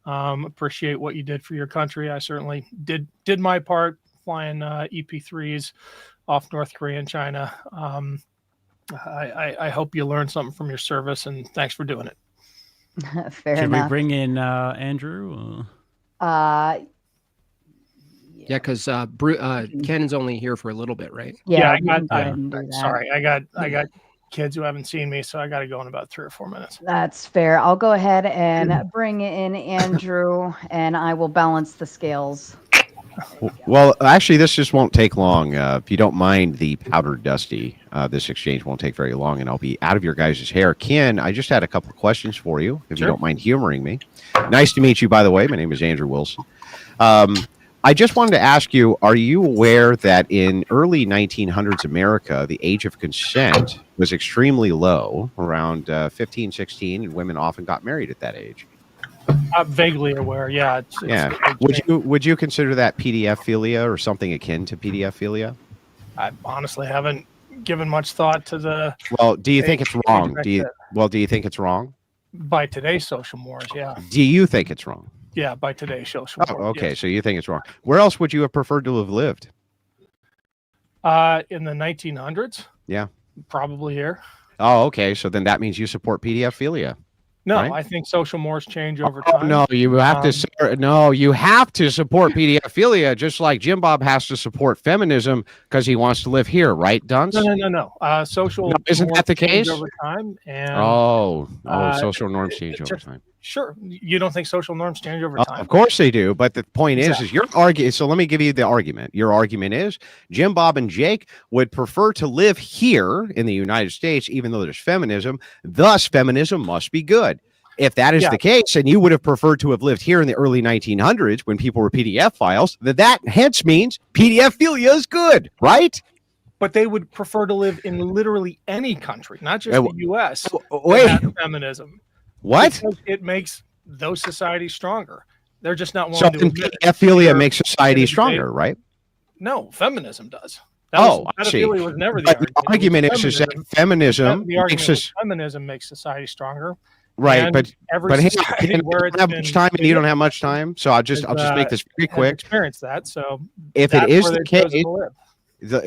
[SPEAKER 5] Appreciate what you did for your country. I certainly did my part, flying EP3s off North Korea and China. I hope you learned something from your service, and thanks for doing it.
[SPEAKER 1] Fair
[SPEAKER 8] Should
[SPEAKER 1] enough.
[SPEAKER 8] we bring in Andrew?
[SPEAKER 1] Yeah,
[SPEAKER 7] because Ken's only here for a little bit, right?
[SPEAKER 1] Yeah,
[SPEAKER 5] I got kids who haven't seen me, so I got to go in about 3 or 4 minutes.
[SPEAKER 1] That's fair. I'll go ahead and bring in Andrew, and I will balance the scales.
[SPEAKER 9] Well, actually, this just won't take long. If you don't mind the powdered dusty, this exchange won't take very long, and I'll be out of your guys' hair. Ken, I just had a couple of questions for you, if you don't mind humoring me. Nice to meet you, by the way. My name is Andrew Wilson. I just wanted to ask you, are you aware that in early 1900s America, the age of consent was extremely low, around 15, 16, and women often got married at that age?
[SPEAKER 5] I'm vaguely aware. Yeah.
[SPEAKER 9] Would you consider that PDF-philia or something akin to PDF-philia?
[SPEAKER 5] I honestly haven't given much thought to the.
[SPEAKER 9] Well, do you think it's wrong? Do you think it's wrong?
[SPEAKER 5] By today's social mores, yeah.
[SPEAKER 9] Do you think it's wrong?
[SPEAKER 5] Yeah, by today's social mores.
[SPEAKER 9] Okay,
[SPEAKER 5] yes.
[SPEAKER 9] so you think it's wrong. Where else would you have preferred to have lived?
[SPEAKER 5] In the 1900s?
[SPEAKER 9] Yeah.
[SPEAKER 5] Probably here.
[SPEAKER 9] Oh, okay. So then that means you support PDF-philia.
[SPEAKER 5] No,
[SPEAKER 9] right?
[SPEAKER 5] I think social mores change over time.
[SPEAKER 9] No, you have to. No, you have to support PDF-philia, just like Jim Bob has to support feminism because he wants to live here, right, Dunce?
[SPEAKER 5] No. Social.
[SPEAKER 9] No, isn't that the case?
[SPEAKER 5] Over time, and
[SPEAKER 9] social norms change over time.
[SPEAKER 5] Sure, you don't think social norms change over time?
[SPEAKER 9] Of course they do, but the point is your argument. So let me give you the argument. Your argument is Jim Bob and Jake would prefer to live here in the United States, even though there's feminism. Thus, feminism must be good. If that is the case, and you would have preferred to have lived here in the early 1900s when people were PDF files, that hence means PDF-philia is good, right?
[SPEAKER 5] But they would prefer to live in literally any country, not just the U.S.
[SPEAKER 9] Wait,
[SPEAKER 5] feminism.
[SPEAKER 9] What?
[SPEAKER 5] Because it makes those societies stronger. They're just not
[SPEAKER 9] So
[SPEAKER 5] willing to admit
[SPEAKER 9] PDF-philia makes society stronger, right?
[SPEAKER 5] No, feminism does.
[SPEAKER 9] I see.
[SPEAKER 5] Was never
[SPEAKER 9] but the argument is that feminism
[SPEAKER 5] makes society stronger.
[SPEAKER 9] Right, but hey,
[SPEAKER 5] I
[SPEAKER 9] don't have much time, and you don't have much time, so I'll just make this very quick.
[SPEAKER 5] Experience that. So
[SPEAKER 9] if it is the case,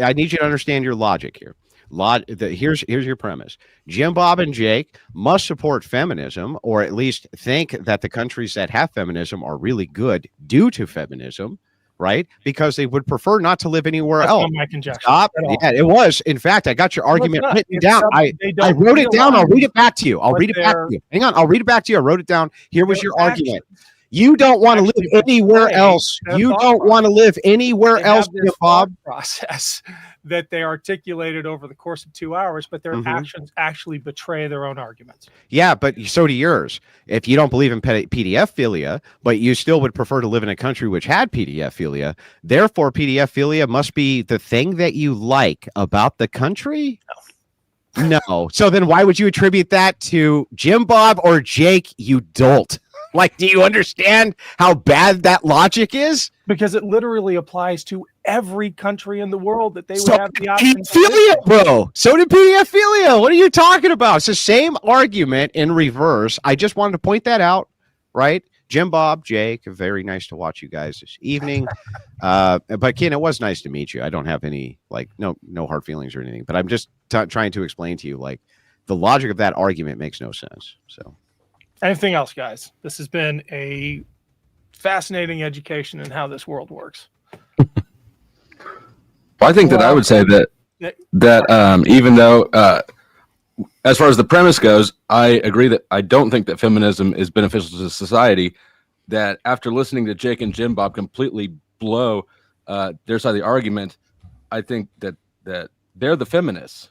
[SPEAKER 9] I need you to understand your logic here. Here's your premise. Jim Bob and Jake must support feminism, or at least think that the countries that have feminism are really good due to feminism, right? Because they would prefer not to live anywhere else.
[SPEAKER 5] Not my conjecture.
[SPEAKER 9] Stop. Yeah, it was. In fact, I got your argument written down. I wrote it down. I'll read it back to you. Hang on. I'll read it back to you. I wrote it down. Here was your argument. You don't want to live
[SPEAKER 5] actually
[SPEAKER 9] anywhere
[SPEAKER 5] betray
[SPEAKER 9] else.
[SPEAKER 5] their
[SPEAKER 9] You
[SPEAKER 5] thought
[SPEAKER 9] don't want to live anywhere
[SPEAKER 5] They
[SPEAKER 9] else,
[SPEAKER 5] have this
[SPEAKER 9] Bob.
[SPEAKER 5] thought process that they articulated over the course of 2 hours, but their actions actually betray their own arguments.
[SPEAKER 9] Yeah, but so do yours. If you don't believe in PDF-philia, but you still would prefer to live in a country which had PDF-philia, therefore PDF-philia must be the thing that you like about the country? No. So then why would you attribute that to Jim Bob or Jake, you dolt? Like, do you understand how bad that logic is?
[SPEAKER 5] Because it literally applies to every country in the world that they would have the option to
[SPEAKER 9] PDF-philia, bro. So did PDF-philia. What are you talking about? It's the same argument in reverse. I just wanted to point that out, right? Jim Bob, Jake, very nice to watch you guys this evening. But Ken, it was nice to meet you. I don't have any no hard feelings or anything, but I'm just trying to explain to you, like, the logic of that argument makes no sense. So
[SPEAKER 5] anything else, guys? This has been a fascinating education in how this world works.
[SPEAKER 10] Well, I think that I would say that even though as far as the premise goes, I agree that I don't think that feminism is beneficial to society. That after listening to Jake and Jim Bob completely blow their side of the argument, I think that they're the feminists.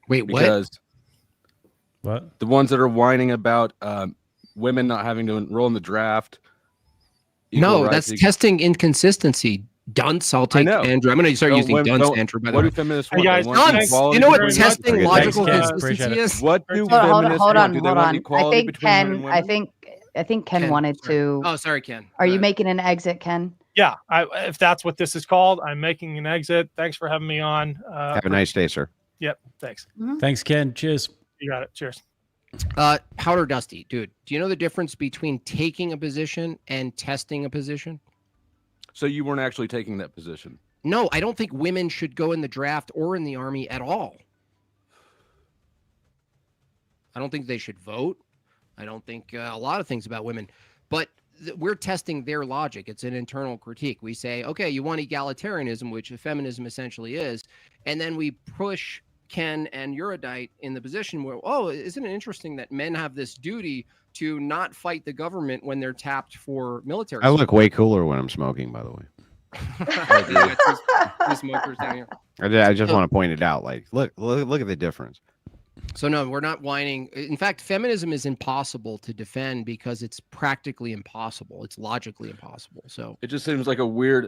[SPEAKER 7] Wait,
[SPEAKER 10] because
[SPEAKER 8] what?
[SPEAKER 10] The ones that are whining about women not having to enroll in the draft.
[SPEAKER 7] No, that's testing inconsistency. Dunce, I'll take Andrew. I'm going to start using dunce, Andrew. By the way,
[SPEAKER 10] what do feminists want?
[SPEAKER 5] Hey guys,
[SPEAKER 7] dunce. You know what testing logical consistency is?
[SPEAKER 10] What do
[SPEAKER 1] Hold on.
[SPEAKER 10] equality between men and
[SPEAKER 1] I
[SPEAKER 10] women?
[SPEAKER 1] think Ken wanted to.
[SPEAKER 7] Oh, sorry, Ken.
[SPEAKER 1] Are you making an exit, Ken?
[SPEAKER 5] Yeah, if that's what this is called, I'm making an exit. Thanks for having me on.
[SPEAKER 9] have a nice day, sir.
[SPEAKER 5] Yep, thanks.
[SPEAKER 8] Thanks, Ken. Cheers.
[SPEAKER 5] You got it. Cheers.
[SPEAKER 7] Powder Dusty, dude, do you know the difference between taking a position and testing a position?
[SPEAKER 10] So you weren't actually taking that position?
[SPEAKER 7] No, I don't think women should go in the draft or in the army at all. I don't think they should vote. I don't think a lot of things about women, but we're testing their logic. It's an internal critique. We say, okay, you want egalitarianism, which feminism essentially is, and then we push Ken and Eurodite in the position where, oh, isn't it interesting that men have this duty to not fight the government when they're tapped for military?
[SPEAKER 9] I look way cooler when I'm smoking, by the way.
[SPEAKER 7] Two smokers down here.
[SPEAKER 9] I just want to point it out. Like, look at the difference.
[SPEAKER 7] So no, we're not whining. In fact, feminism is impossible to defend because it's practically impossible. It's logically impossible. So
[SPEAKER 10] it just seems like a weird